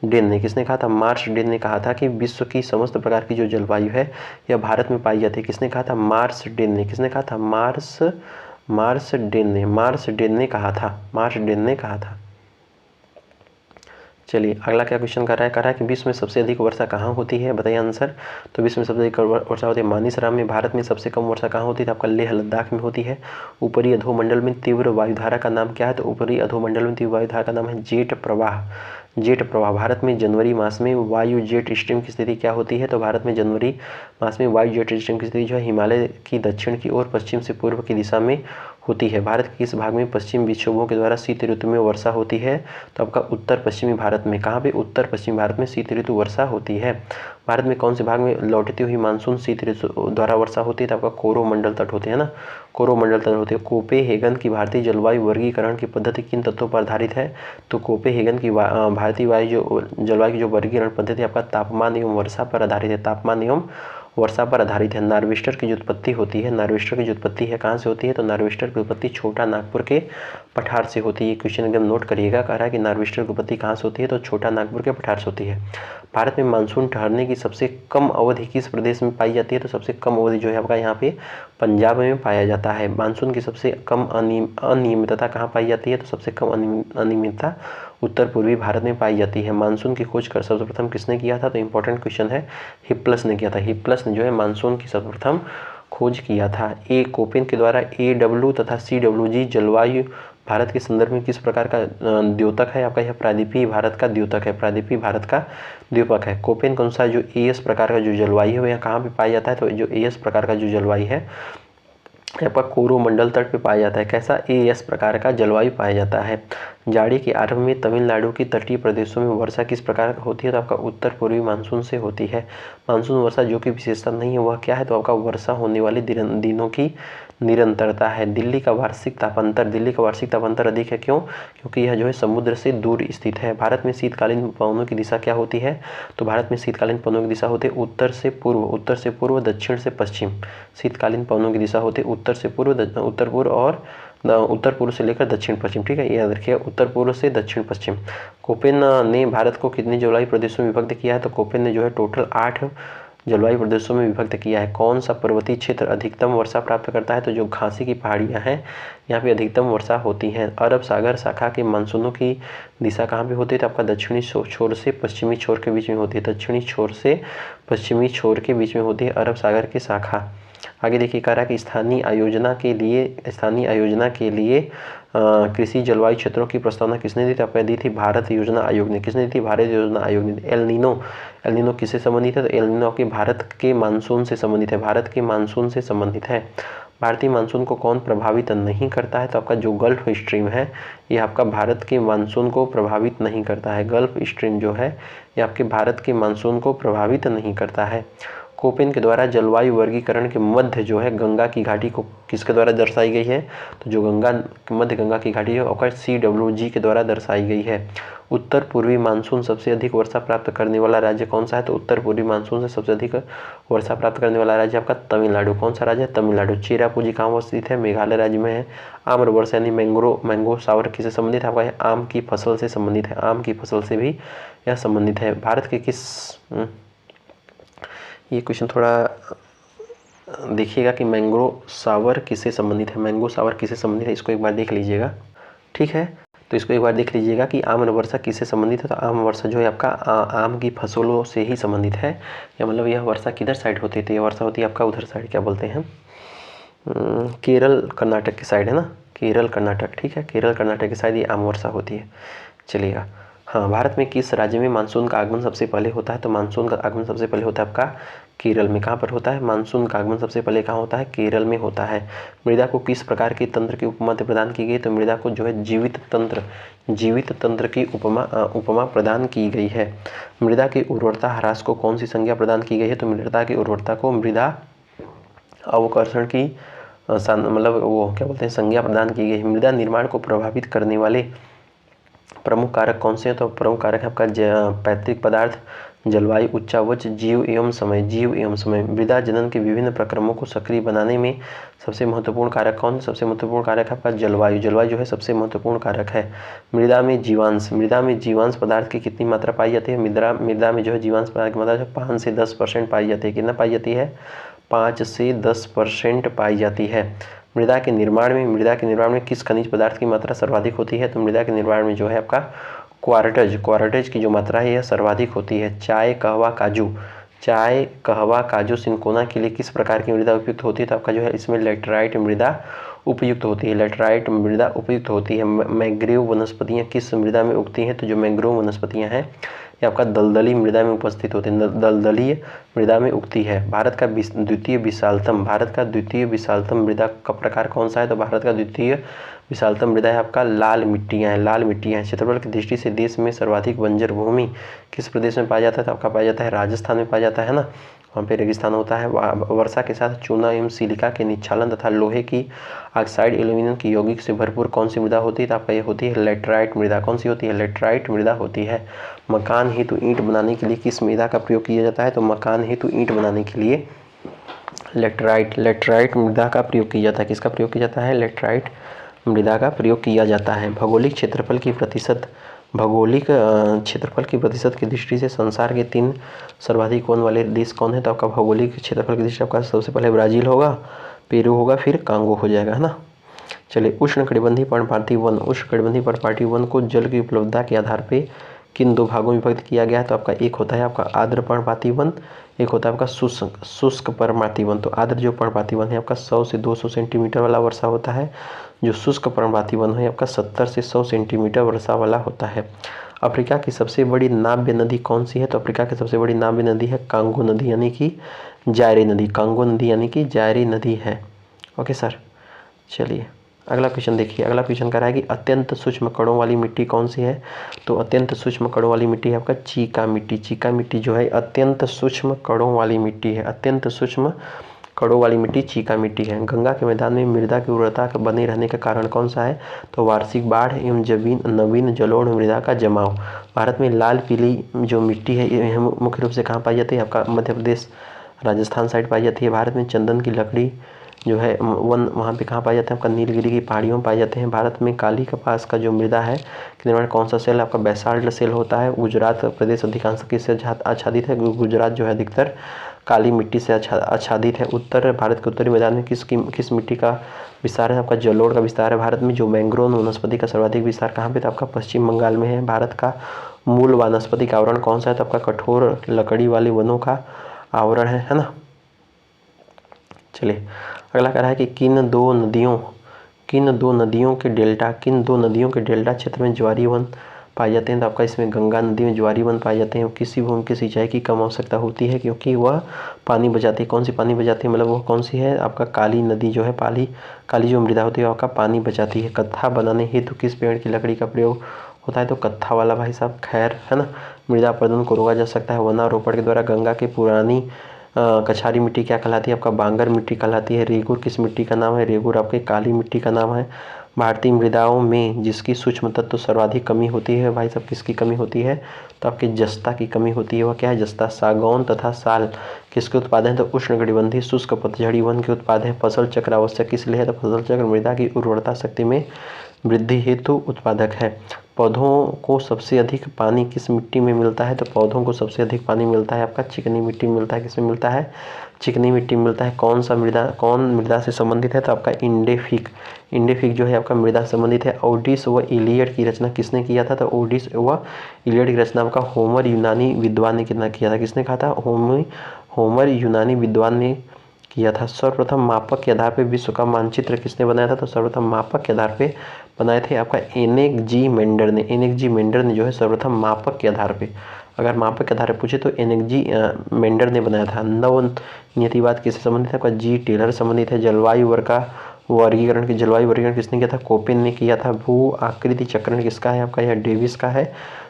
डेन ने। किसने कहा था? मार्श डेन ने कहा था कि विश्व की समस्त प्रकार की जो जलवायु है यह भारत में पाई जाती है। किसने कहा था? मार्श डेन ने। किसने कहा था? मार्श डेन ने कहा था। मार्श डेन ने कहा था। चलिए अगला क्या क्वेश्चन कर रहा है कि विश्व में सबसे अधिक वर्षा कहाँ होती है? बताइए आंसर। तो विश्व में सबसे अधिक वर्षा होती है मानिसराम में। भारत में सबसे कम वर्षा कहाँ होती है? तो आपका लेह लद्दाख में होती है। ऊपरी अधोमंडल में तीव्र वायुधारा का नाम क्या है? तो ऊपरी अधोमंडल में तीव्र वायुधारा का नाम है जेट प्रवाह। भारत में जनवरी मास में वायु जेट स्ट्रीम की स्थिति क्या होती है? तो भारत में जनवरी मास में वायु जेट स्ट्रीम की स्थिति जो है हिमालय की दक्षिण की ओर पश्चिम से पूर्व की दिशा में होती है। भारत के किस भाग में पश्चिम विक्षोभों के द्वारा शीत ऋतु में वर्षा होती है? तो आपका उत्तर पश्चिमी भारत में। कहाँ पे? उत्तर पश्चिमी भारत में शीत ऋतु वर्षा होती है। भारत में कौन से भाग में लौटती हुई मानसून शीत ऋतु द्वारा वर्षा होती है? तो आपका कोरोमंडल तट होते हैं ना, कोरोमंडल तट होते हैं। कोपेहेगन की भारतीय जलवायु वर्गीकरण की पद्धति किन तत्वों पर आधारित है? तो कोपेहेगन की भारतीय जलवायु की जो वर्गीकरण पद्धति आपका तापमान एवं वर्षा पर आधारित है। तापमान एवं वर्षा पर आधारित है। नार्वेस्टर की जो उत्पत्ति होती है, नार्वेस्टर की जो उत्पत्ति है कहाँ से होती है? तो नार्वेस्टर की उत्पत्ति छोटा नागपुर के पठार से होती है। ये क्वेश्चन एकदम नोट करिएगा। कह रहा है कि नार्वेस्टर की उत्पत्ति कहाँ से होती है? तो छोटा नागपुर के पठार से होती है। भारत में मानसून ठहरने की सबसे कम अवधि किस प्रदेश में पाई जाती है? तो सबसे कम अवधि जो है आपका यहाँ पे पंजाब में पाया जाता है। मानसून की सबसे कम अनियमितता कहाँ पाई जाती है? तो सबसे कम अनियमितता उत्तर पूर्वी भारत में पाई जाती है। मानसून की खोज कर सर्वप्रथम किसने किया था? तो इंपॉर्टेंट क्वेश्चन है, हिप्पलस ने किया था। हिप्पलस ने जो है मानसून की सर्वप्रथम खोज किया था। कोपेन के द्वारा AW तथा CWG जलवायु भारत के संदर्भ में किस प्रकार का द्योतक है? आपका यह प्रायद्वीपीय भारत का द्योतक है। प्रायद्वीपीय भारत का द्योतक है। कोपेन के अनुसार जो AS प्रकार का जो जलवायु है वह कहाँ पे पाया जाता है? तो जो AS प्रकार का जो जलवायु है यहाँ पर कोरोमंडल तट पे पाया जाता है। कैसा? AS प्रकार का जलवायु पाया जाता है। जाड़ी के आरंभ में तमिलनाडु के तटीय प्रदेशों में वर्षा किस प्रकार होती है? तो आपका उत्तर पूर्वी मानसून से होती है। मानसून वर्षा जो कि विशेषता नहीं है वह क्या है? तो आपका वर्षा होने वाले दिनों की निरंतरता है। दिल्ली का वार्षिक तापांतर अधिक है। क्यों? क्योंकि यह जो है समुद्र से दूर स्थित है। भारत में शीतकालीन पवनों की दिशा क्या होती है? तो भारत में शीतकालीन पवनों की दिशा होती है उत्तर से पूर्व, दक्षिण से पश्चिम। शीतकालीन पवनों की दिशा होती है उत्तर पूर्व से लेकर दक्षिण पश्चिम, ठीक है। याद रखिए उत्तर पूर्व से दक्षिण पश्चिम। कोपेन ने भारत को कितने जलवायु प्रदेशों में विभक्त किया है? तो कोपेन ने जो है टोटल 8 जलवायु प्रदेशों में विभक्त किया है। कौन सा पर्वतीय क्षेत्र अधिकतम वर्षा प्राप्त करता है? तो जो घासी की पहाड़ियाँ हैं यहाँ पे अधिकतम वर्षा होती हैं। अरब सागर शाखा के मानसूनों की दिशा कहाँ पे होती है? तो आपका दक्षिणी छोर से पश्चिमी छोर के बीच में होती है। दक्षिणी छोर से पश्चिमी छोर के बीच में होती है अरब सागर की शाखा। आगे देखिए कह रहा है कि स्थानीय आयोजना के लिए कृषि जलवायु क्षेत्रों की प्रस्तावना किसने दी? तो आपको दी थी भारत योजना आयोग ने। किसने दी थी? भारत योजना आयोग ने। एल नीनो किससे संबंधित है? तो एल नीनो के भारत के मानसून से संबंधित है। भारत के मानसून से संबंधित है। भारतीय मानसून को कौन प्रभावित नहीं करता है? तो आपका जो गल्फ स्ट्रीम है ये आपका भारत के मानसून को प्रभावित नहीं करता है। गल्फ स्ट्रीम जो है ये आपके भारत के मानसून को प्रभावित नहीं करता है। कोपेन के द्वारा जलवायु वर्गीकरण के मध्य जो है गंगा की घाटी को किसके द्वारा दर्शाई गई है? तो जो मध्य गंगा की घाटी है और CWG के द्वारा दर्शाई गई है। उत्तर पूर्वी मानसून सबसे अधिक वर्षा प्राप्त करने वाला राज्य कौन सा है? तो उत्तर पूर्वी मानसून से सबसे अधिक वर्षा प्राप्त करने वाला राज्य आपका तमिलनाडु। कौन सा राज्य है? तमिलनाडु। चेरापूंजी कहाँ स्थित है? मेघालय राज्य में है। आम्रवर्ष यानी मैंगो सावर किससे संबंधित है? आपका आम की फसल से संबंधित है। आम की फसल से भी यह संबंधित है। भारत के किस ये क्वेश्चन थोड़ा देखिएगा कि मैंगो सावर किससे संबंधित है। मैंगो सावर किससे संबंधित है इसको एक बार देख लीजिएगा, ठीक है। तो इसको एक बार देख लीजिएगा कि आम्ल वर्षा किससे संबंधित है। तो आम्ल वर्षा जो है आपका आम की फसलों से ही संबंधित है, या मतलब यह वर्षा किधर साइड होती है, तो यह वर्षा होती है आपका उधर साइड, क्या बोलते हैं, केरल कर्नाटक की साइड है ना, केरल कर्नाटक, ठीक है, केरल कर्नाटक की साइड ये आम वर्षा होती है। चलिएगा, हाँ, भारत में किस राज्य में मानसून का आगमन सबसे पहले होता है। तो मानसून का आगमन सबसे पहले होता है आपका केरल में। कहाँ पर होता है मानसून का आगमन सबसे पहले, कहाँ होता है, केरल में होता है। मृदा को किस प्रकार के तंत्र की उपमा प्रदान की गई। तो मृदा को जो है जीवित तंत्र की उपमा प्रदान की गई है। मृदा की उर्वरता ह्रास को कौन सी संज्ञा प्रदान की गई है। तो मृदा की उर्वरता को मृदा अवकर्षण की मतलब वो क्या बोलते हैं संज्ञा प्रदान की गई है। मृदा निर्माण को प्रभावित करने वाले प्रमुख कारक कौन से हैं। तो प्रमुख कारक है आपका पैतृक पदार्थ, जलवायु, उच्चावच, जीव एवं समय। मृदा जनन के विभिन्न प्रक्रमों को सक्रिय बनाने में सबसे महत्वपूर्ण कारक कौन है। सबसे महत्वपूर्ण कारक है आपका जलवायु जो है सबसे महत्वपूर्ण कारक है। मृदा में जीवांश पदार्थ की कितनी मात्रा पाई जाती है। मृदा में जो है जीवांश पदार्थ की मात्रा 5 से 10% पाई जाती है। कितना पाई जाती है, 5 से 10% पाई जाती है। मृदा के निर्माण में किस खनिज पदार्थ की मात्रा सर्वाधिक होती है। तो मृदा के निर्माण में जो है आपका क्वार्टज की जो मात्रा है यह सर्वाधिक होती है। चाय, कहवा, काजू, सिंकोना के लिए किस प्रकार की मृदा उपयुक्त होती है। तो आपका जो है इसमें लेटराइट मृदा उपयुक्त होती है। मैंग्रोव वनस्पतियाँ किस मृदा में उगती हैं। तो जो मैंग्रोव वनस्पतियाँ हैं ये आपका दलदली मृदा में उपस्थित होती है, दलदलीय मृदा में उगती है। भारत का द्वितीय विशालतम मृदा का प्रकार कौन सा है। तो भारत का द्वितीय विशालतम मृदा है आपका लाल मिट्टियाँ हैं। क्षेत्रफल की दृष्टि से देश में सर्वाधिक बंजर भूमि किस प्रदेश में पाया जाता है। तो आपका पाया जाता है राजस्थान में पाया जाता है ना, वहाँ पे रेगिस्तान होता है। वर्षा के साथ चूना एवं सिलिका के निच्छालन तथा लोहे की ऑक्साइड, एल्यूमिनियम की यौगिक से भरपूर कौन सी मृदा होती है। तो आपका ये होती है लेटराइट मृदा। कौन सी होती है, लेटराइट मृदा होती है। मकान हेतु ईंट बनाने के लिए किस मृदा का प्रयोग किया जाता है। तो मकान हेतु ईंट बनाने के लिए लेटराइट मृदा का प्रयोग किया जाता है। किसका प्रयोग किया जाता है, लेटराइट मृदा का प्रयोग किया जाता है। भौगोलिक क्षेत्रफल की प्रतिशत की दृष्टि से संसार के 3 सर्वाधिक वन वाले देश कौन है। तो आपका भौगोलिक क्षेत्रफल की दृष्टि से आपका सबसे पहले ब्राज़ील होगा, पेरू होगा, फिर कांगो हो जाएगा, है ना। चलिए, उष्णकटिबंधीय पर्णपाती वन को जल की उपलब्धता के आधार पे किन 2 भागों में विभक्त किया गया है। तो आपका एक होता है आपका आर्द्र पर्णपाती वन, एक होता है आपका शुष्क पर्णपाती वन। तो आर्द्र जो पर्णपाती वन है आपका 100 से 200 सेंटीमीटर वाला वर्षा होता है। जो शुष्क पर्णपाती वन है आपका 70 से 100 सेंटीमीटर वर्षा वाला होता है। अफ्रीका की सबसे बड़ी नाव्य नदी कौन सी है। तो अफ्रीका की सबसे बड़ी नाव्य नदी है कांगो नदी यानी कि जायरे नदी है। ओके सर, चलिए अगला क्वेश्चन देखिए। अगला क्वेश्चन कह रहा है कि अत्यंत सूक्ष्म कणों वाली मिट्टी कौन सी है। तो अत्यंत सूक्ष्म कणों वाली मिट्टी है आपका चीका मिट्टी जो है अत्यंत सूक्ष्म कणों वाली मिट्टी है। चीका मिट्टी है। गंगा के मैदान में मृदा की उर्वरता बने रहने का कारण कौन सा है। तो वार्षिक बाढ़ एवं नवीन जलोढ़ मृदा का जमाव। भारत में लाल पीली जो मिट्टी है यह मुख्य रूप से कहाँ पाई जाती है। आपका मध्य प्रदेश, राजस्थान साइड पाई जाती है। भारत में चंदन की लकड़ी जो है वन वहाँ पे कहाँ पाए जाते हैं, आपका नीलगिरी की पहाड़ियों में पाए जाते हैं। भारत में काली कपास का जो मृदा है कि निर्माण कौन सा सेल आपका बेसाल्ट सेल होता है। गुजरात प्रदेश अधिकांश किससे आच्छादित है। गुजरात जो है अधिकतर काली मिट्टी से आच्छादित है। उत्तर भारत के उत्तरी मैदान में किस मिट्टी का विस्तार है, आपका जलोढ़ का विस्तार है। भारत में जो मैंग्रोव वनस्पति का सर्वाधिक विस्तार कहाँ पे, तो आपका पश्चिम बंगाल में है। भारत का मूल वानस्पतिक आवरण कौन सा है, तो आपका कठोर लकड़ी वाले वनों का आवरण है ना। चलिए अगला कह रहा है कि किन दो नदियों के डेल्टा क्षेत्र में ज्वारी वन पाए जाते हैं। तो आपका इसमें गंगा नदी में ज्वारी वन पाए जाते हैं। किसी भूमि की सिंचाई की कम आवश्यकता होती है क्योंकि वह पानी बचाती है। कौन सी पानी बचाती है, मतलब वो कौन सी है, आपका काली नदी जो है काली जो मृदा होती है आपका पानी बचाती है। कत्था बनाने हेतु किस पेड़ की लकड़ी का प्रयोग होता है, तो कत्था वाला भाई साहब खैर है ना। मृदा अपरदन को रोका जा सकता है वनारोपण के द्वारा। गंगा की पुरानी कछारी मिट्टी क्या कहलाती है, आपका बांगर मिट्टी कहलाती है। रेगुर किस मिट्टी का नाम है, रेगुर आपके काली मिट्टी का नाम है। भारतीय मृदाओं में जिसकी सूक्ष्म तत्व सर्वाधिक कमी होती है भाई साहब, किसकी कमी होती है, तो आपकी जस्ता की कमी होती है। वह क्या है, जस्ता। सागौन तथा साल किसके उत्पाद हैं, तो उष्णकटिबंधीय शुष्क पतझड़ी वन के उत्पाद है। फसल चक्र आवश्यक इसलिए है, तो फसल चक्र मृदा की उर्वरता शक्ति में वृद्धि हेतु उत्पादक है। पौधों को सबसे अधिक पानी किस मिट्टी में मिलता है? तो पौधों को सबसे अधिक पानी मिलता है आपका चिकनी मिट्टी में मिलता है। किसमें मिलता है? चिकनी मिट्टी में मिलता है। कौन मृदा से संबंधित है? तो आपका इंडेफिक। इंडेफिक जो है आपका मृदा से संबंधित है। ओडिस व इलियड की रचना किसने किया था? तो ओडिस व इलियड की रचना आपका होमर यूनानी विद्वान ने किया था। किसने कहा था? होमर यूनानी विद्वान ने किया था। सर्वप्रथम मापक के आधार पर विश्व का मानचित्र किसने बनाया था? तो सर्वप्रथम मापक के आधार पे बनाए थे आपका एनेक जी मेंडर ने। एनेक जी मेंडर ने जो है सर्वप्रथम मापक के आधार पे, अगर मापक के आधार पर पूछे तो एनेक जी मेंडर ने बनाया था। नव नियतिवाद किससे संबंधित है? आपका जी टेलर संबंधित है। जलवायु वर्गीकरण किसने किया था? कोपेन ने किया था। भू आकृति चक्रण किसका है? आपका यह डेविस का है।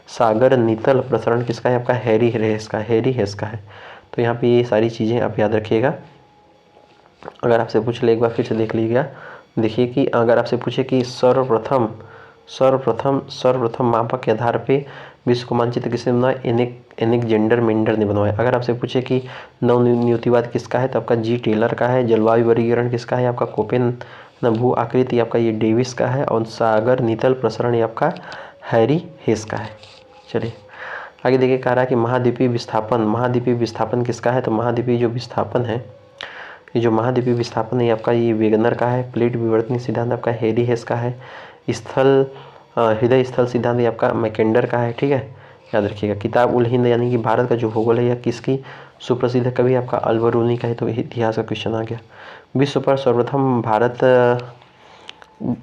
सागर नितल प्रसरण किसका है? आपका हैरी हेस का है। तो यहाँ पे ये सारी चीज़ें आप याद रखिएगा। अगर आपसे पूछ ले, एक बार फिर से देख लीजिएगा। देखिए कि अगर आपसे पूछे कि सर्वप्रथम मापक के आधार पे विश्व का मानचित्र किसने बनाया? एलेक्जेंडर मेंडर ने बनवाया। अगर आपसे पूछे कि नव नियतिवाद किसका है? तो आपका जी टेलर का है। जलवायु वर्गीकरण किसका है? आपका कोपेन। भू आकृति आपका ये डेविस का है। और सागर नितल प्रसरण आपका हैरी हेस का है। चलिए आगे देखिए, कह रहा है कि महाद्वीपीय विस्थापन किसका है? तो महाद्वीपीय जो विस्थापन है, ये जो महाद्वीपीय विस्थापन है आपका ये वेगनर का है। प्लेट विवर्तनीय सिद्धांत आपका हैरी हेस का है। हृदय स्थल सिद्धांत ये आपका मैकेंडर का है। ठीक है, याद रखिएगा। किताब उल हिंद यानी कि भारत का जो भूगोल है यह किसकी सुप्रसिद्ध है? कवि आपका अल्बरूनी का है। तो इतिहास का क्वेश्चन आ गया।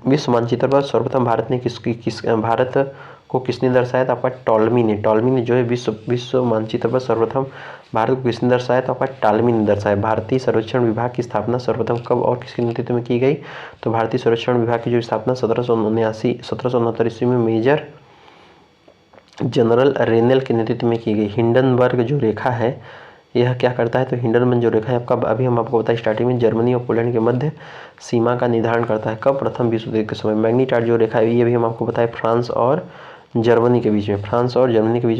विश्व मानचित्र पर सर्वप्रथम भारत को किसने दर्शाया? तो आपका टॉलमी ने जो है विश्व मानचित्र पर सर्वप्रथम भारत को किसने दर्शाया? तो आपका टॉलमी ने दर्शाया। भारतीय सर्वेक्षण विभाग की स्थापना सर्वप्रथम कब और किसके नेतृत्व में की गई? तो भारतीय सर्वेक्षण विभाग की जो स्थापना 1769 ईस्वी में मेजर जनरल रेनेल के नेतृत्व में की गई। हिंडनबर्ग जो रेखा है यह क्या करता है? तो हिंडनबर्ग जो रेखा है आपका, अभी हम आपको बताएं स्टार्टिंग में, जर्मनी और पोलैंड के मध्य सीमा का निर्धारण करता है। कब? प्रथम विश्व युद्ध के समय। मैग्नीटार्ड जो रेखा है ये भी हम आपको बताएं फ्रांस और जर्मनी के बीच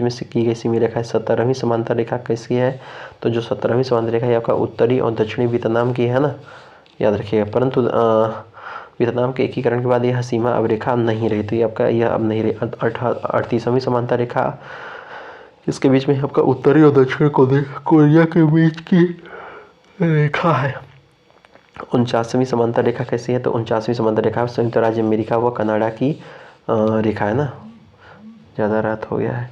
में की गई सीमा रेखा है। 17वीं समांतर रेखा किसकी है? तो जो 17वीं समांतर रेखा है आपका उत्तरी और दक्षिणी वियतनाम की है ना, याद रखिएगा। परंतु वियतनाम के एकीकरण के बाद यह सीमा अब रेखा नहीं रही। तो ये आपका यह अब नहीं रही। 38वीं समांतर रेखा इसके बीच में आपका उत्तरी और दक्षिण कोरिया के बीच की रेखा है। 49वीं समांतर रेखा कैसी है? तो 49वीं समांतर रेखा संयुक्त राज्य अमेरिका व कनाडा की रेखा है ना। ज़्यादा रात हो गया है,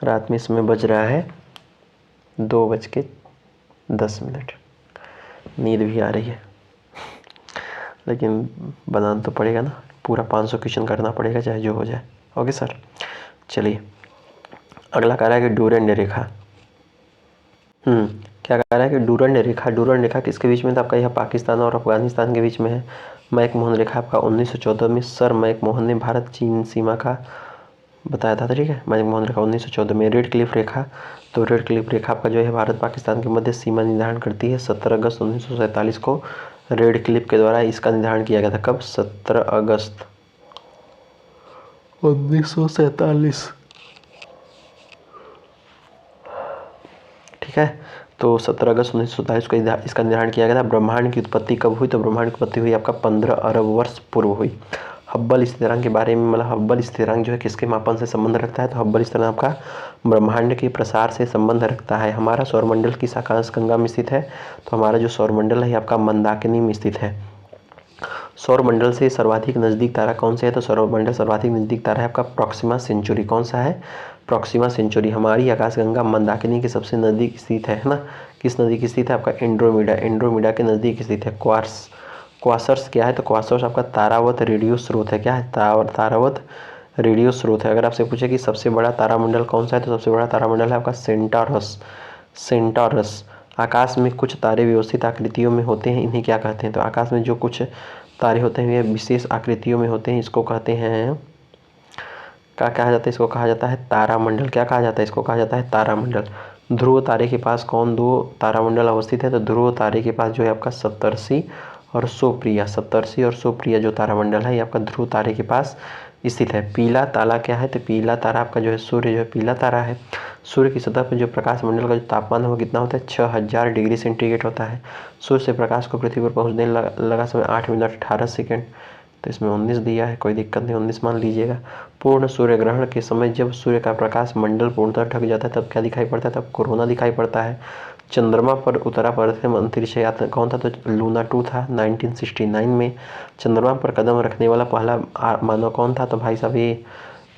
रात में इसमें बज रहा है 2:10। नींद भी आ रही है, लेकिन बनाना तो पड़ेगा ना, पूरा 500 क्वेश्चन करना पड़ेगा चाहे जो हो जाए। ओके सर, चलिए अगला कह रहा है कि डूरंड रेखा। क्या कह रहा है कि डूरंड रेखा किसके बीच में था? आपका यह पाकिस्तान और अफगानिस्तान के बीच में है। मैकमोहन रेखा आपका 1914 में सर मैकमोहन ने भारत चीन सीमा का बताया था। ठीक है, मैकमोहन रेखा 1914 में। रेड क्लिफ रेखा, तो रेड क्लिफ रेखा आपका जो है भारत पाकिस्तान के मध्य सीमा निर्धारण करती है। 17 अगस्त 1947 को रेड क्लिफ के द्वारा इसका निर्धारण किया गया था। कब? 17 अगस्त 1947। ठीक है, तो 17 अगस्त 1947 को इसका निर्धारण किया गया था। ब्रह्मांड की उत्पत्ति कब हुई? तो ब्रह्मांड की उत्पत्ति हुई आपका 15 अरब वर्ष पूर्व हुई। हब्बल स्थिरांक के बारे में, मतलब हब्बल स्थिरांक जो है किसके मापन से संबंध रखता है? तो हब्बल स्थिरांक आपका ब्रह्मांड के प्रसार से संबंध रखता है। हमारा सौरमंडल किस आकाशगंगा में स्थित है? तो हमारा जो सौरमंडल है आपका मंदाकिनी में स्थित है। सौरमंडल से सर्वाधिक नज़दीक तारा कौन सा है? तो सौरमंडल सर्वाधिक नज़दीक तारा है आपका प्रॉक्सिमा सेंचुरी। कौन सा है? Proxima Centauri. हमारी आकाशगंगा मंदाकिनी के सबसे नज़दीक स्थित है ना। किस नज़दीक स्थित है? आपका एंड्रोमेडा के नज़दीक स्थित है। क्वासर्स क्या है? तो क्वासर्स आपका तारावत रेडियो स्रोत है। क्या है? तारावत रेडियो स्रोत है। अगर आपसे पूछे कि सबसे बड़ा तारामंडल कौन सा है? तो सबसे बड़ा तारामंडल है आपका सेंटारस। आकाश में कुछ तारे व्यवस्थित आकृतियों में होते हैं, इन्हें क्या कहते हैं? तो आकाश में जो कुछ तारे होते हैं वे विशेष आकृतियों में होते हैं, इसको कहते हैं, क्या कहा जाता है? इसको कहा जाता है तारामंडल। क्या कहा जाता है? इसको कहा जाता है तारामंडल। ध्रुव तारे के पास कौन दो तारामंडल अवस्थित है? तो ध्रुव तारे के पास जो है आपका सप्तर्षि और सुप्रिया जो तारामंडल है ये आपका ध्रुव तारे के पास स्थित है। पीला तारा क्या है? तो पीला तारा आपका जो है सूर्य जो है पीला तारा है। सूर्य की सतह पर जो प्रकाश मंडल का जो तापमान है वो कितना होता है? 6000 डिग्री सेंटीग्रेड होता है। सूर्य से प्रकाश को पृथ्वी पर पहुंचने लगा समय 8 मिनट 18 सेकेंड। तो इसमें 19 दिया है, कोई दिक्कत नहीं, 19 मान लीजिएगा। पूर्ण सूर्य ग्रहण के समय जब सूर्य का प्रकाश मंडल पूर्णतः ढक जाता है तब क्या दिखाई पड़ता है? तब कोरोना दिखाई पड़ता है। चंद्रमा पर उतरा प्रथम अंतरिक्ष यात्री कौन था? तो लूना 2 था 1969 में। चंद्रमा पर कदम रखने वाला पहला मानव कौन था? तो भाई साहब ये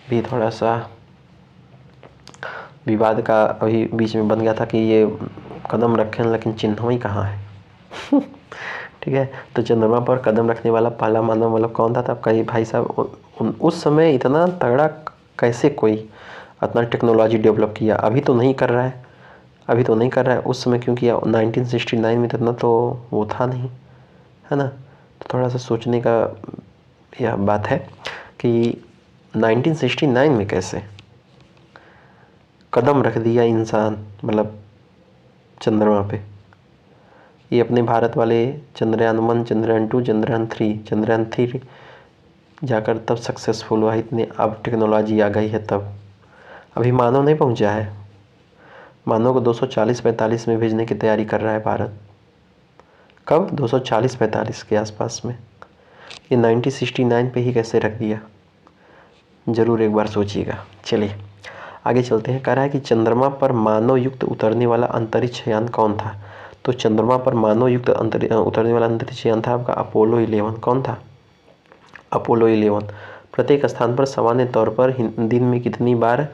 भी थोड़ा सा विवाद का अभी बीच में बन गया था कि ये कदम रखें लेकिन चिन्ह ही कहाँ है। ठीक है, तो चंद्रमा पर कदम रखने वाला पहला मानव मतलब कौन था? तब कहीं भाई साहब उस समय इतना तगड़ा कैसे कोई इतना टेक्नोलॉजी डेवलप किया? अभी तो नहीं कर रहा है, अभी तो नहीं कर रहा है, उस समय क्यों किया? 1969 में तो इतना तो वो था नहीं, है ना। तो थोड़ा सा सोचने का यह बात है कि 1969 में कैसे कदम रख दिया इंसान, मतलब चंद्रमा पे। ये अपने भारत वाले चंद्रयान 1, चंद्रयान 2, चंद्रयान 3 जाकर तब सक्सेसफुल हुआ। इतने अब टेक्नोलॉजी आ गई है तब, अभी मानव नहीं पहुंचा है। मानव को 240-45 में भेजने की तैयारी कर रहा है भारत। कब? 240-45 के आसपास में। ये 1969 पे ही कैसे रख दिया, ज़रूर एक बार सोचिएगा। चलिए आगे चलते हैं। कह रहा है कि चंद्रमा पर मानव युक्त उतरने वाला अंतरिक्ष यान कौन था? तो चंद्रमा पर मानव युक्त उतरने वाला अंतरिक्ष यान था आपका अपोलो 11। कौन था? अपोलो 11। प्रत्येक स्थान पर सामान्य तौर पर दिन में कितनी बार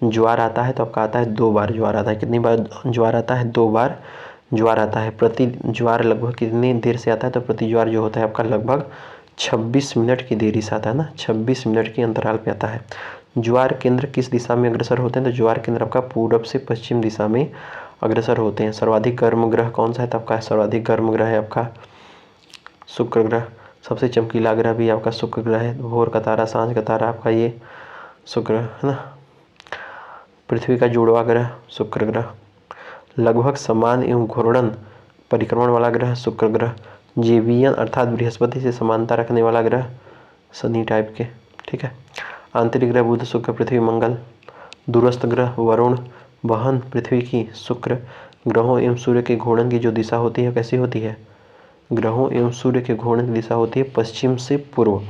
ज्वार आता है? तो आपका आता है 2 बार ज्वार आता है। कितनी बार ज्वार आता है? 2 बार ज्वार आता है। प्रति ज्वार लगभग कितनी देर से आता है? तो प्रति ज्वार जो होता है आपका लगभग 26 मिनट की देरी से आता है ना, 26 मिनट के अंतराल पे आता है। ज्वार केंद्र किस दिशा में अग्रसर होते हैं? तो ज्वार केंद्र आपका पूर्व से पश्चिम दिशा में अग्रसर होते हैं। सर्वाधिक गर्म ग्रह कौन सा है? तो आपका सर्वाधिक गर्म ग्रह है आपका शुक्र ग्रह। सबसे चमकीला ग्रह भी आपका शुक्र ग्रह है। भोर का तारा, सांझ का तारा आपका ये शुक्र है ना। पृथ्वी का जुड़वा ग्रह शुक्र ग्रह। लगभग समान एवं घूर्णन परिक्रमण वाला ग्रह शुक्र ग्रह। जेवियन अर्थात बृहस्पति से समानता रखने वाला ग्रह शनि टाइप के, ठीक है। आंतरिक ग्रह बुध, शुक्र, पृथ्वी, मंगल। दूरस्थ ग्रह वरुण। बहन पृथ्वी की शुक्र। ग्रहों एवं सूर्य के घूर्णन की जो दिशा होती है कैसी होती है? ग्रहों एवं सूर्य के घूर्णन की दिशा होती है पश्चिम से पूर्व,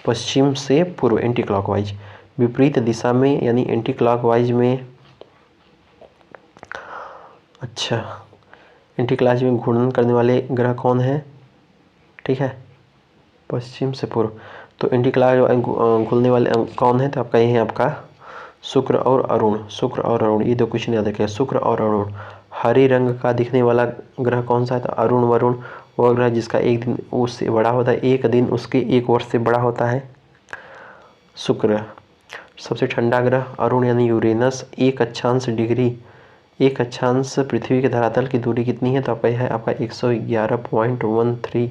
पश्चिम से पूर्व, एंटी क्लॉकवाइज। विपरीत दिशा में यानी एंटी क्लॉकवाइज में, अच्छा, एंटी क्लॉकवाइज में घूर्णन करने वाले ग्रह कौन है? ठीक है, पश्चिम से पूर्व। तो एंटी क्लॉकवाइज घूमने वाले कौन है? तो आपका ये है आपका शुक्र और अरुण। शुक्र और अरुण ये दो क्वेश्चन याद रखिए, शुक्र और अरुण। हरे रंग का दिखने वाला ग्रह कौन सा है? तो अरुण वरुण। वह ग्रह जिसका एक दिन उससे बड़ा होता है, एक दिन उसके 1 वर्ष से बड़ा होता है, शुक्र। सबसे ठंडा ग्रह अरुण यानी यूरेनस। 1 अक्षांश डिग्री, 1 अक्षांश पृथ्वी के धरातल की दूरी कितनी है? तो आपका यह है आपका 111.13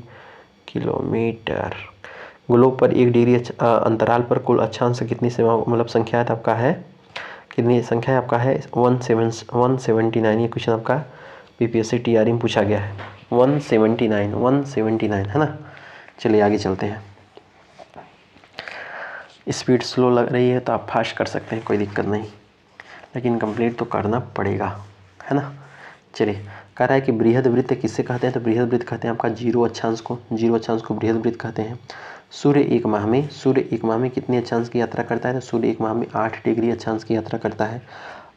किलोमीटर। ग्लोब पर 1 डिग्री अंतराल पर कुल अक्षांश कितनी सेवा मतलब संख्या है? तो आपका है कितनी संख्या है? आपका है 179। ये क्वेश्चन आपका पीपीएससी टीआरई में पूछा गया है। 179 है ना। चलिए आगे चलते हैं। स्पीड स्लो लग रही है तो आप फास्ट कर सकते हैं, कोई दिक्कत नहीं, लेकिन कंप्लीट तो करना पड़ेगा, है ना। चलिए, कह रहा है कि बृहद वृत्त किससे कहते हैं? तो बृहद वृत्त कहते हैं आपका 0 अक्षांश को, 0 अक्षांश को बृहद वृत्त कहते हैं। सूर्य एक माह में कितने अक्षांश की यात्रा करता है? तो सूर्य एक माह में 8 डिग्री अक्षांश की यात्रा करता है।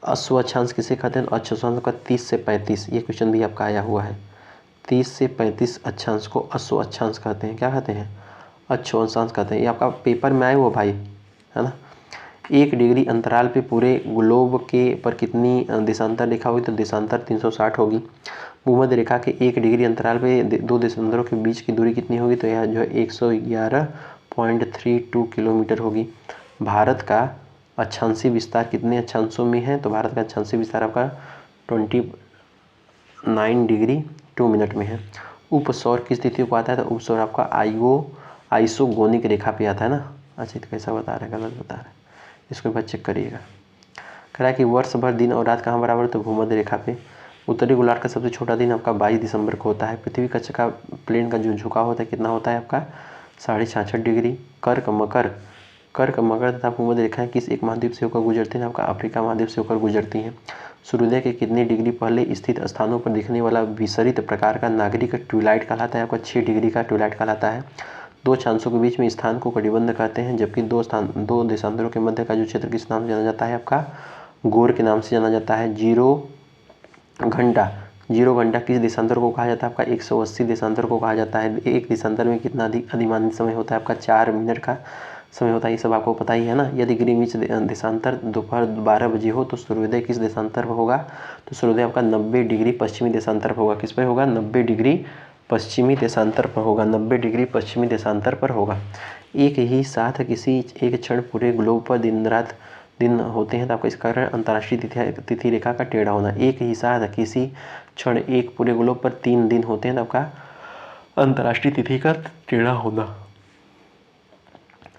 अश्व अक्षांश किसे कहते हैं? अश्व अक्षांश का 30 से 35, ये क्वेश्चन भी आपका आया हुआ है। 30 से 35 अक्षांश को अश्व अक्षांश कहते हैं। क्या कहते हैं? अश्व अक्षांश कहते हैं। ये आपका पेपर में आए हुआ भाई, है ना। 1 डिग्री अंतराल पे पूरे ग्लोब के पर कितनी देशांतर रेखा होगी? तो देशांतर 360 होगी। भूमध्य रेखा के 1 डिग्री अंतराल पे 2 देशांतरों के बीच की दूरी कितनी होगी? तो यह जो है 111.32 किलोमीटर होगी। भारत का अक्षांशीय विस्तार कितने अक्षांशों में है? तो भारत का अक्षांशीय विस्तार आपका 29 डिग्री 2 मिनट में है। उपसौर किस तिथि को आता है? तो उपसौर आपका आइसोगोनिक रेखा पे आता है ना। अच्छा, तो कैसा बता रहा है? गलत बता रहा है, इसको एक बार चेक करिएगा। कह रहा है कि वर्ष भर दिन और रात कहाँ बराबर? तो भूमध्य रेखा पे। उत्तरी गोलार्ध का सबसे छोटा दिन आपका 22 दिसंबर को होता है। पृथ्वी कक्ष का प्लेन का जो झुकाव होता है कितना होता है आपका? 66.5 डिग्री। कर्क मकर तथा भूमध्य रेखाएं किस एक महाद्वीप से होकर गुजरती हैं? आपका अफ्रीका महाद्वीप से होकर गुजरती हैं। सूर्योदय के कितने डिग्री पहले स्थित स्थानों पर दिखने वाला विसरित प्रकार का नागरिक ट्विलाइट कहलाता है? आपका 6 डिग्री का ट्विलाइट कहलाता है। दो अक्षांशों के बीच में स्थान को कटिबंध कहते हैं, जबकि दो देशांतरों के मध्य का जो क्षेत्र किस नाम से जाना जाता है? आपका गोर के नाम से जाना जाता है। जीरो घंटा किस देशांतर को कहा जाता है? आपका 180 देशांतर को कहा जाता है। एक देशांतर में कितना अधिमानित समय होता है? आपका 4 मिनट का समय होता है। ये सब आपको पता ही है ना। यदि ग्रीनविच देशांतर दोपहर 12 बजे हो तो सूर्योदय किस देशांतर पर होगा? तो सूर्योदय आपका 90 डिग्री पश्चिमी देशांतर पर होगा। किस पर होगा? 90 डिग्री पश्चिमी देशांतर पर होगा। 90 डिग्री पश्चिमी देशांतर पर होगा। एक ही साथ किसी एक क्षण पूरे ग्लोब पर दिन होते हैं तो आपका इसका कारण अंतर्राष्ट्रीय तिथि रेखा का टेढ़ा होना। एक ही साथ किसी क्षण एक पूरे ग्लोब पर 3 दिन होते हैं तो आपका अंतर्राष्ट्रीय तिथि का टेढ़ा होना।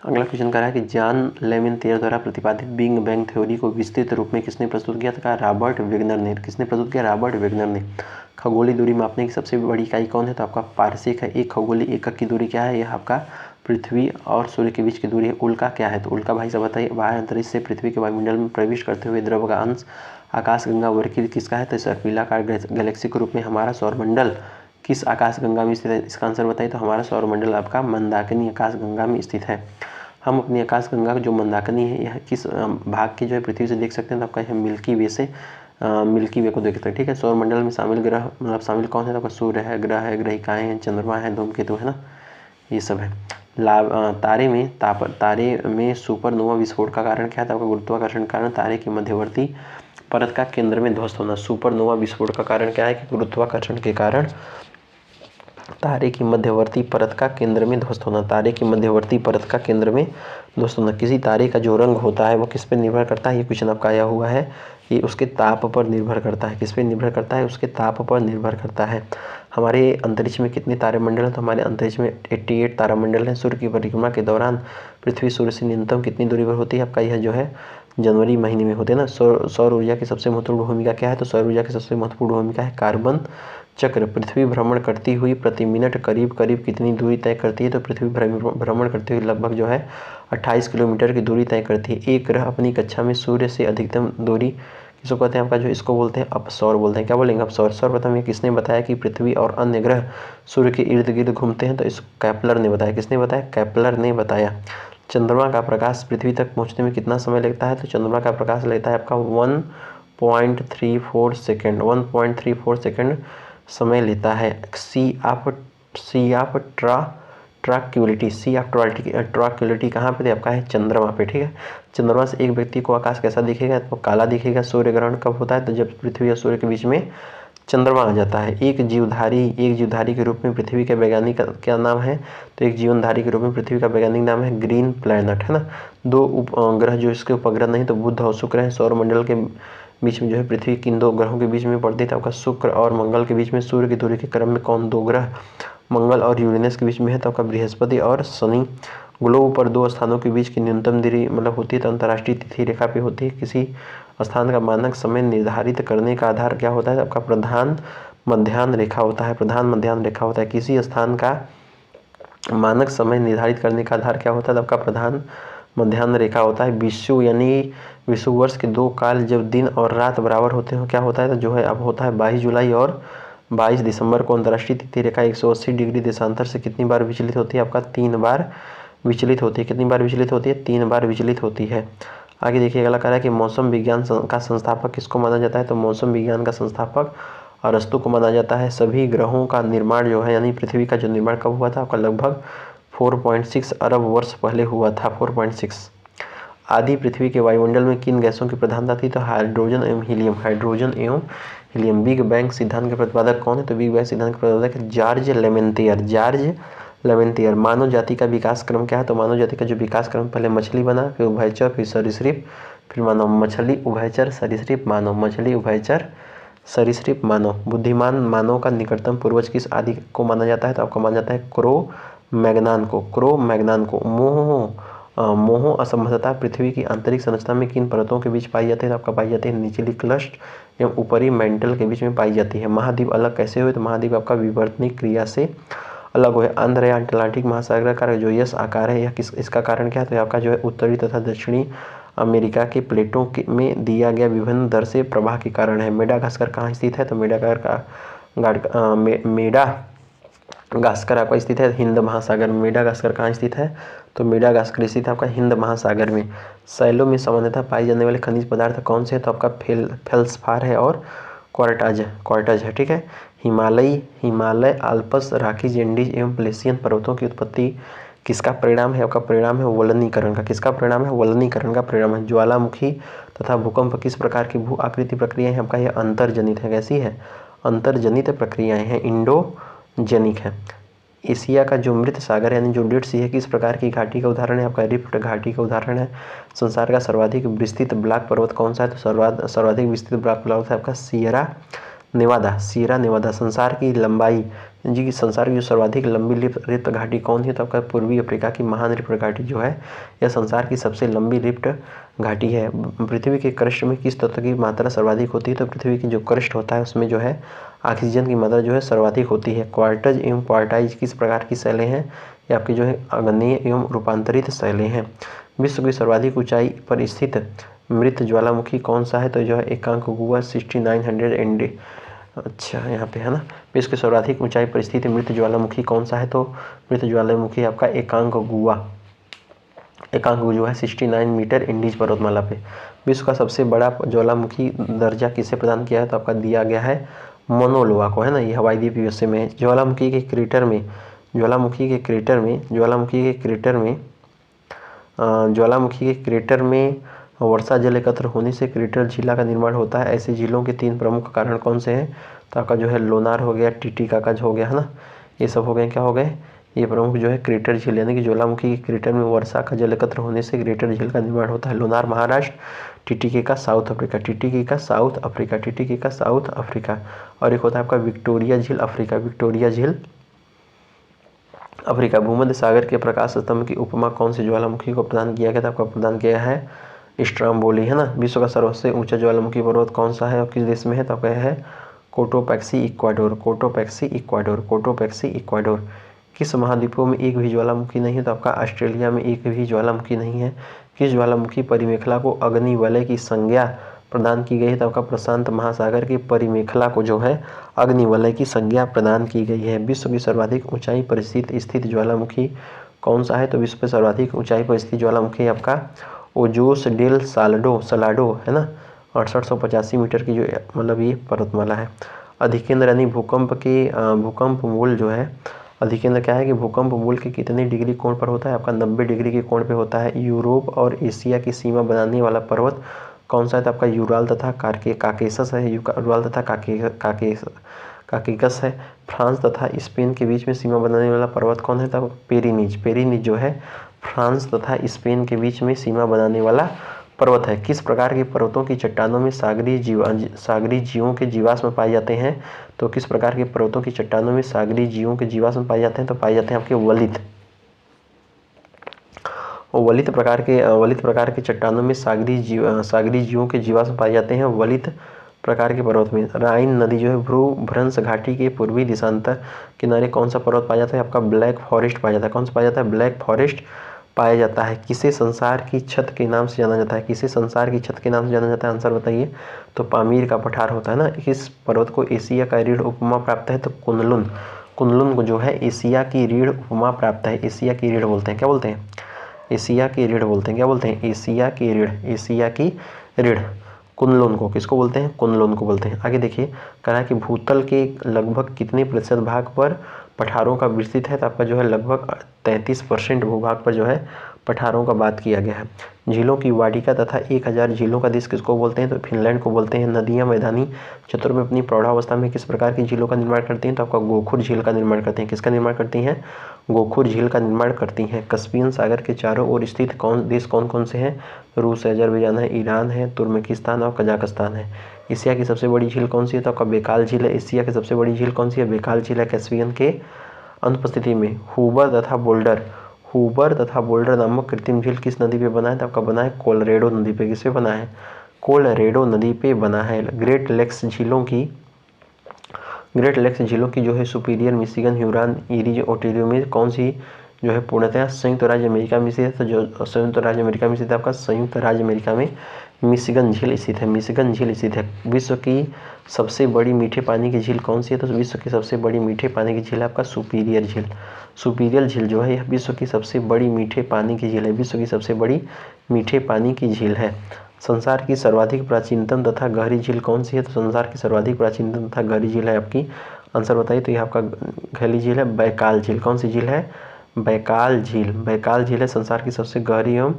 अगला क्वेश्चन कह रहा है कि जॉन लेमेंथियर द्वारा प्रतिपादित बिग बैंग थ्योरी को विस्तृत रूप में किसने प्रस्तुत किया था? रॉबर्ट वेगनर ने। किसने प्रस्तुत किया? रॉबर्ट वेगनर ने। खगोलीय दूरी मापने की सबसे बड़ी इकाई कौन है? तो आपका पारसेक है। एक खगोलीय एकक की दूरी क्या है? यह आपका पृथ्वी और सूर्य के बीच की दूरी है। उल्का क्या है? तो उल्का भाई साहब बताइए, बाह्य अंतरिक्ष से पृथ्वी के वायुमंडल में प्रवेश करते हुए द्रव का अंश आकाशगंगा वर्गीय किसका है? तो सर्पिलाकार गैलेक्सी के रूप में हमारा सौरमंडल किस आकाशगंगा में स्थित है? इसका आंसर बताइए। तो हमारा सौरमंडल आपका मंदाकिनी आकाशगंगा में स्थित है। हम अपनी आकाशगंगा जो मंदाकिनी है यह किस भाग की जो है पृथ्वी से देख सकते हैं? तो आपका यह मिल्की वे को देख सकते हैं। ठीक है। सौरमंडल में शामिल ग्रह मतलब शामिल कौन है? तो आपका सूर्य है, ग्रह है, ग्रहिकाएँ हैं, चंद्रमा है, धूमकेतु है ना, ये सब है। तारे में सुपरनोवा विस्फोट का कारण क्या था? आपका गुरुत्वाकर्षण के कारण तारे की मध्यवर्ती परत का केंद्र में ध्वस्त होना। सुपरनोवा विस्फोट का कारण क्या है? कि गुरुत्वाकर्षण के कारण तारे की मध्यवर्ती परत का केंद्र में ध्वस्त होना। तारे की मध्यवर्ती परत का केंद्र में ध्वस्त होना। किसी तारे का जो रंग होता है वो किस पर निर्भर करता है? ये क्वेश्चन आपका आया हुआ है। ये उसके ताप पर निर्भर करता है। किस पर निर्भर करता है? उसके ताप पर निर्भर करता है। हमारे अंतरिक्ष में कितने तारामंडल हैं? तो हमारे अंतरिक्ष में 88 तारामंडल हैं। सूर्य की परिक्रमा के दौरान पृथ्वी सूर्य से न्यूनतम कितनी दूरी पर होती है? आपका यह जो है जनवरी महीने में होते हैं ना। सौर ऊर्जा की सबसे महत्वपूर्ण भूमिका क्या है? तो सौर ऊर्जा की सबसे महत्वपूर्ण भूमिका है कार्बन चक्र। पृथ्वी भ्रमण करती हुई प्रति मिनट करीब कितनी दूरी तय करती है? तो पृथ्वी भ्रमण करते हुए लगभग जो है 28 किलोमीटर की दूरी तय करती है। एक ग्रह अपनी कक्षा में सूर्य से अधिकतम दूरी किसको कहते हैं? आपका जो इसको बोलते हैं अपसौर बोलते हैं। क्या बोलेंगे? अपसौर। सर्वप्रथम ये किसने बताया कि पृथ्वी और अन्य ग्रह सूर्य के इर्द गिर्द घूमते हैं? तो इस केपलर ने बताया। किसने बताया? केपलर ने बताया। चंद्रमा का प्रकाश पृथ्वी तक पहुंचने में कितना समय लगता है? तो चंद्रमा का प्रकाश लगता है आपका 1.34 सेकेंड। 1.34 सेकेंड समय लेता है। सी ऑफ ट्राक्युलिटी कहाँ पे? आपका है चंद्रमा पे। ठीक है। चंद्रमा से एक व्यक्ति को आकाश कैसा दिखेगा? तो काला दिखेगा। सूर्य ग्रहण कब होता है? तो जब पृथ्वी और सूर्य के बीच में चंद्रमा आ जाता है। एक जीवधारी के रूप में पृथ्वी के वैज्ञानिक का क्या नाम है? तो एक जीवनधारी के रूप में पृथ्वी का वैज्ञानिक नाम है ग्रीन प्लैनेट, है ना। दो उपग्रह जो इसके उपग्रह नहीं तो बुध और शुक्र है। सौरमंडल के बीच में जो है पृथ्वी किन दो ग्रहों के बीच में पड़ती है? तो आपका शुक्र और मंगल के बीच में। सूर्य की दूरी के क्रम में कौन दो ग्रह मंगल और यूरेनस के बीच में है? तो आपका बृहस्पति और शनि। ग्लोब पर दो स्थानों के बीच की न्यूनतम दूरी मतलब होती है तो अंतर्राष्ट्रीय तिथि रेखा पे होती है। किसी स्थान का मानक समय निर्धारित करने का आधार क्या होता है? आपका प्रधान मध्याह्न रेखा होता है। प्रधान मध्याह्न रेखा होता है। किसी स्थान का मानक समय निर्धारित करने का आधार क्या होता है? तो आपका प्रधान मध्याह्न रेखा होता है। विषुव यानी विषुवर्ष के दो काल जब दिन और रात बराबर होते हैं क्या होता है? तो जो है अब होता है 22 जुलाई और 22 दिसंबर को अंतर्राष्ट्रीय तिथि रेखा 180 डिग्री देशांतर से कितनी बार विचलित होती है? आपका 3 बार विचलित होती है। कितनी बार विचलित होती है? 3 बार विचलित होती है। आगे देखिए अगला कह रहा है कि मौसम विज्ञान का संस्थापक किसको माना जाता है? तो मौसम विज्ञान का संस्थापक अरस्तु को माना जाता है। सभी ग्रहों का निर्माण जो है यानी पृथ्वी का जो निर्माण कब हुआ था? आपका लगभग 4.6 अरब वर्ष पहले हुआ था। 4.6। आदि पृथ्वी के वायुमंडल में किन गैसों की प्रधानता थी? तो हाइड्रोजन एवं हीलियम। बिग बैंग सिद्धांत के प्रतिपादक कौन है? तो बिग बैंग सिद्धांत के प्रतिपादक है जॉर्ज लेमेंथियर। मानव जाति का विकास क्रम क्या है? तो मानव जाति का जो विकास क्रम पहले मछली बना, फिर उभयचर, फिर सरीसृप, फिर मानव। मछली, उभयचर, सरीसृप, मानव। मछली, उभयचर, सरीसृप, मानव। बुद्धिमान मानव का निकटतम पूर्वज किस आदि को माना जाता है? तो आपको माना जाता है क्रो मैग्नान को। मोह असंबद्धता पृथ्वी की आंतरिक संरचना में किन परतों के बीच पाई जाती है? तो आपका पाई जाती है निचली क्रस्ट एवं ऊपरी मेंटल के बीच में पाई जाती है। महाद्वीप अलग कैसे हुए? तो महाद्वीप आपका विवर्तनिक क्रिया से अलग हुए। आंध्र या अटलांटिक महासागर का जो यस आकार है यह इसका कारण क्या है? तो आपका जो है उत्तरी तथा दक्षिणी अमेरिका के प्लेटों में दिया गया विभिन्न दर से प्रवाह के कारण है। मेडागास्कर कहाँ स्थित है? तो गास्कर आपका स्थित है हिंद महासागर में। मेडागास्कर कहाँ स्थित है? तो मेडागास्कर स्थित है आपका हिंद महासागर में। शैलों में सामान्यतः पाए जाने वाले खनिज पदार्थ कौन से हैं? तो आपका फेल्सपार है और क्वार्टज है, ठीक है। हिमालय, आल्प्स, रॉकीज, एंडीज एवं प्लेशियन पर्वतों की उत्पत्ति किसका परिणाम है? आपका परिणाम है वलनीकरण का। किसका परिणाम है? वलनीकरण का परिणाम है। ज्वालामुखी तथा भूकंप किस प्रकार की भू आकृति प्रक्रियाएं हैं? आपका यह अंतर्जनित है। कैसी है? अंतर्जनित प्रक्रियाएं हैं, इंडोजेनिक है। एशिया का जो मृत सागर यानी जो डेड सी है किस प्रकार की घाटी का उदाहरण है? आपका रिफ्ट घाटी का उदाहरण है। संसार का सर्वाधिक विस्तृत ब्लैक पर्वत कौन सा है? तो सर्वाधिक विस्तृत ब्लैक पर्वत है आपका सियरा नेवादा। संसार की जो सर्वाधिक लंबी रिफ्ट घाटी कौन है? तो आपका पूर्वी अफ्रीका की महान रिफ्ट घाटी जो है यह संसार की सबसे लंबी रिफ्ट घाटी है। पृथ्वी के क्रस्ट में किस तत्व की मात्रा सर्वाधिक होती है? तो पृथ्वी की जो क्रस्ट होता है उसमें जो है ऑक्सीजन की मात्रा जो है सर्वाधिक होती है। क्वार्टज एवं क्वार्टाइज किस प्रकार की शैलें हैं? ये आपकी जो है अग्नेय एवं रूपांतरित शैलें हैं। विश्व की सर्वाधिक ऊंचाई पर स्थित मृत ज्वालामुखी कौन सा है? तो जो है एकांकगुआ 6900 एनडी। अच्छा, यहाँ पे है ना। विश्व की सर्वाधिक ऊंचाई पर स्थित मृत ज्वालामुखी कौन सा है? तो मृत ज्वालामुखी आपका एकांकगुआ जो है 69 मीटर इंडीज पर्वतमाला पे। विश्व का सबसे बड़ा ज्वालामुखी दर्जा किसे प्रदान किया है? तो आपका दिया गया है मोनोलोआ को, है ना। ये हवाई द्वीप यूएसए में है। ज्वालामुखी के क्रेटर में वर्षा जल एकत्र होने से क्रेटर झीला का निर्माण होता है। ऐसे झीलों के 3 प्रमुख कारण कौन से हैं? तो आपका जो है लोनार हो गया, टिटिकाका हो गया, है ना। ये सब हो गए, क्या हो गए? ये प्रमुख जो है क्रेटर झील, यानी कि ज्वालामुखी के क्रेटर में वर्षा का जल एकत्र होने से क्रेटर झील का निर्माण होता है। Lonar Maharashtra, Titicaca south Africa. और एक होता है आपका विक्टोरिया झील अफ्रीका। भूमध्य सागर के प्रकाश स्तंभ की उपमा कौन सी ज्वालामुखी को प्रदान किया गया था? आपका प्रदान किया है स्ट्रोम्बोली, है ना। विश्व का सबसे ऊंचा ज्वालामुखी पर्वत कौन सा है और किस देश में है? तो आपका है कोटोपैक्सी इक्वाडोर। किस महाद्वीपों में एक भी ज्वालामुखी नहीं है? तो आपका ऑस्ट्रेलिया में एक भी ज्वालामुखी नहीं है। किस ज्वालामुखी परिमेखला को अग्निवलय की संज्ञा प्रदान की गई है? तो आपका प्रशांत महासागर की परिमेखला को जो है अग्निवलय की संज्ञा प्रदान की गई है। विश्व की सर्वाधिक ऊंचाई पर स्थित ज्वालामुखी कौन सा है? तो विश्व पर सर्वाधिक ऊंचाई पर स्थित ज्वालामुखी आपका ओजोस डेल सलाडो है ना। 6885 मीटर की जो मतलब ये पर्वतमाला है। अधिकेंद्र यानी भूकंप मूल जो है, अधिकेंद्र क्या है कि भूकंप मूल के कितने डिग्री कोण पर होता है? आपका 90 डिग्री के कोण पे होता है। यूरोप और एशिया की सीमा बनाने वाला पर्वत कौन सा है? तो आपका यूराल तथा काकेसस है। यूराल तथा काकेकस है। फ्रांस तथा स्पेन के बीच में सीमा बनाने वाला पर्वत कौन है? तब पेरिनीज जो है फ्रांस तथा स्पेन के बीच में सीमा बनाने वाला पर्वत है। किस प्रकार के पर्वतों की चट्टानों में सागरी जीवों के जीवाश्म पाए जाते हैं? तो किस प्रकार के पर्वतों की चट्टानों में सागरी जीवों के जीवाश्म पाए जाते हैं? तो पाए जाते हैं आपके वलित प्रकार के चट्टानों में सागरी जीवों के जीवाश्म पाए जाते हैं वलित प्रकार के पर्वत में। राइन नदी जो है भ्रूभ्रंश घाटी के पूर्वी दिशांतर किनारे कौन सा पर्वत पाया जाता है? आपका ब्लैक फॉरेस्ट पाया जाता है। कौन सा पाया जाता है? ब्लैक फॉरेस्ट पाया जाता है। किसे संसार की छत के नाम से जाना जाता है? आंसर बताइए। तो पामीर का पठार होता है ना। इस पर्वत को एशिया का रीढ़ उपमा प्राप्त है। तो कुनलुन को जो है एशिया की रीढ़ उपमा प्राप्त है। एशिया की रीढ़ बोलते हैं, क्या बोलते हैं? एशिया की रीढ़ बोलते हैं, क्या बोलते हैं? एशिया की रीढ़ कुनलुन को किसको बोलते हैं? कुनलुन को बोलते हैं। आगे देखिए, कह रहा है कि भूतल के लगभग कितने प्रतिशत भाग पर पठारों का विस्तृत है? तो आपका जो है लगभग 33% भूभाग पर जो है पठारों का बात किया गया है। झीलों की वाटिका तथा 1000 झीलों का देश किसको बोलते हैं? तो फिनलैंड को बोलते हैं। नदियाँ मैदानी क्षेत्रों में अपनी प्रौढ़ावस्था में किस प्रकार की झीलों का निर्माण करती हैं? तो आपका गोखुर झील का निर्माण करते हैं। किसका निर्माण करती हैं? गोखुर झील का निर्माण करती हैं। कस्पियन सागर के चारों ओर स्थित देश कौन से हैं? रूस है, अजरबैजान है, ईरान है, तुर्कमेनिस्तान और कजाकिस्तान है। एशिया की सबसे बड़ी झील कौन सी है? तो आपका बेकाल झील है। एशिया की सबसे बड़ी झील कौन सी है? बेकाल झील है। कैस्पियन के अनुपस्थिति में हूबर तथा बोल्डर नामक कृत्रिम झील किस नदी पे बना है? तो आपका बना है कोलोरेडो नदी पे। किस पे बना है? कोलोरेडो नदी पे बना है। ग्रेट लेक्स झीलों की जो है superior, Michigan, Huron, eerie, Ontario में कौन सी जो है पूर्णतः संयुक्त राज्य अमेरिका में स्थित है? तो जो संयुक्त राज्य अमेरिका में स्थित है आपका संयुक्त राज्य अमेरिका में मिशिगन झील स्थित है, मिशिगन झील स्थित है। विश्व की सबसे बड़ी मीठे पानी की झील कौन सी है? तो विश्व की सबसे बड़ी मीठे पानी की झील है आपका सुपीरियर झील। सुपीरियर झील जो है यह विश्व की सबसे बड़ी मीठे पानी की झील है, विश्व की सबसे बड़ी मीठे पानी की झील है। संसार की सर्वाधिक प्राचीनतम तथा गहरी झील कौन सी है? तो संसार की सर्वाधिक प्राचीनतम तथा गहरी झील है आपकी, आंसर बताइए। तो यह आपका गहरी झील है बैकाल झील। कौन सी झील है? बैकाल झील। बैकाल झील है संसार की सबसे गहरी एवं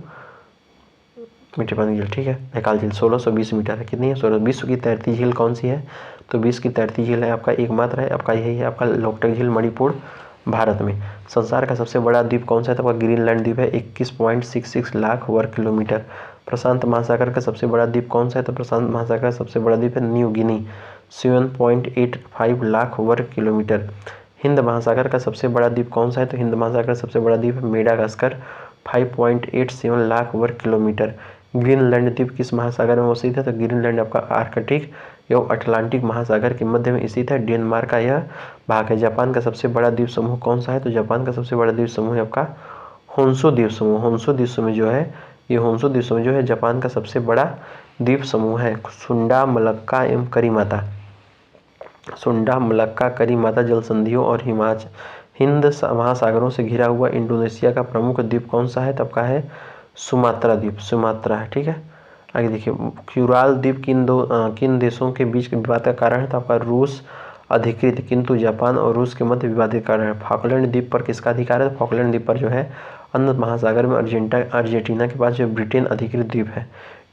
मीठे पानी की झील, ठीक है। बैकाल झील 1620 मीटर है। कितनी है? 16। विश्व की तैरती झील कौन सी है? तो विश्व की तैरती झील है आपका एकमात्र है आपका, यही है आपका लोकटक झील, मणिपुर, भारत में। संसार का सबसे बड़ा द्वीप कौन सा है? तो आपका ग्रीनलैंड द्वीप है, 21.66 लाख वर्ग किलोमीटर। प्रशांत महासागर का सबसे बड़ा द्वीप कौन सा है? तो प्रशांत महासागर का सबसे बड़ा द्वीप है न्यू गिनी, 7.85 लाख वर्ग किलोमीटर। हिंद महासागर का सबसे बड़ा द्वीप कौन सा है? तो हिंद महासागर का सबसे बड़ा द्वीप है मेडागास्कर, 5.87 लाख वर्ग किलोमीटर। ग्रीनलैंड द्वीप किस महासागर में स्थित है? तो ग्रीनलैंड आपका आर्कटिक एवं अटलांटिक महासागर के मध्य में स्थित है, डेनमार्क का यह भाग है। जापान का सबसे बड़ा द्वीप समूह कौन सा है? तो जापान का सबसे बड़ा द्वीप समूह है आपका होन्शु द्वीप समूह। होन्शु द्वीप समूह जो है, ये होन्शु द्वीप समूह जो है जापान का सबसे बड़ा द्वीप समूह है। सुंडा, मलक्का एवं करीमाता। सुंडा, मलक्का, करीमाता जल संधियों और हिंद महासागरों से घिरा हुआ इंडोनेशिया का प्रमुख द्वीप कौन सा है? तो आपका है सुमात्रा द्वीप, सुमात्रा है, ठीक है। आगे देखिए, क्यूराल द्वीप किन देशों के बीच विवाद का कारण है? तो आपका रूस अधिकृत, किंतु जापान और रूस के मध्य विवाद का कारण है। फॉकलैंड द्वीप पर किसका अधिकार है? तो फॉकलैंड द्वीप पर जो है अंध महासागर में अर्जेंटीना के पास जो ब्रिटेन अधिकृत द्वीप है।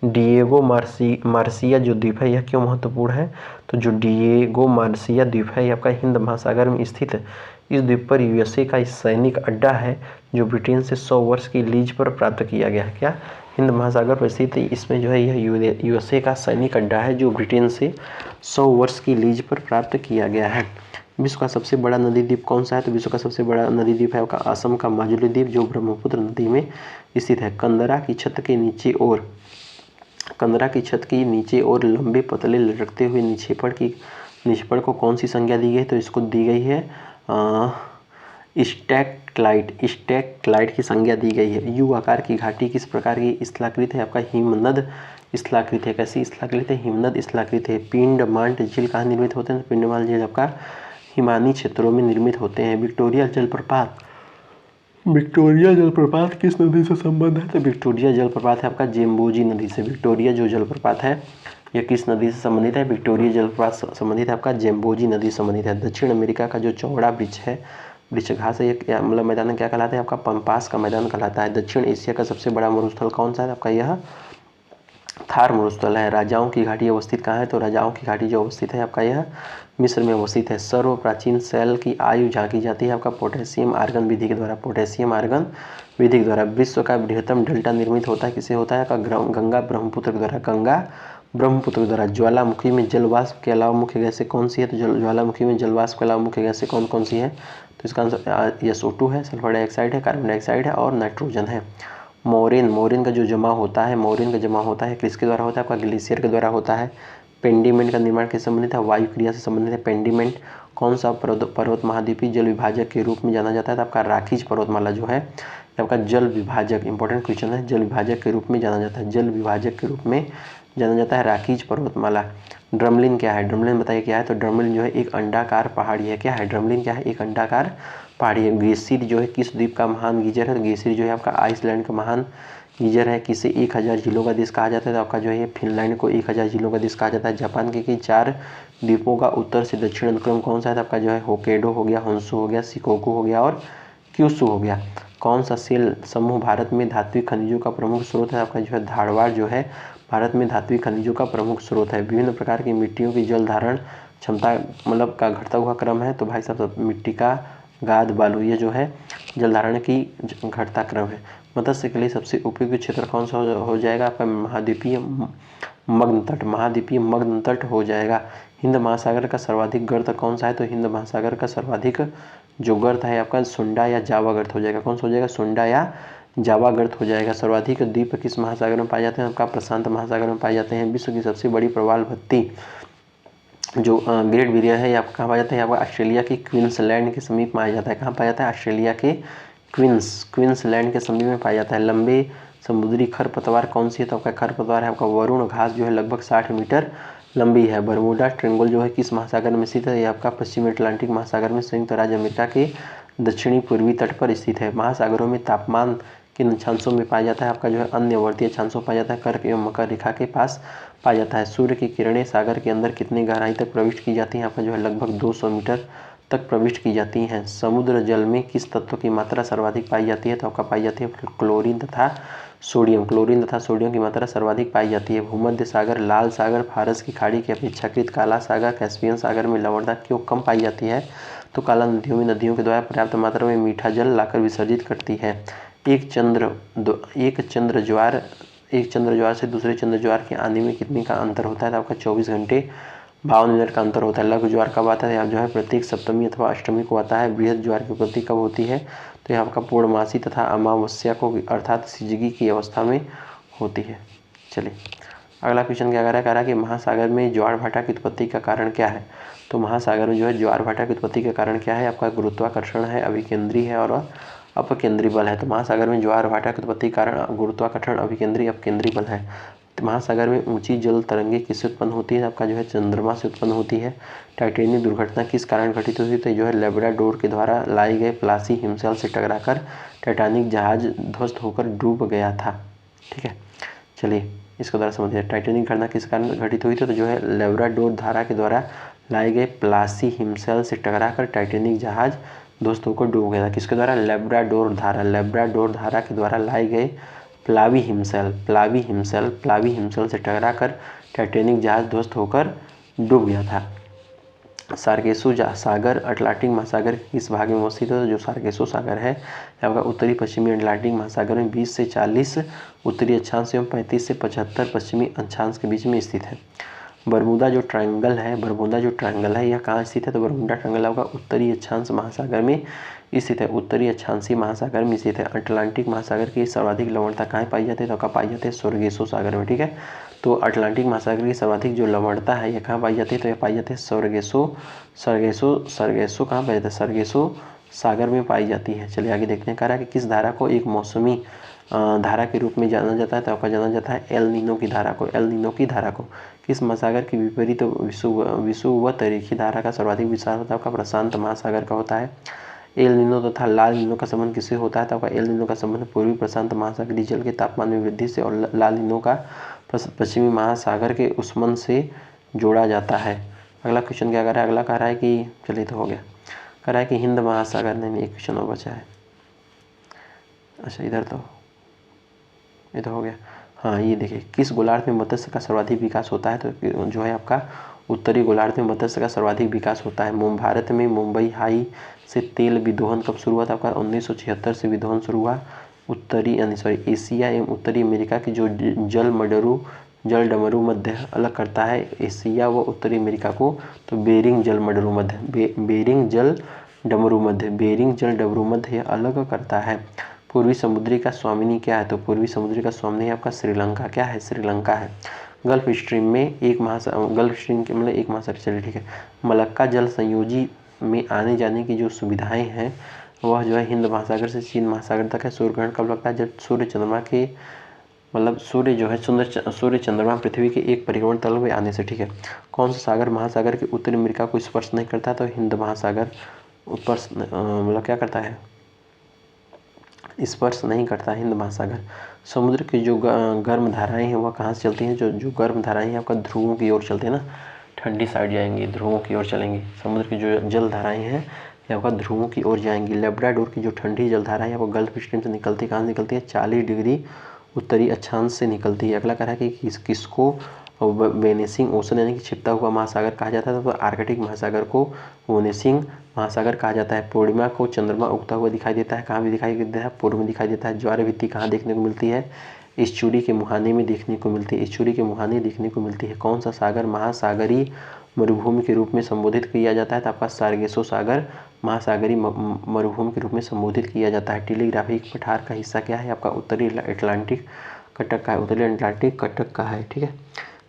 डिएगो मार्सिया जो द्वीप है यह क्यों महत्वपूर्ण है? तो जो डिएगो मार्सिया द्वीप है यह आपका हिंद महासागर में स्थित है। इस द्वीप पर यूएसए का सैनिक अड्डा है जो ब्रिटेन से 100 वर्ष की लीज पर प्राप्त किया गया है। क्या? हिंद महासागर पर स्थित इसमें जो है यह यूएसए का सैनिक अड्डा है जो ब्रिटेन से 100 वर्ष की लीज पर प्राप्त किया गया है। विश्व का सबसे बड़ा नदी द्वीप कौन सा है? तो विश्व का सबसे बड़ा नदी द्वीप है आपका असम का माजुली द्वीप जो ब्रह्मपुत्र नदी में स्थित है। कंदरा की छत के नीचे और लंबे पतले लटकते हुए निक्षेपण को कौन सी संज्ञा दी गई है? तो इसको दी गई है स्टैक्लाइट की संज्ञा दी गई है। यू आकार की घाटी किस प्रकार की स्थलाकृत है? आपका हिमनद स्थलाकृत है। कैसी स्थलाकृत है? हिमनद स्थलाकृत है। पिंडमांट झील कहाँ निर्मित होते हैं? तो पिंडमांट झील आपका हिमानी क्षेत्रों में निर्मित होते हैं। विक्टोरिया जलप्रपात किस नदी से संबंध है? तो विक्टोरिया जलप्रपात है आपका जेम्बोजी नदी से। विक्टोरिया जो जलप्रपात है यह किस नदी से संबंधित है? विक्टोरिया जलप्रपात संबंधित है आपका जेम्बोजी नदी संबंधित है। दक्षिण अमेरिका का जो चौड़ा वृक्ष घास है यह मतलब मैदान क्या कहलाता है? आपका पंपास का मैदान कहलाता है। दक्षिण एशिया का सबसे बड़ा मरुस्थल कौन सा है? आपका यह थार मरुस्थल है। राजाओं की घाटी अवस्थित कहाँ है? तो राजाओं की घाटी जो अवस्थित है आपका यह मिस्र में अवस्थित है। सर्व प्राचीन सेल की आयु झांकी जाती है आपका पोटेशियम आर्गन विधि के द्वारा। पोटेशियम आर्गन विधि के द्वारा। विश्व का बृहत्तम डेल्टा निर्मित होता है किससे होता है? गंगा ब्रह्मपुत्र के द्वारा। गंगा ब्रह्मपुत्र के द्वारा। ज्वालामुखी में जलवाष्प के अलावा मुख्य गैसें कौन सी है? तो ज्वालामुखी में जलवाष्प के अलावा मुख्य गैसें कौन कौन सी है? तो इसका आंसर SO2 है, सल्फर डाइऑक्साइड है, कार्बन डाइऑक्साइड है और नाइट्रोजन है। मोरेन का जो जमा होता है किसके द्वारा होता है? आपका ग्लेशियर के द्वारा होता है। पेंडिमेंट का निर्माण किससे संबंधित है? वायु क्रिया से संबंधित है। पेंडिमेंट कौन सा पर्वत महाद्वीपीय जल विभाजक के रूप में जाना जाता है? तो आपका राखीज पर्वतमाला जो है आपका जल विभाजक, इंपॉर्टेंट क्वेश्चन है, जल विभाजक के रूप में जाना जाता है। जल विभाजक के रूप में जाना जाता है राखीज पर्वतमाला। ड्रमलिन क्या है? ड्रमलिन बताइए क्या है? तो ड्रमलिन जो है एक अंडाकार पहाड़ी है। क्या है? ड्रमलिन क्या है? एक अंडाकार पहाड़ी है। ग्लेशियर जो है किस द्वीप का महान गीजर है? तो ग्लेशियर जो है आपका आइसलैंड का महान गीजर है। किसे 1000 झीलों का देश कहा जाता है? तो आपका जो है ये फिनलैंड को 1000 झीलों का देश कहा जाता है। जापान के 4 द्वीपों का उत्तर से दक्षिण अनुक्रम कौन सा है? तो आपका जो है होक्काइडो हो गया, होन्शु हो गया, शिकोकू हो गया और क्यूशू हो गया। कौन सा सेल समूह भारत में धात्विक खनिजों का प्रमुख स्रोत है? आपका जो है धारवाड़ जो है भारत में धात्विक खनिजों का प्रमुख स्रोत है। विभिन्न प्रकार की मिट्टियों की जल धारण क्षमता मतलब का घटता हुआ क्रम है। तो भाई साहब मिट्टी का गाद बालू ये जो है जल धारण की घटता क्रम है। मत्स्य के लिए सबसे उपयुक्त क्षेत्र कौन सा हो जाएगा? आपका महाद्वीपीय मग्न तट हो जाएगा। हिंद महासागर का सर्वाधिक गर्त कौन सा है? तो हिंद महासागर का सर्वाधिक जो गर्त है आपका सुंडा या जावा गर्त हो जाएगा। कौन सा हो जाएगा? सुंडा या जावा गर्त हो जाएगा। सर्वाधिक द्वीप किस महासागर में पाए जाते हैं? आपका प्रशांत महासागर में पाए जाते हैं। विश्व की सबसे बड़ी प्रवाल भत्ती जो ग्रेट बैरियर है आप कहाँ पाया जाता है? आपका ऑस्ट्रेलिया के क्वींसलैंड के समीप पाया जाता है। कहाँ पाया जाता है? ऑस्ट्रेलिया के क्वींसलैंड के समीप में पाया जाता है। लंबे समुद्री खरपतवार कौन सी है, तो आपका खरपतवार है आपका वरुण घास, जो है लगभग 60 मीटर लंबी है। बरमूडा ट्रायंगल जो है किस महासागर में स्थित है, ये आपका पश्चिमी अटलांटिक महासागर में संयुक्त राज्य अमेरिका के दक्षिणी पूर्वी तट पर स्थित है। महासागरों में तापमान किन अक्षांशों में पाया जाता है, आपका जो है अन्यवर्तीय अक्षांशों पाया जाता है, कर्क एवं मकर रेखा के पास पाया जाता है। सूर्य की किरणें सागर के अंदर कितनी गहराई तक प्रविष्ट की जाती हैं, आपका जो है लगभग 200 मीटर तक प्रविष्ट की जाती हैं। समुद्र जल में किस तत्व की मात्रा सर्वाधिक पाई जाती है, तो आपका पाई जाती है क्लोरीन तथा सोडियम। क्लोरीन तथा सोडियम की मात्रा सर्वाधिक पाई जाती है। भूमध्य सागर, लाल सागर, फारस की खाड़ी के अपेक्षाकृत काला सागर, कैस्पियन सागर में लवणता क्यों कम पाई जाती है, तो काला नदियों के द्वारा पर्याप्त मात्रा में मीठा जल लाकर विसर्जित करती है। एक चंद्र ज्वार से दूसरे चंद्र ज्वार के आने में कितने का अंतर होता है, तो आपका 24 घंटे 52 मिनट का अंतर होता है। लघु ज्वार कब आता है, यहाँ जो है प्रत्येक सप्तमी अथवा अष्टमी को आता है। बृहद ज्वार की उत्पत्ति कब होती है, तो यहाँ आपका पूर्णमासी तथा अमावस्या को अर्थात सिजगी की अवस्था में होती है। चलिए अगला क्वेश्चन क्या कह रहा है कि महासागर में ज्वार भाटा की उत्पत्ति का कारण क्या है, तो महासागर में जो है ज्वार भाटा की उत्पत्ति का कारण क्या है, आपका गुरुत्वाकर्षण है, अभिकेंद्री है और अपकेंद्री बल है। तो महासागर में ज्वार भाटा की उत्पत्ति कारण गुरुत्वाकर्षण, अभिकेंद्री, अपकेंद्री बल है। तो महासागर में ऊंची जल तरंगे किससे उत्पन्न होती है, आपका जो है चंद्रमा से उत्पन्न होती है। टाइटेनिक दुर्घटना किस कारण घटित हुई, तो जो है लेब्राडोर के द्वारा लाई गए प्लासी हिमशैल से टकराकर टाइटैनिक जहाज ध्वस्त होकर डूब गया था। ठीक है, चलिए इसको द्वारा समझिए। टाइटैनिक घटना किस कारण घटित हुई थी, तो जो है लेब्राडोर धारा के द्वारा लाई गए प्लासी हिमशैल से टकराकर टाइटैनिक जहाज ध्वस्त होकर डूब गया था। किसके द्वारा, लेब्राडोर धारा के द्वारा लाई गए प्लावी हिमशैल से टकराकर टाइटैनिक जहाज ध्वस्त होकर डूब गया था। सार्गेसो सागर अटलांटिक महासागर के किस भाग में अवस्थित है, जो सार्गेसो सागर है आपका उत्तरी पश्चिमी अटलांटिक महासागर में 20 से 40 उत्तरी अक्षांश एवं 35 से 75 पश्चिमी अक्षांश के बीच में स्थित है। बरमूदा जो ट्रायंगल है यह कहाँ स्थित है, तो बरमूडा ट्रायंगल आपका उत्तरी अक्षांश महासागर में स्थित है, उत्तरी अक्षांशीय महासागर में स्थित है। अटलांटिक महासागर की सर्वाधिक लवणता कहाँ पाई जाती है, तो कहाँ पाई जाती है, सार्गेसो सागर में। ठीक है, तो अटलांटिक महासागर की सर्वाधिक जो लवणता है यह कहाँ पाई जाती है, तो यह पाई जाती है सार्गेसो कहाँ पाई जाती है, सार्गेसो सागर में पाई जाती है। चलिए आगे देखते हैं। कह रहा है कि किस धारा को एक मौसमी धारा के रूप में जाना जाता है, तो आपका जाना जाता है एल नीनो की धारा को। किस महासागर की विपरीत विषुवत रेखीय धारा का सर्वाधिक विस्तार होता है, आपका प्रशांत महासागर का होता है। एल नीनो तथा लाल नीनो का संबंध किससे होता है, तो आपका एल नीनो का संबंध पूर्वी प्रशांत महासागरीय जल के तापमान में वृद्धि से और लाल नीनो का पश्चिमी महासागर के उष्मन से जोड़ा जाता है। अगला क्वेश्चन क्या कर रहा है, अगला कह रहा है कि चलिए तो हो गया, कह रहा है कि हिंद महासागर नहीं एक क्वेश्चन और बचा है। अच्छा इधर तो ये तो हो गया। हाँ ये देखिए, किस गोलार्ध में मत्स्य का सर्वाधिक विकास होता है, तो जो है आपका उत्तरी गोलार्ध में मत्स्य का सर्वाधिक विकास होता है। भारत में मुंबई हाई से तेल विदोहन कब शुरू हुआ था, आपका 1976 से विदोहन शुरू हुआ। एशिया एवं उत्तरी अमेरिका की जो जल डमरू मध्य अलग करता है एशिया व उत्तरी अमेरिका को, तो बेरिंग जल डमरू मध्य अलग करता है। पूर्वी समुद्री का स्वामिनी क्या है, तो पूर्वी समुद्री का स्वामिनी आपका श्रीलंका क्या है, श्रीलंका है। गल्फ स्ट्रीम में एक महासागर चलिए ठीक है। मलक्का जल संयोजी में आने जाने की जो सुविधाएं हैं वह जो है हिंद महासागर से चीन महासागर तक है। सूर्यग्रहण कब लगता है, जब सूर्य चंद्रमा पृथ्वी के एक परिक्रमण तल में आने से। ठीक है, कौन सा सागर महासागर के उत्तरी अमेरिका को स्पर्श नहीं करता, तो हिंद महासागर क्या करता है, स्पर्श नहीं करता हिंद महासागर। समुद्र की जो गर्म धाराएं हैं वह कहाँ से चलती हैं, जो गर्म धाराएं हैं आपका ध्रुवों की ओर चलती है ना, ठंडी साइड जाएंगी, ध्रुवों की ओर चलेंगी। समुद्र की जो जल धाराएं हैं ये आपका ध्रुवों की ओर जाएंगी। लेब्राडोर की जो ठंडी जल धारा है आपको गल्फ स्ट्रीम से निकलती है, कहाँ से निकलती है, 40 डिग्री उत्तरी अक्षांश से निकलती है। अगला कह रहा है कि किसको वेनेसिंग ओशन यानी कि छिपता हुआ महासागर कहा जाता है, तो आर्कटिक महासागर को वेनेसिंग महासागर कहा जाता है। पूर्णिमा को चंद्रमा उगता हुआ दिखाई देता है, कहाँ भी दिखाई देता है, पूर्व में दिखाई देता है। ज्वार भित्ति कहाँ देखने को मिलती है, इस्चुरी के मुहाने में देखने को मिलती है। कौन सा सागर महासागरीय मरुभूमि के रूप में संबोधित किया जाता है, तो आपका सार्गेसो सागर महासागरीय मरुभूमि के रूप में संबोधित किया जाता है। टेलीग्राफिक पठार का हिस्सा क्या है, आपका उत्तरी अटलांटिक कटक का है, ठीक है।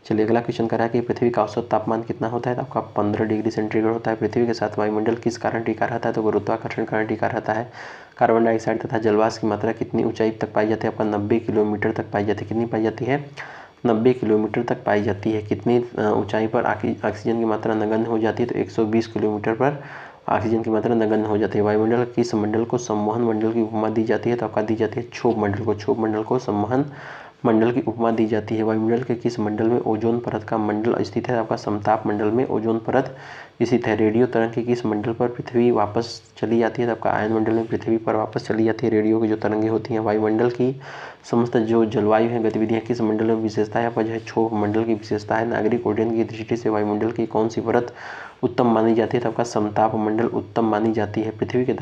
चलिए अगला क्वेश्चन करा कि पृथ्वी का औसत तापमान कितना होता है, तो आपका 15 डिग्री सेंटीग्रेड होता है। पृथ्वी के साथ वायुमंडल किस कारण टिका रहता है, तो गुरुत्वाकर्षण कारण टिका रहता है। कार्बन डाइऑक्साइड तथा जलवाष्प की मात्रा कितनी ऊंचाई तक पाई जाती है, आपका 90 किलोमीटर तक पाई जाती है। कितनी पाई जाती है, 90 किलोमीटर तक पाई जाती है। कितनी ऊंचाई पर ऑक्सीजन की मात्रा नगण्य हो जाती है, तो 120 किलोमीटर पर ऑक्सीजन की मात्रा नगण्य हो जाती है। वायुमंडल किस मंडल को सम्मोहन मंडल की उपमा दी जाती है, तो आपका दी जाती है क्षोभ मंडल को। क्षोभ मंडल को सम्मोहन मंडल की उपमा दी जाती है। वायुमंडल के किस मंडल में ओजोन परत का मंडल स्थित है, आपका समताप मंडल में ओजोन परत स्थित है। रेडियो तरंग के किस मंडल पर पृथ्वी वापस चली जाती है, तो आपका आयन मंडल में पृथ्वी पर वापस चली जाती है रेडियो की जो तरंगें होती हैं। वायुमंडल की समस्त जो जलवायु है गतिविधियाँ किस मंडल में विशेषता है, आपका जो है क्षोभ मंडल की विशेषता है। नागरिक उड्डयन की दृष्टि से वायुमंडल की कौन सी परत उत्तम मानी जाती है, तो आपका समताप मंडल उत्तम मानी जाती है। पृथ्वी के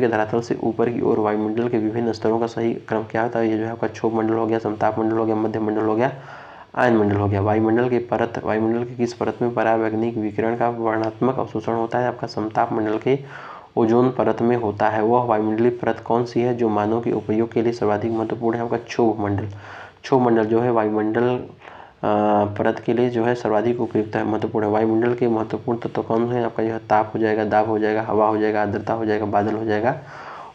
धरातल से ऊपर की ओर वायुमंडल के विभिन्न स्तरों का सही क्रम क्या होता है, ये जो है आपका क्षोभ मंडल हो गया, समताप मंडल हो गया, मध्य मंडल हो गया, आयन मंडल हो गया। वायुमंडल के किस परत में परावैंगनिक विकिरण का वर्णनात्मक अवशोषण होता है, आपका समताप मंडल के ओजोन परत में होता है। वह वायुमंडलीय परत कौन सी है जो मानव के उपयोग के लिए सर्वाधिक महत्वपूर्ण है, आपका क्षोभ मंडल। क्षोभ मंडल जो है वायुमंडल परत के लिए जो है सर्वाधिक उपयुक्त है, महत्वपूर्ण है। वायुमंडल के महत्वपूर्ण तत्व कौन है, आपका जो है ताप हो जाएगा, दाब हो जाएगा, हवा हो जाएगा, आर्द्रता हो जाएगा, बादल हो जाएगा,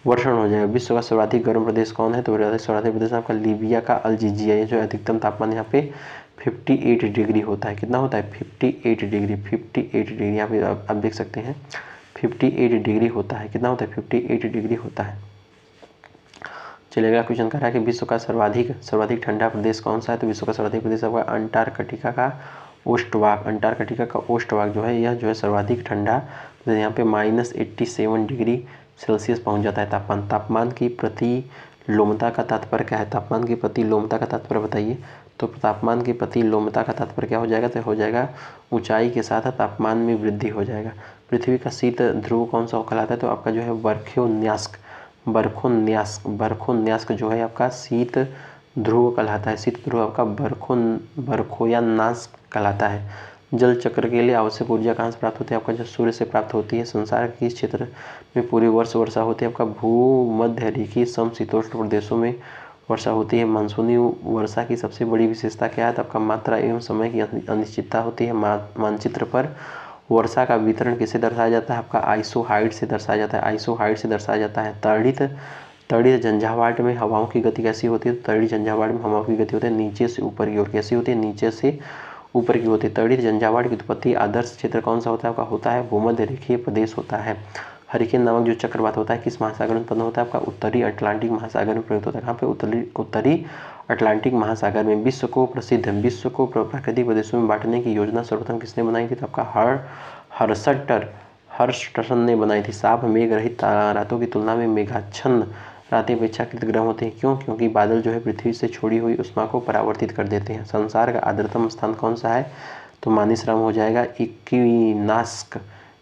वर्षण हो जाएगा। विश्व का सर्वाधिक गर्म प्रदेश कौन है, तो सर्वाधिक प्रदेश आपका लीबिया का अल्जीजिया। ये जो अधिकतम तापमान यहाँ पे 58 डिग्री होता है। कितना होता है, 58 डिग्री। 58 डिग्री यहाँ पे आप देख सकते हैं 58 डिग्री होता है। कितना होता है, 58 डिग्री होता है। चलिए अगला क्वेश्चन कर रहा है कि विश्व का सर्वाधिक ठंडा प्रदेश कौन सा है, तो विश्व का सर्वाधिक प्रदेश आपका अंटार्कटिका का ओस्टवाक। अंटार्कटिका का ओस्टवाक जो है यह जो है सर्वाधिक ठंडा, यहाँ पे -87 डिग्री सेल्सियस पहुंच जाता है तापमान। तापमान की प्रतिलोमता का तात्पर्य क्या है, तापमान की प्रतिलोमता का तात्पर्य बताइए। तो तापमान की प्रतिलोमता का तात्पर्य क्या हो जाएगा, तो हो जाएगा ऊंचाई के साथ तापमान में वृद्धि हो जाएगा। पृथ्वी का शीत ध्रुव कौन सा कहलाता है, तो आपका जो है बरखोन्यास्क जो है आपका शीत ध्रुव कहलाता है। शीत ध्रुव आपका बरखोयानास्क कहलाता है। जल चक्र के लिए आवश्यक ऊर्जा कहाँ से प्राप्त होती है, आपका जो सूर्य से प्राप्त होती है। संसार के किस क्षेत्र में पूरे वर्ष वर्षा होती है, आपका भूमध्य रेखीय समशीतोष्ण प्रदेशों में वर्षा होती है। मानसूनी वर्षा की सबसे बड़ी विशेषता क्या है, तो आपका मात्रा एवं समय की अनिश्चितता होती है। मानचित्र पर वर्षा का वितरण किसे दर्शाया जाता है, आपका आइसोहाइड से दर्शाया जाता है। आइसोहाइड से दर्शाया जाता है। तड़ित झंझावात में हवाओं की गति कैसी होती है, तड़ित झंझावात में हवाओं की गति होती है नीचे से ऊपर की ओर। कैसी होती है, नीचे से ऊपर की होती है। तड़ित झंझावात की उत्पत्ति आदर्श क्षेत्र कौन सा होता है, आपका होता है भूमध्य रेखीय प्रदेश होता है। हरिकेन नामक जो चक्रवात होता है किस महासागर में उत्पन्न होता है, आपका उत्तरी अटलांटिक महासागर में प्रयुक्त होता है। कहाँ पे, उत्तरी अटलांटिक महासागर में। विश्व को प्राकृतिक प्रदेशों में बांटने की योजना सर्वप्रथम किसने बनाई थी, तो आपका हर्षटन ने बनाई थी। साफ मेघ रहित रातों की तुलना में मेघाच्छन्न रातें अपेक्षाकृत गर्म होती हैं। क्यों, क्योंकि बादल जो है पृथ्वी से छोड़ी हुई उष्मा को परावर्तित कर देते हैं। संसार का आर्द्रतम स्थान कौन सा है, तो मानिसराम हो जाएगा।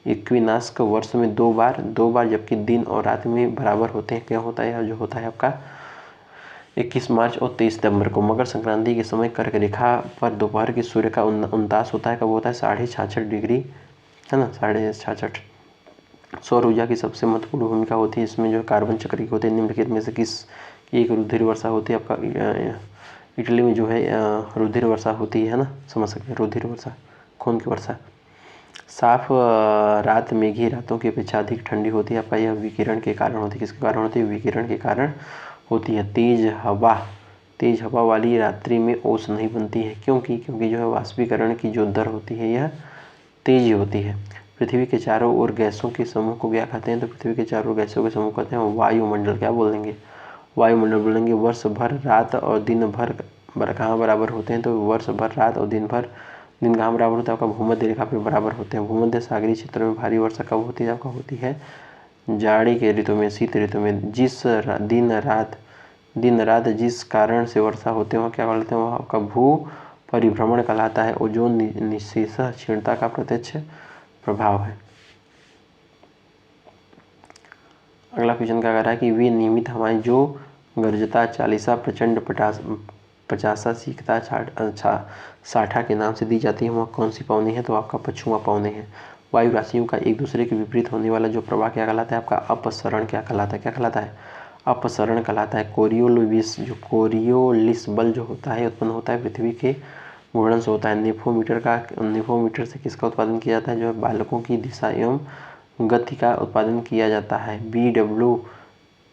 इक्विनास्क वर्ष में दो बार, जबकि दिन और रात में बराबर होते हैं। क्या होता है, जो होता है आपका 21 मार्च और 23 सितंबर को। मकर संक्रांति के समय कर्क रेखा पर दोपहर की सूर्य का उनतास होता है। कब होता है, 66.5 डिग्री, है ना, 66.5। सौर ऊर्जा की सबसे महत्वपूर्ण भूमिका होती है इसमें जो कार्बन चक्र की होती है। निम्नलिखित में से किस एक रुधिर वर्षा होती है, आपका इटली में जो है रुधिर वर्षा होती है ना, समझ सकते हैं, रुधिर वर्षा, खून की वर्षा। साफ रात मेघी रातों की अपेक्षा अधिक ठंडी होती है, आपका यह विकिरण के कारण होती है। किसके कारण होती है, विकिरण के कारण होती है। तेज हवा वाली रात्रि में ओस नहीं बनती है। क्योंकि जो है वाष्पीकरण की जो दर होती है यह तेज होती है। पृथ्वी के चारों ओर गैसों के समूह को क्या कहते हैं, तो पृथ्वी के चारों ओर गैसों के समूह कहते हैं वायुमंडल। क्या बोलेंगे, वायुमंडल बोलेंगे। वर्ष भर रात और दिन भर कहाँ बराबर होते हैं, तो वर्ष भर रात और दिन कहाँ बराबर होता है, आपका भूमध्य रेखा पे बराबर होते हैं। भूमध्य सागरीय क्षेत्र में भारी वर्षा कब होती है, आपका होती है जाड़ी के ऋतु में, शीत ऋतु में। जिस दिन रात जिस कारण से वर्षा होते हैं वह क्या कहलाते हैं, वह आपका भू परिभ्रमण कहलाता है। ओजोन निःशेषण क्षीणता का प्रत्यक्ष प्रभाव है। अगला क्वेश्चन क्या कह रहा है कि वे नियमित हवाएं जो गर्जता, चालीसा, प्रचंड पचासा, सीखता, साठा के नाम से दी जाती है, वह कौन सी पवनी है, तो आपका पछुआ पवनी है। वायु राशियों का एक दूसरे के विपरीत होने वाला जो प्रवाह क्या कहलाता है, आपका अपसरण क्या कहलाता है, क्या कहलाता है, अपसरण कहलाता है। कोरियोलिस बल जो होता है उत्पन्न होता है पृथ्वी के घूर्णन से होता है। नेफोमीटर से किसका उत्पादन किया जाता है? जो है बालकों की दिशा एवं गति का उत्पादन किया जाता है।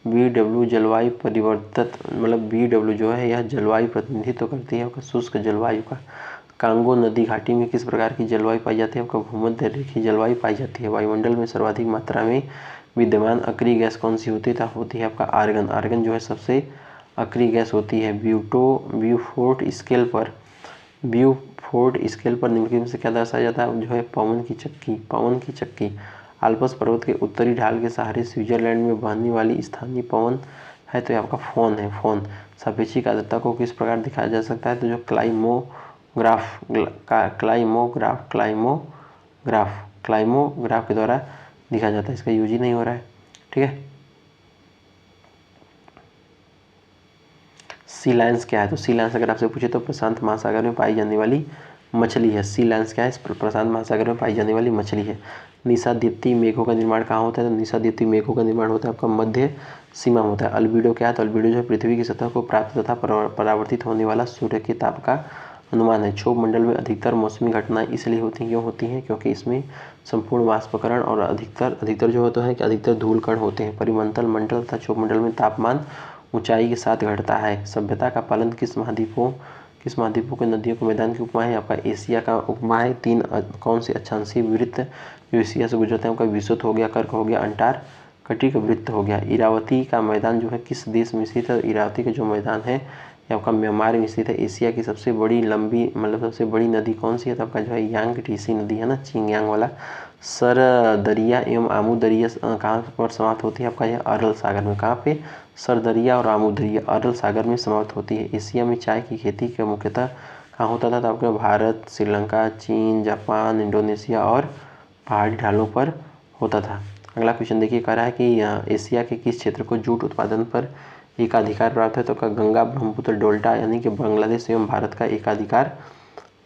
BW जलवायु परिवर्तित, मतलब BW जो है यह जलवायु प्रतिनिधित्व करती है शुष्क जलवायु का। कांगो नदी घाटी में किस प्रकार की जलवायु पाई जाती है? आपका भूमध्य रेखीय जलवायु पाई जाती है। वायुमंडल में सर्वाधिक मात्रा में विद्यमान अक्रिय गैस कौन सी होती है? होती है आपका आर्गन। आर्गन जो है सबसे अक्रिय गैस होती है। ब्यूफोर्ट स्केल पर निम्नलिखित में से क्या दर्शाया जाता है? जो है पवन की चक्की। आल्प्स पर्वत के उत्तरी ढाल के सहारे स्विट्जरलैंड में बहने वाली स्थानीय पवन है तो ये आपका फोन है। फोन। सापेक्षिक आर्द्रता को किस प्रकार दिखाया जा सकता है? तो जो क्लाइमोग्राफ के द्वारा दिखाया जाता है। इसका यूज ही नहीं हो रहा है, ठीक है। सी लायंस क्या है? तो सी लायंस अगर आपसे पूछे तो प्रशांत महासागर में पाई जाने वाली मछली है। सी लायंस क्या है? प्रशांत महासागर में पाई जाने वाली मछली है। निशादीप्ति मेघों का निर्माण कहाँ होता है? तो निशादीप्ति मेघों का निर्माण होता है आपका मध्य सीमा में होता है। अल्बिडो क्या है? तो अल्बिडो जो है पृथ्वी की सतह को प्राप्त तथा परावर्तित होने वाला सूर्य के ताप का अनुमान है। क्षोभ मंडल में अधिकतर मौसमी घटनाएं इसलिए क्यों होती हैं? क्योंकि इसमें संपूर्ण वाष्पकरण और अधिकतर जो होता है कि अधिकतर धूल कण होते हैं। परिमंडल मंडल तथा क्षोभ मंडल में तापमान ऊंचाई के साथ घटता है। सभ्यता का पालन किस महाद्वीपों के नदियों के मैदान की उपमा है? आपका एशिया का उपमा है। 3 कौन से अक्षांशीय वृत्त जो एशिया से गुजरते हैं? आपका विषुवत हो गया, कर्क हो गया, अंटार्कटिक वृत्त हो गया। इरावती का मैदान जो है किस देश में स्थित है? इरावती का जो मैदान है ये आपका म्यांमार में स्थित है। एशिया की सबसे बड़ी नदी कौन सी है? तो आपका जो है यांगटीसी नदी है ना, चिंगयांग वाला। सरदरिया एवं आमू दरिया कहाँ पर समाप्त होती है? आपका यह अरल सागर में। कहाँ पे? सरदरिया और आमू दरिया अरल सागर में समाप्त होती है। एशिया में चाय की खेती का मुख्यतः कहाँ होता था? तो आपका भारत, श्रीलंका, चीन, जापान, इंडोनेशिया और पहाड़ी ढालों पर होता था। अगला क्वेश्चन देखिए, कह रहा है कि एशिया के किस क्षेत्र को जूट उत्पादन पर एकाधिकार प्राप्त है? तो गंगा ब्रह्मपुत्र डेल्टा यानी कि बांग्लादेश एवं भारत का एकाधिकार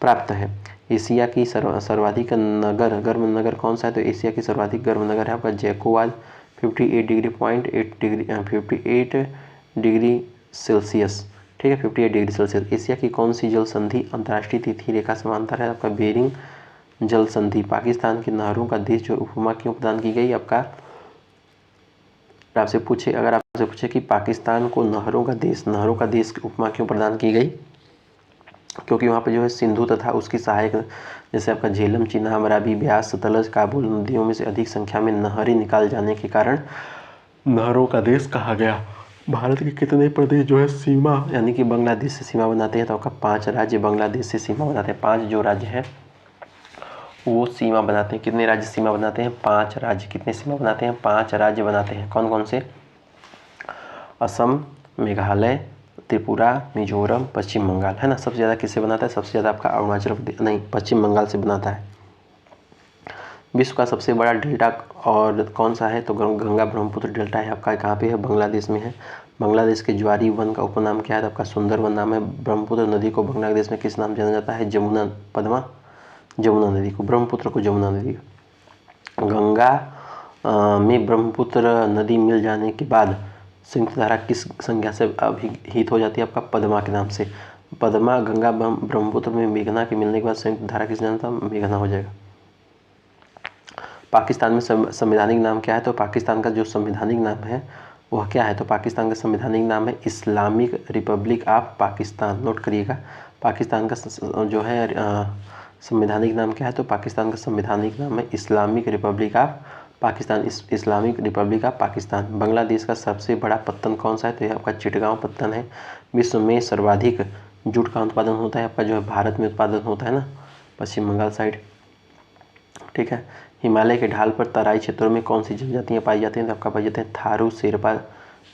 प्राप्त है। एशिया की सर्वाधिक गर्म नगर कौन सा है? तो एशिया की सर्वाधिक गर्म नगर है आपका जैकोवाद 58 डिग्री सेल्सियस, ठीक है, 58 डिग्री सेल्सियस। एशिया की कौन सी जल संधि अंतर्राष्ट्रीय तिथि रेखा समांतर है? आपका बेरिंग जल संधि। पाकिस्तान की नहरों का देश जो उपमा क्यों प्रदान की गई? अगर आपसे पूछे कि पाकिस्तान को नहरों का देश की उपमा क्यों प्रदान की गई? क्योंकि वहाँ पे जो है सिंधु तथा उसकी सहायक जैसे आपका झेलम, चिनाब, रावी, ब्यास, सतलज, काबुल नदियों में से अधिक संख्या में नहरें निकाल जाने के कारण नहरों का देश कहा गया। भारत के कितने प्रदेश जो है सीमा यानी कि बांग्लादेश से सीमा बनाते हैं? तो आपका 5 राज्य बांग्लादेश से सीमा बनाते हैं। 5 जो राज्य हैं वो सीमा बनाते हैं। कितने राज्य सीमा बनाते हैं? 5 राज्य। कितने सीमा बनाते हैं? 5 राज्य बनाते हैं। कौन कौन से? असम, मेघालय, त्रिपुरा, मिजोरम, पश्चिम बंगाल, है ना। सबसे ज़्यादा किससे बनाता है? सबसे ज़्यादा आपका अरुणाचल प्रदेश नहीं, पश्चिम बंगाल से बनाता है। विश्व का सबसे बड़ा डेल्टा और कौन सा है? तो गंगा ब्रह्मपुत्र डेल्टा है आपका। कहाँ पे है? बांग्लादेश में है। बांग्लादेश के ज्वारी वन का उपनाम क्या है? आपका सुंदरवन नाम है। ब्रह्मपुत्र नदी को बांग्लादेश में किस नाम जाना जाता है? जमुना नदी को, ब्रह्मपुत्र को जमुना नदी। गंगा में ब्रह्मपुत्र नदी मिल जाने के बाद संयुक्त धारा किस संज्ञा से अभिहित हो जाती है? आपका पद्मा के नाम से। पद्मा गंगा ब्रह्मपुत्र में मेघना के मिलने के बाद संयुक्त धारा किस नाम था? मेघना हो जाएगा। पाकिस्तान में संवैधानिक नाम क्या है? तो पाकिस्तान का जो संवैधानिक नाम है वह क्या है? तो पाकिस्तान का संवैधानिक नाम है Islamic Republic of Pakistan. Note करिएगा, पाकिस्तान का जो है संवैधानिक नाम क्या है? तो पाकिस्तान का संवैधानिक नाम है Islamic Republic of Pakistan, Islamic Republic of Pakistan. Bangladesh का सबसे बड़ा पत्तन कौन सा है? तो यह आपका चिटगांव पत्तन है। विश्व में सर्वाधिक जूट का उत्पादन होता है आपका जो है भारत में उत्पादन होता है ना, पश्चिम बंगाल साइड, ठीक है। हिमालय के ढाल पर तराई क्षेत्रों में कौन सी जनजातियाँ पाई जाती हैं? तो आपका पाई जाते हैं थारू, शेरपा,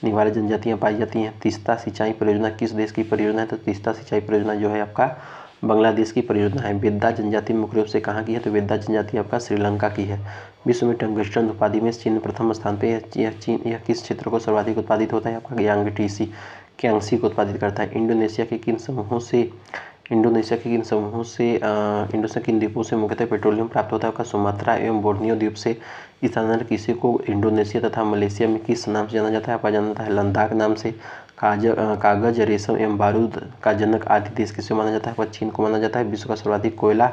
निवारी जनजातियाँ पाई जाती हैं। तीस्ता सिंचाई परियोजना किस देश की परियोजना है? तो तीस्ता सिंचाई परियोजना जो है आपका बांग्लादेश की परियोजना है। वेद्दा जनजाति मुख्य रूप से कहाँ की है? तो वेद्दा जनजाति आपका श्रीलंका की है। विश्व में टंगस्टन उत्पादन में चीन प्रथम स्थान पे है। यह किस क्षेत्र को सर्वाधिक उत्पादित होता है? आपका यांगटीसी, क्यांगसी को उत्पादित करता है। इंडोनेशिया के किन समूहों से इंडोनेशिया के किन समूहों से इंडोनेशिया किन द्वीपों से मुख्यतः पेट्रोलियम प्राप्त होता है? आपका सुमात्रा एवं बोर्नियो द्वीप से। इस स्थानांतरण किसी को इंडोनेशिया तथा मलेशिया में किस नाम से जाना जाता है? आपका जाना जाता है लद्दाख नाम से। कागज, रेशम एवं बारूद का जनक आदि देश किसे माना जाता है? आपका चीन को माना जाता है। विश्व का सर्वाधिक कोयला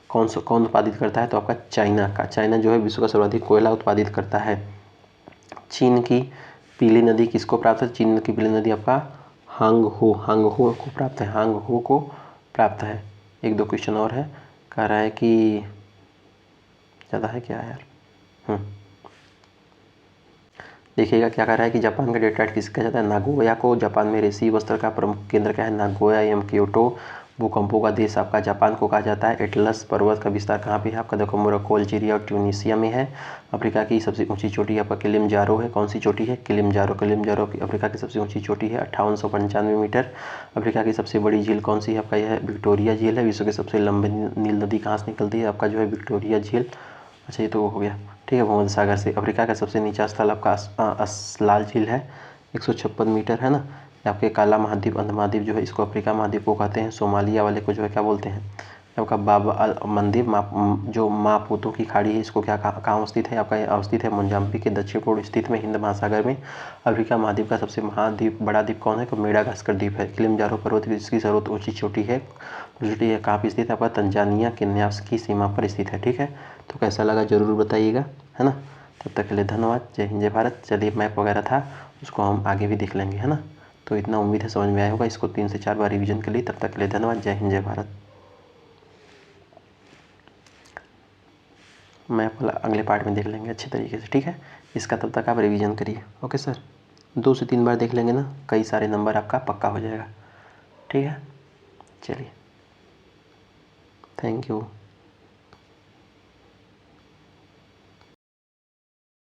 कौन उत्पादित करता है? तो आपका चाइना जो है विश्व का सर्वाधिक कोयला उत्पादित करता है। चीन की पीली नदी किसको प्राप्त है? चीन की पीली नदी आपका हांगहो को प्राप्त है। हांगहो को प्राप्त है। एक दो क्वेश्चन और है, कह रहा है कि ज़्यादा है क्या यार। देखिएगा क्या कह रहा है कि जापान का डेट्राइट किसे कहा जाता है? नागोया को। जापान में रेशमी वस्त्र का प्रमुख केंद्र क्या है? नागोया एवं क्योटो। भूकंपों का देश आपका जापान को कहा जाता है। एटलस पर्वत का विस्तार कहाँ पे है? आपका देखो मोरक्को, अल्जीरिया और ट्यूनीशिया में है। अफ्रीका की सबसे ऊंची चोटी आपका किलिमंजारो है। कौन सी चोटी है? किलिमंजारो अफ्रीका की सबसे ऊंची चोटी है 5895 मीटर। अफ्रीका की सबसे बड़ी झील कौन सी है? आपका यह विक्टोरिया झील है। विश्व की सबसे लंबी नील नदी कहाँ से निकलती है? आपका जो है विक्टोरिया झील। अच्छा ये तो हो गया, ठीक है। भूमध्य सागर से। अफ्रीका का सबसे नीचा स्थल आपका असलाल झील है 156 मीटर, है ना। आपके काला महाद्वीप, अंध महाद्वीप जो है इसको अफ्रीका महाद्वीप को कहते हैं। सोमालिया वाले को जो है क्या बोलते हैं? आपका बाब अल मंदीब जो मापुतो की खाड़ी है इसको क्या कहाँ अवस्थित है? आपका अवस्थित है मोजाम्बिक के दक्षिण पूर्व स्थित में हिंद महासागर में। अफ्रीका महाद्वीप का सबसे महाद्वीप बड़ा द्वीप कौन है? तो मेडागास्कर द्वीप है। किलिमंजारो पर्वत जिसकी सर्वोच्च ऊंची चोटी है कहाँ पर स्थित है? आपका तंजानिया केन्या की सीमा पर स्थित है, ठीक है। तो कैसा लगा ज़रूर बताइएगा, है ना। तब तक के लिए धन्यवाद। जय हिंद जय भारत। चलिए मैप वगैरह था उसको हम आगे भी देख लेंगे, है ना। तो इतना उम्मीद है समझ में आया होगा। इसको 3 से 4 बार रिवीजन के लिए। तब तक के लिए धन्यवाद। जय हिंद जय भारत। मैप वाला अगले पार्ट में देख लेंगे अच्छे तरीके से, ठीक है। इसका तब तक आप रिवीजन करिए। ओके सर, 2 से 3 बार देख लेंगे ना, कई सारे नंबर आपका पक्का हो जाएगा, ठीक है। चलिए, थैंक यू।